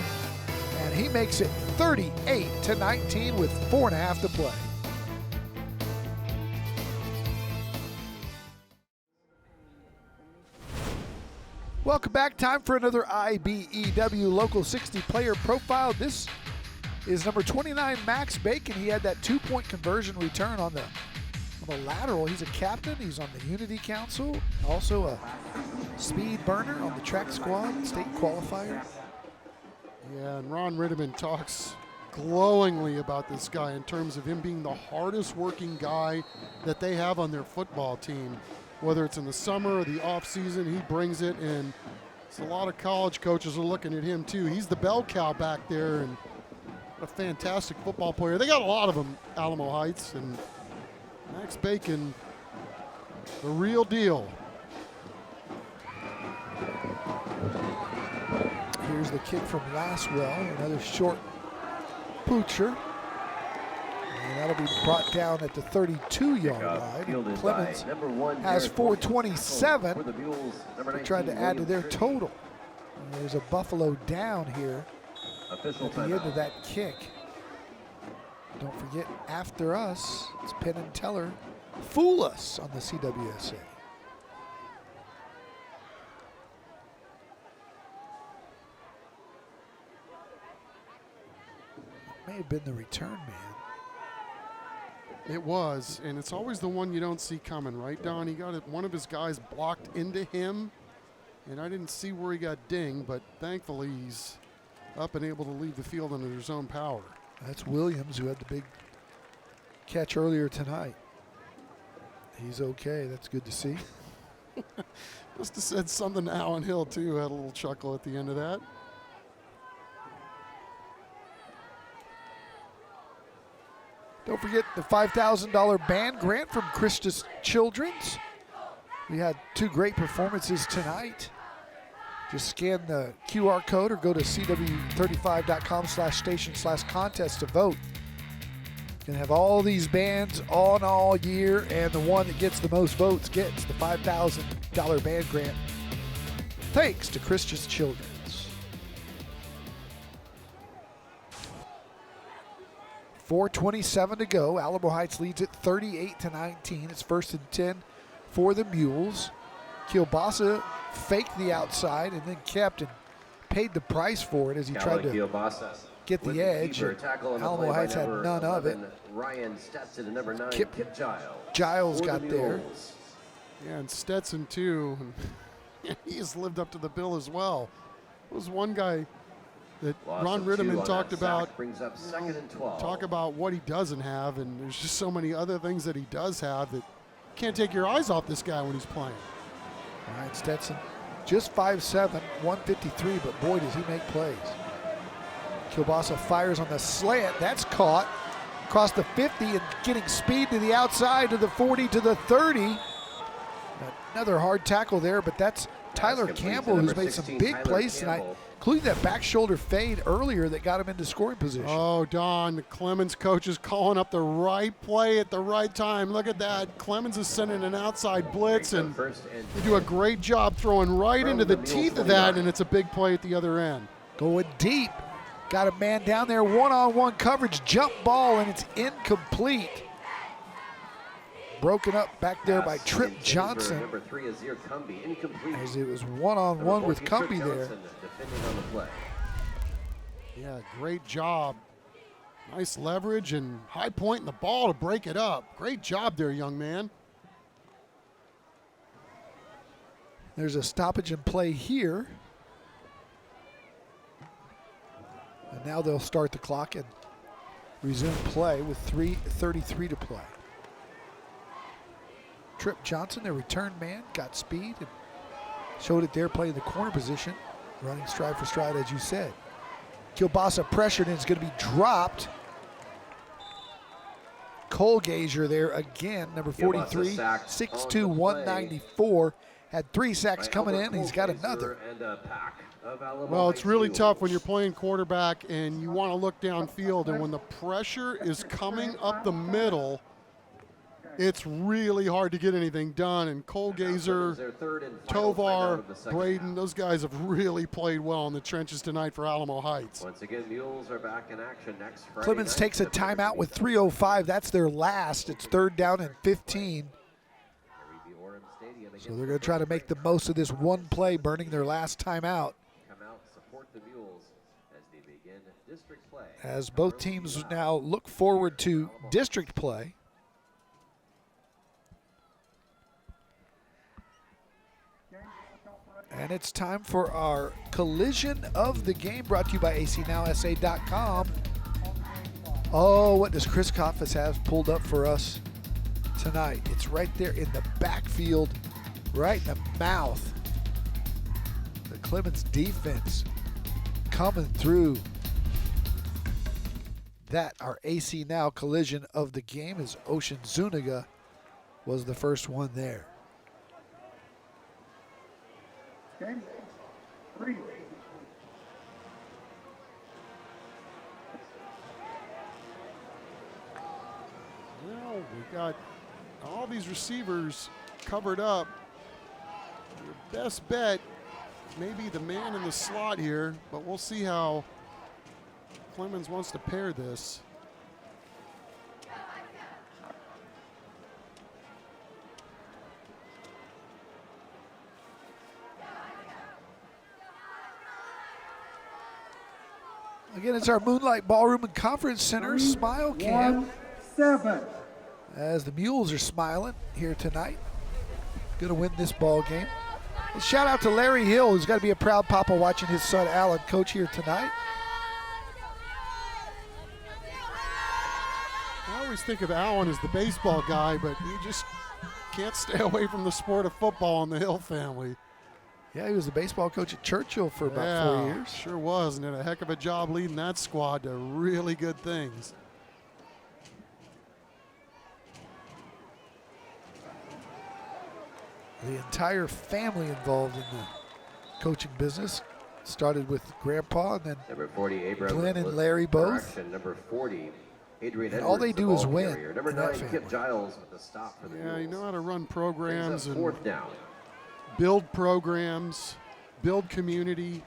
And he makes it 38-19 with 4.5 to play. Welcome back. Time for another IBEW Local 60 player profile. This is number 29, Max Bacon. He had that 2-point conversion return on the lateral. He's a captain. He's on the Unity Council. Also a speed burner on the track squad, state qualifier. Yeah, and Ron Ritterman talks glowingly about this guy in terms of him being the hardest working guy that they have on their football team. Whether it's in the summer or the off season, he brings it, and a lot of college coaches are looking at him too. He's the bell cow back there, and a fantastic football player. They got a lot of them, Alamo Heights, and Max Bacon, the real deal. Here's the kick from Laswell, another short poocher. And that'll be brought down at the 32-yard line. Clemens has 4:27. They're trying to add to their total. And there's a Buffalo down here at the end of that kick. Don't forget, after us, it's Penn and Teller. Fool us on the CWSA. May have been the return man. It was, and it's always the one you don't see coming, right, Don? He got one of his guys blocked into him, and I didn't see where he got dinged, but thankfully he's up and able to leave the field under his own power. That's Williams, who had the big catch earlier tonight. He's okay. That's good to see. Must have said something to Allen Hill, too. Had a little chuckle at the end of that. Don't forget the $5,000 band grant from Christus Children's. We had 2 great performances tonight. Just scan the QR code or go to cw35.com/station/contest to vote. You can have all these bands on all year, and the one that gets the most votes gets the $5,000 band grant. Thanks to Christus Children's. 4:27 to go. Alamo Heights leads it 38-19. It's 1st and 10 for the Mules. Kielbasa faked the outside and then kept and paid the price for it as he tried to get the edge. Alamo Heights had none of it. Ryan Stetson and number 9, Kip Giles got there. Yeah, and Stetson too. He's lived up to the bill as well. There was one guy that Ron Ritterman talked about. Brings up 2nd and 12. Talk about what he doesn't have, and there's just so many other things that he does have that you can't take your eyes off this guy when he's playing. Ryan Stetson, just 5'7", 153, but boy, does he make plays. Kielbasa fires on the slant. That's caught across the 50 and getting speed to the outside, to the 40, to the 30. Another hard tackle there, but that's Tyler Campbell, who's made some big plays tonight, including that back shoulder fade earlier that got him into scoring position. Oh, Don, the Clemens coach is calling up the right play at the right time. Look at that. Clemens is sending an outside blitz, and they do a great job throwing right into the teeth of that, and it's a big play at the other end. Going deep. Got a man down there, one-on-one coverage, jump ball, and it's incomplete. Broken up back there by Trip Johnson. Number 3 is incomplete. As it was one-on-one with Cumbie there. On the play. Yeah, great job. Nice leverage and high point in the ball to break it up. Great job there, young man. There's a stoppage in play here. And now they'll start the clock and resume play with 3:33 to play. Trip Johnson, their return man, got speed and showed it there playing the corner position, running stride for stride, as you said. Kielbasa pressured and is going to be dropped. Cole Gazier there again, number 43, 6'2", 194. Had 3 sacks coming in, and he's got another. Well, it's really tough when you're playing quarterback and you want to look downfield, and when the pressure is coming up the middle, it's really hard to get anything done. And Cole Gazier, Tovar, Braden, those guys have really played well in the trenches tonight for Alamo Heights. Once again, Mules are back in action next Friday. Clemens takes a timeout with 3:05. That's their last. It's 3rd down and 15. So they're going to try to make the most of this one play, burning their last timeout. Come out, support the Mules as they begin district play. As both teams now look forward to district play. And it's time for our collision of the game, brought to you by acnowsa.com. Oh, what does Chris Koffes have pulled up for us tonight? It's right there in the backfield, right in the mouth. The Clemens defense coming through. That, our AC Now collision of the game, as Ocean Zuniga was the first one there. Game 3. Well, we got all these receivers covered up. Your best bet may be the man in the slot here, but we'll see how Clemens wants to pair this. Again, it's our Moonlight Ballroom and Conference Center Smile Cam. 7. As the Mules are smiling here tonight. Going to win this ball game. And shout out to Larry Hill, who's got to be a proud papa watching his son Alan coach here tonight. I always think of Alan as the baseball guy, but he just can't stay away from the sport of football in the Hill family. Yeah, he was the baseball coach at Churchill for about 4 years. Sure was, and did a heck of a job leading that squad to really good things. the entire family involved in the coaching business. Started with Grandpa, and then Number 40, Abram Glenn and Larry both. Number 40, Adrian And Edwards, all they do the is ball win carrier. Number in that 9, family. Kip Giles with the stop for the Yeah, you Mules. know how to run programs and Fourth down. build programs, build community.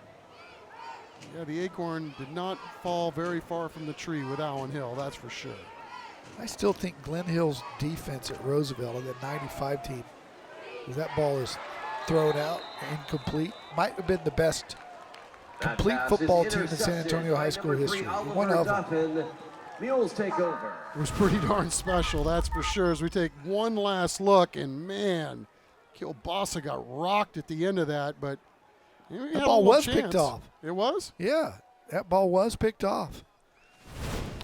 Yeah, the acorn did not fall very far from the tree with Allen Hill, that's for sure. I still think Glenn Hill's defense at Roosevelt, that 95 team, because that ball is thrown out, incomplete, might have been the best complete football team in San Antonio High School history. One of them. Mules take over. It was pretty darn special, that's for sure. As we take one last look, and man, Kilbasa got rocked at the end of that, but you know, he That had ball a little was chance. picked off. It was? Yeah, that ball was picked off.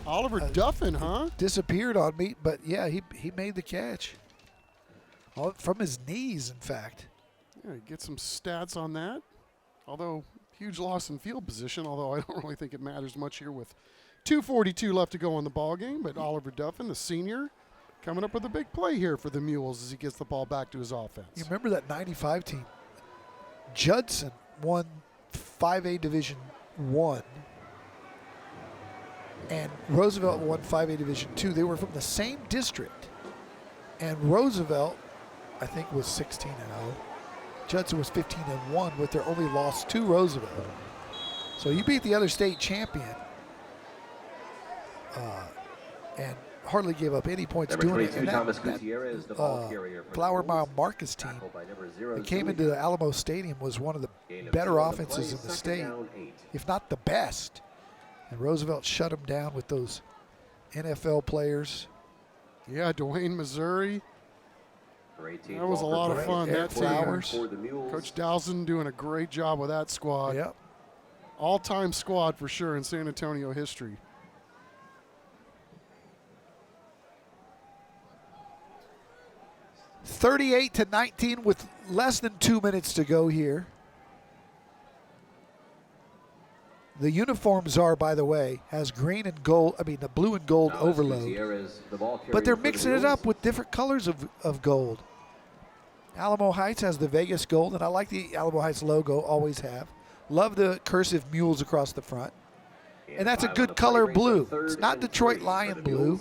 Oliver Duffin, huh? Disappeared on me, but yeah, he made the catch. From his knees, in fact. Yeah, get some stats on that. Although, huge loss in field position, although I don't really think it matters much here with 2:42 left to go in the ball game. But Oliver Duffin, the senior, coming up with a big play here for the Mules as he gets the ball back to his offense. You remember that 95 team? Judson won 5A Division I, and Roosevelt won 5A Division II. They were from the same district, and Roosevelt, I think, was 16-0. Judson was 15-1, with their only loss to Roosevelt. So you beat the other state champion, and hardly gave up any points Number doing it. 22, And Thomas Gutierrez, the ball carrier for the Flower Mules. Mile Marcus team By number 0, that came into the Alamo Stadium was one of the Gain of better 2 on the offenses play, in the second state, down, 8. if not the best. And Roosevelt shut them down with those NFL players. Yeah, Dwayne, Missouri. For 18, That was a lot of fun. Eric That team. Flowers. for the Mules. Coach Dowson doing a great job with that squad. Yep. All-time squad for sure in San Antonio history. (38-19) with less than 2 minutes to go here. The uniforms are, by the way, has green and gold, the blue and gold Thomas overload. Gutierrez, the ball carrier But they're for the mixing it Mules. up with different colors of gold. Alamo Heights has the Vegas gold, and I like the Alamo Heights logo, always have. Love the cursive mules across the front. And that's a good color blue. It's not Detroit Lion blue.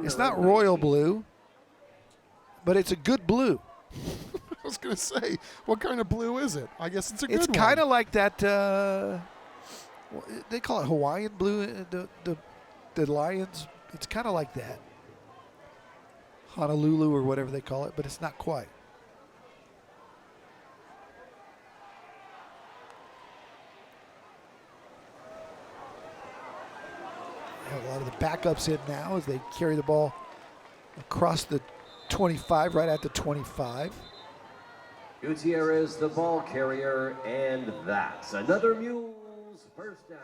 It's not royal blue. But it's a good blue. I was going to say, what kind of blue is it? I guess it's a good one. It's kind of like that, they call it Hawaiian blue, the Lions. It's kind of like that. Honolulu or whatever they call it, but it's not quite. A lot of the backups in now as they carry the ball across the 25, right at the 25. Gutierrez, the ball carrier, and that's another Mules first down.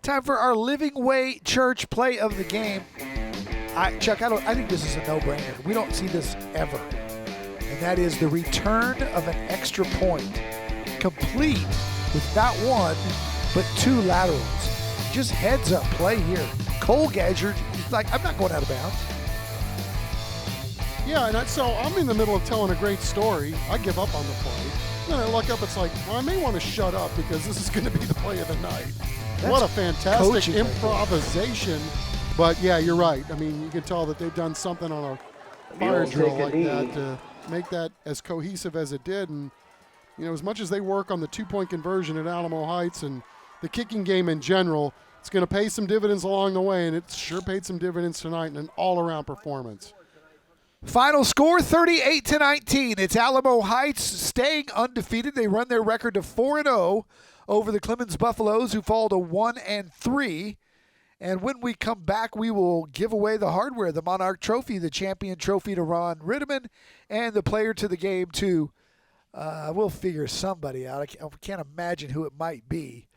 Time for our Living Way Church play of the game. Chuck, I think this is a no-brainer. We don't see this ever. And that is the return of an extra point, complete with not one, but 2 laterals. Just heads up play here. Cole Gadger, he's like, I'm not going out of bounds. Yeah, and so I'm in the middle of telling a great story. I give up on the play. Then I look up, it's like, well, I may want to shut up because this is going to be the play of the night. What a fantastic coaching right improvisation. But yeah, you're right. I mean, you can tell that they've done something on a fire Mules drill take a like knee. that to make that as cohesive as it did. And, you know, as much as they work on the 2-point conversion at Alamo Heights and the kicking game in general, it's going to pay some dividends along the way, and it sure paid some dividends tonight in an all-around performance. Final score, 38-19. It's Alamo Heights staying undefeated. They run their record to 4-0 over the Clemens Buffaloes, who fall to 1-3. And when we come back, we will give away the hardware, the Monarch Trophy, the champion trophy to Ron Ritteman, and the player to the game to, we'll figure somebody out. I can't imagine who it might be.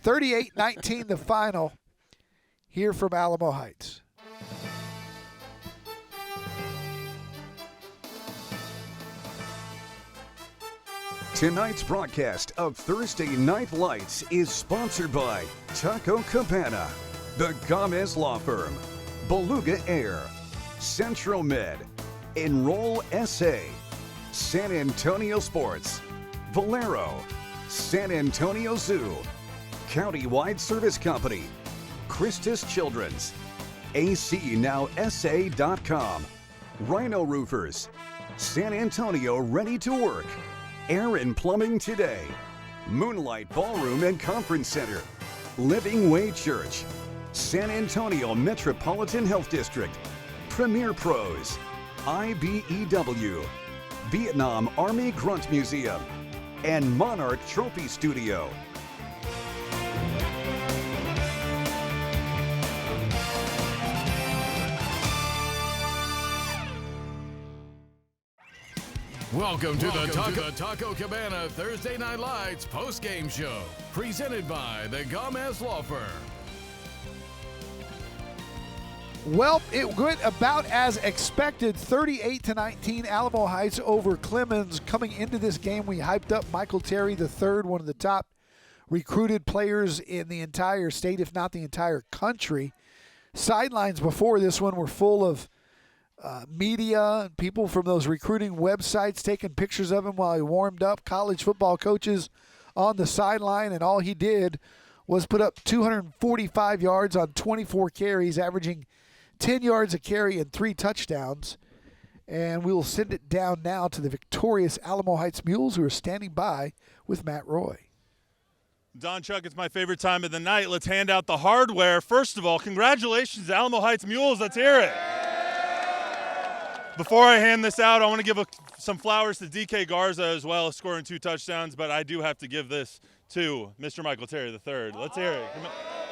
38-19 the final here from Alamo Heights. Tonight's broadcast of Thursday Night Lights is sponsored by Taco Cabana, the Gamez Law Firm, Beluga Air, Central Med, Enroll SA, San Antonio Sports, Valero, San Antonio Zoo, Countywide Service Company, Christus Children's, ACNowSA.com, Rhino Roofers, San Antonio Ready to Work, Aaron Plumbing Today, Moonlight Ballroom and Conference Center, Living Way Church, San Antonio Metropolitan Health District, Premier Pros, IBEW, Vietnam Army Grunt Museum, and Monarch Trophy Studio. Welcome to the Taco Cabana Thursday Night Lights post-game show, presented by the Gamez Law Firm. Well, it went about as expected, 38-19, Alamo Heights over Clemens. Coming into this game, we hyped up Michael Terry III, one of the top recruited players in the entire state, if not the entire country. Sidelines before this one were full of media and people from those recruiting websites taking pictures of him while he warmed up, college football coaches on the sideline, and all he did was put up 245 yards on 24 carries, averaging 10 yards a carry and 3 touchdowns. And we will send it down now to the victorious Alamo Heights Mules, who are standing by with Matt Roy. Don Chuck, it's my favorite time of the night. Let's hand out the hardware. First of all, congratulations, Alamo Heights Mules. Let's hear it. Before I hand this out, I want to give some flowers to DK Garza as well, scoring 2 touchdowns, but I do have to give this to Mr. Michael Terry III. Let's hear it.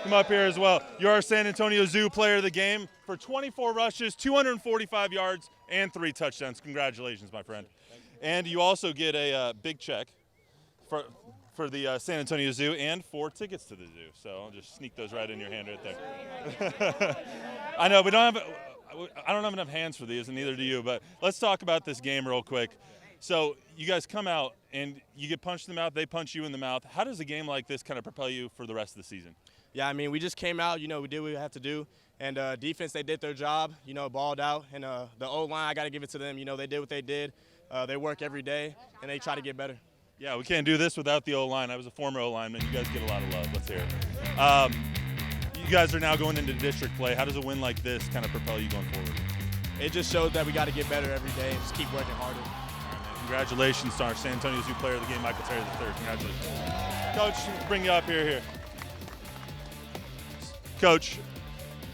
Come up here as well. You're our San Antonio Zoo player of the game for 24 rushes, 245 yards, and 3 touchdowns. Congratulations, my friend. And you also get a big check for the San Antonio Zoo and 4 tickets to the zoo. So I'll just sneak those right in your hand right there. I know, we don't have I don't have enough hands for these, and neither do you, but let's talk about this game real quick. So you guys come out, and you get punched in the mouth, they punch you in the mouth. How does a game like this kind of propel you for the rest of the season? Yeah, I mean, we just came out, we did what we have to do, and defense, they did their job, balled out, and the O-line, I got to give it to them. They did what they did. They work every day, and they try to get better. Yeah, we can't do this without the O-line. I was a former O-lineman. You guys get a lot of love. Let's hear it. You guys are now going into district play. How does a win like this kind of propel you going forward? It just shows that we got to get better every day and just keep working harder. All right, man. Congratulations to our San Antonio Zoo player of the game, Michael Terry III. Congratulations. Coach, bring you up here. Coach,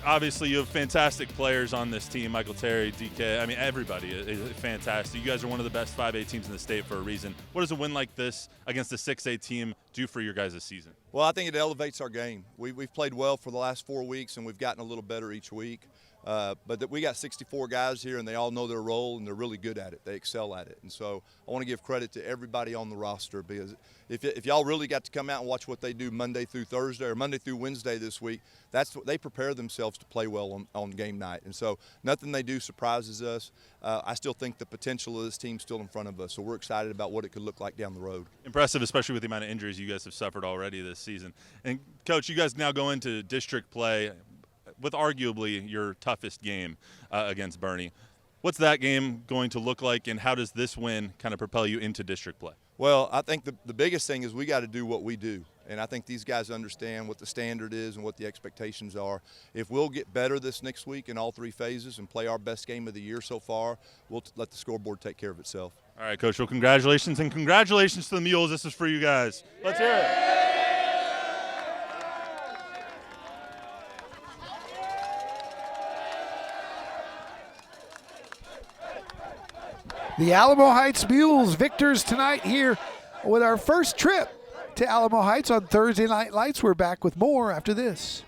obviously you have fantastic players on this team, Michael Terry, DK. I mean, everybody is fantastic. You guys are one of the best 5A teams in the state for a reason. What does a win like this against a 6A team do for your guys' season? Well, I think it elevates our game. We've played well for the last 4 weeks, and we've gotten a little better each week. But we got 64 guys here, and they all know their role, and they're really good at it. They excel at it. And so I want to give credit to everybody on the roster, because if y'all really got to come out and watch what they do Monday through Thursday or Monday through Wednesday this week, that's what they prepare themselves to play well on game night. And so nothing they do surprises us. I still think the potential of this team's still in front of us, so we're excited about what it could look like down the road. Impressive, especially with the amount of injuries you guys have suffered already this season. And, Coach, you guys now go into district play with arguably your toughest game against Bernie. What's that game going to look like, and how does this win kind of propel you into district play? Well, I think the biggest thing is we got to do what we do. And I think these guys understand what the standard is and what the expectations are. If we'll get better this next week in all 3 phases and play our best game of the year so far, we'll let the scoreboard take care of itself. All right, Coach. Well, congratulations, and congratulations to the Mules. This is for you guys. Let's hear it. The Alamo Heights Mules victors tonight here with our first trip to Alamo Heights on Thursday Night Lights. We're back with more after this.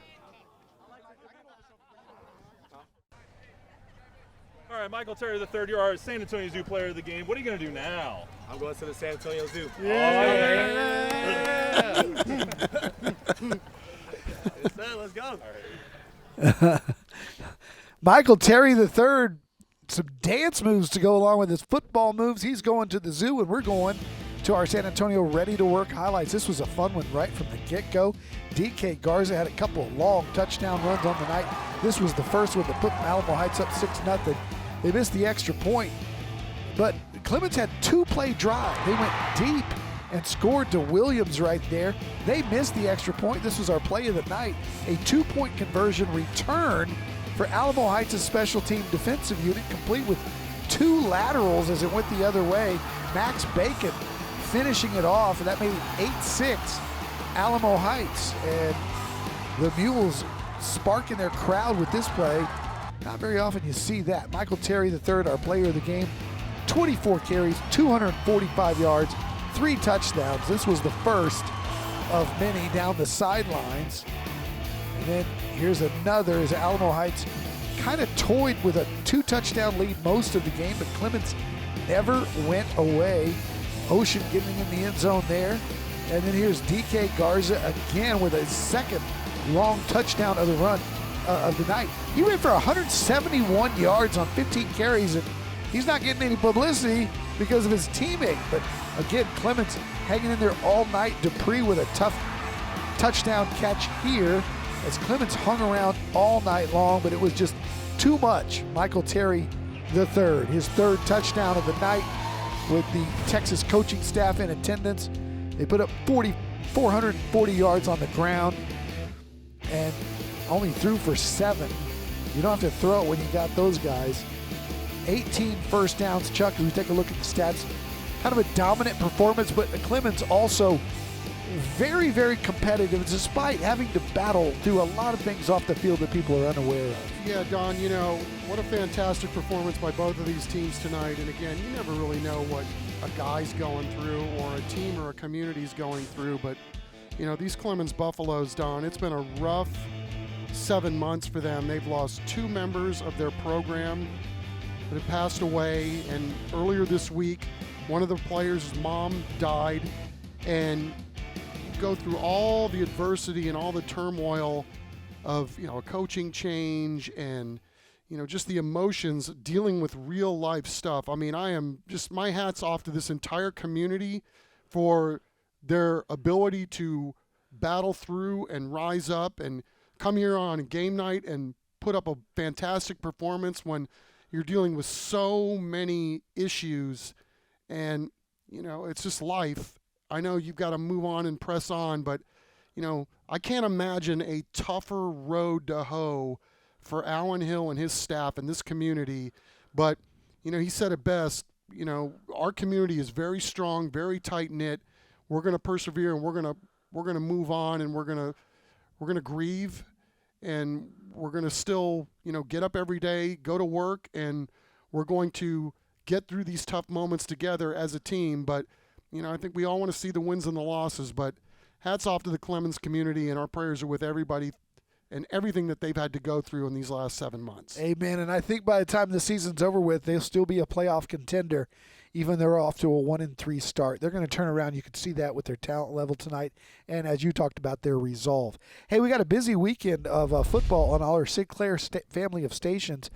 All right, Michael Terry III, you're our San Antonio Zoo player of the game. What are you going to do now? I'm going to the San Antonio Zoo. Yeah. Let's go. Michael Terry III, some dance moves to go along with his football moves. He's going to the zoo, and we're going to our San Antonio Ready to Work highlights. This was a fun one right from the get-go. DK Garza had a couple of long touchdown runs on the night. This was the first one that put Alamo Heights up 6-0. They missed the extra point. But Clemens had 2-play drive. They went deep and scored to Williams right there. They missed the extra point. This was our play of the night. A 2-point conversion return for Alamo Heights' special team defensive unit, complete with 2 laterals as it went the other way. Max Bacon finishing it off, and that made it 8-6 Alamo Heights. And the Mules sparking their crowd with this play. Not very often you see that. Michael Terry III, our player of the game, 24 carries, 245 yards, 3 touchdowns. This was the first of many down the sidelines. And then here's another as Alamo Heights kind of toyed with a 2-touchdown lead most of the game, but Clemens never went away. Ocean getting in the end zone there. And then here's DK Garza again with a second long touchdown of the run of the night. He ran for 171 yards on 15 carries, and he's not getting any publicity because of his teammate. But again, Clemens hanging in there all night. Dupree with a tough touchdown catch here as Clemens hung around all night long, but it was just too much. Michael Terry III, his 3rd touchdown of the night with the Texas coaching staff in attendance. They put up 440 yards on the ground and only threw for 7. You don't have to throw it when you got those guys. 18 first downs. Chuck, if we take a look at the stats, kind of a dominant performance, but Clemens also very, very competitive despite having to battle through a lot of things off the field that people are unaware of. Yeah, Don, you know, what a fantastic performance by both of these teams tonight. And again, you never really know what a guy's going through or a team or a community's going through. But, you know, these Clemens Buffaloes, Don, it's been a rough 7 months for them. They've lost 2 members of their program that have passed away. And earlier this week, one of the players' mom died. And go through all the adversity and all the turmoil of, you know, a coaching change and, you know, just the emotions dealing with real life stuff. I mean, I am just, my hat's off to this entire community for their ability to battle through and rise up and come here on game night and put up a fantastic performance when you're dealing with so many issues. And, you know, it's just life. I know you've got to move on and press on, but, you know, I can't imagine a tougher road to hoe for Alan Hill and his staff and this community. But, you know, he said it best, you know, our community is very strong, very tight-knit. We're going to persevere, and we're going to move on, and we're going to grieve, and we're going to still, you know, get up every day, go to work, and we're going to get through these tough moments together as a team. But, you know, I think we all want to see the wins and the losses, but hats off to the Clemens community, and our prayers are with everybody and everything that they've had to go through in these last 7 months. Amen. And I think by the time the season's over with, they'll still be a playoff contender, even though they're off to a 1-3 start. They're going to turn around. You can see that with their talent level tonight, and as you talked about, their resolve. Hey, we got a busy weekend of football on our Sinclair family of stations.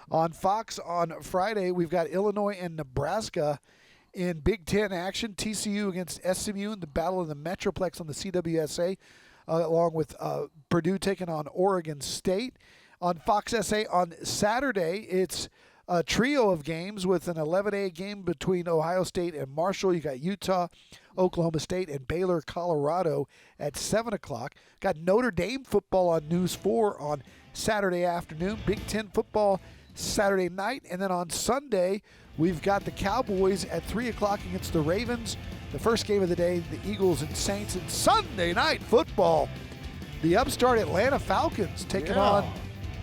On Fox on Friday, we've got Illinois and Nebraska in Big Ten action. TCU against SMU in the Battle of the Metroplex on the CWSA, along with Purdue taking on Oregon State. On Fox SA on Saturday, it's a trio of games with an 11A game between Ohio State and Marshall. You got Utah, Oklahoma State, and Baylor, Colorado at 7 o'clock. Got Notre Dame football on News 4 on Saturday afternoon. Big Ten football Saturday night. And then on Sunday, we've got the Cowboys at 3 o'clock against the Ravens. The first game of the day, the Eagles and Saints. And Sunday night football, the upstart Atlanta Falcons taking on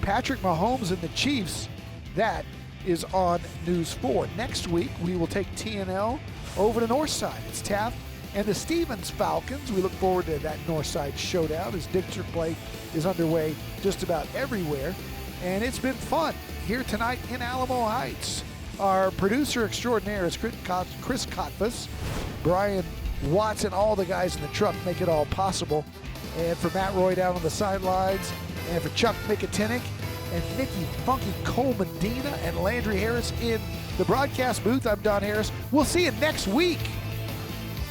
Patrick Mahomes and the Chiefs. That is on News 4. Next week, we will take TNL over to Northside. It's Taft and the Stevens Falcons. We look forward to that Northside showdown as district play is underway just about everywhere. And it's been fun here tonight in Alamo Heights. Our producer extraordinaire is Chris Kotfus, Brian Watson, all the guys in the truck make it all possible. And for Matt Roy down on the sidelines, and for Chuck Mikatinik, and Nikki Funky Cole Medina, and Landry Harris in the broadcast booth, I'm Don Harris. We'll see you next week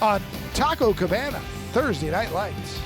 on Taco Cabana, Thursday Night Lights.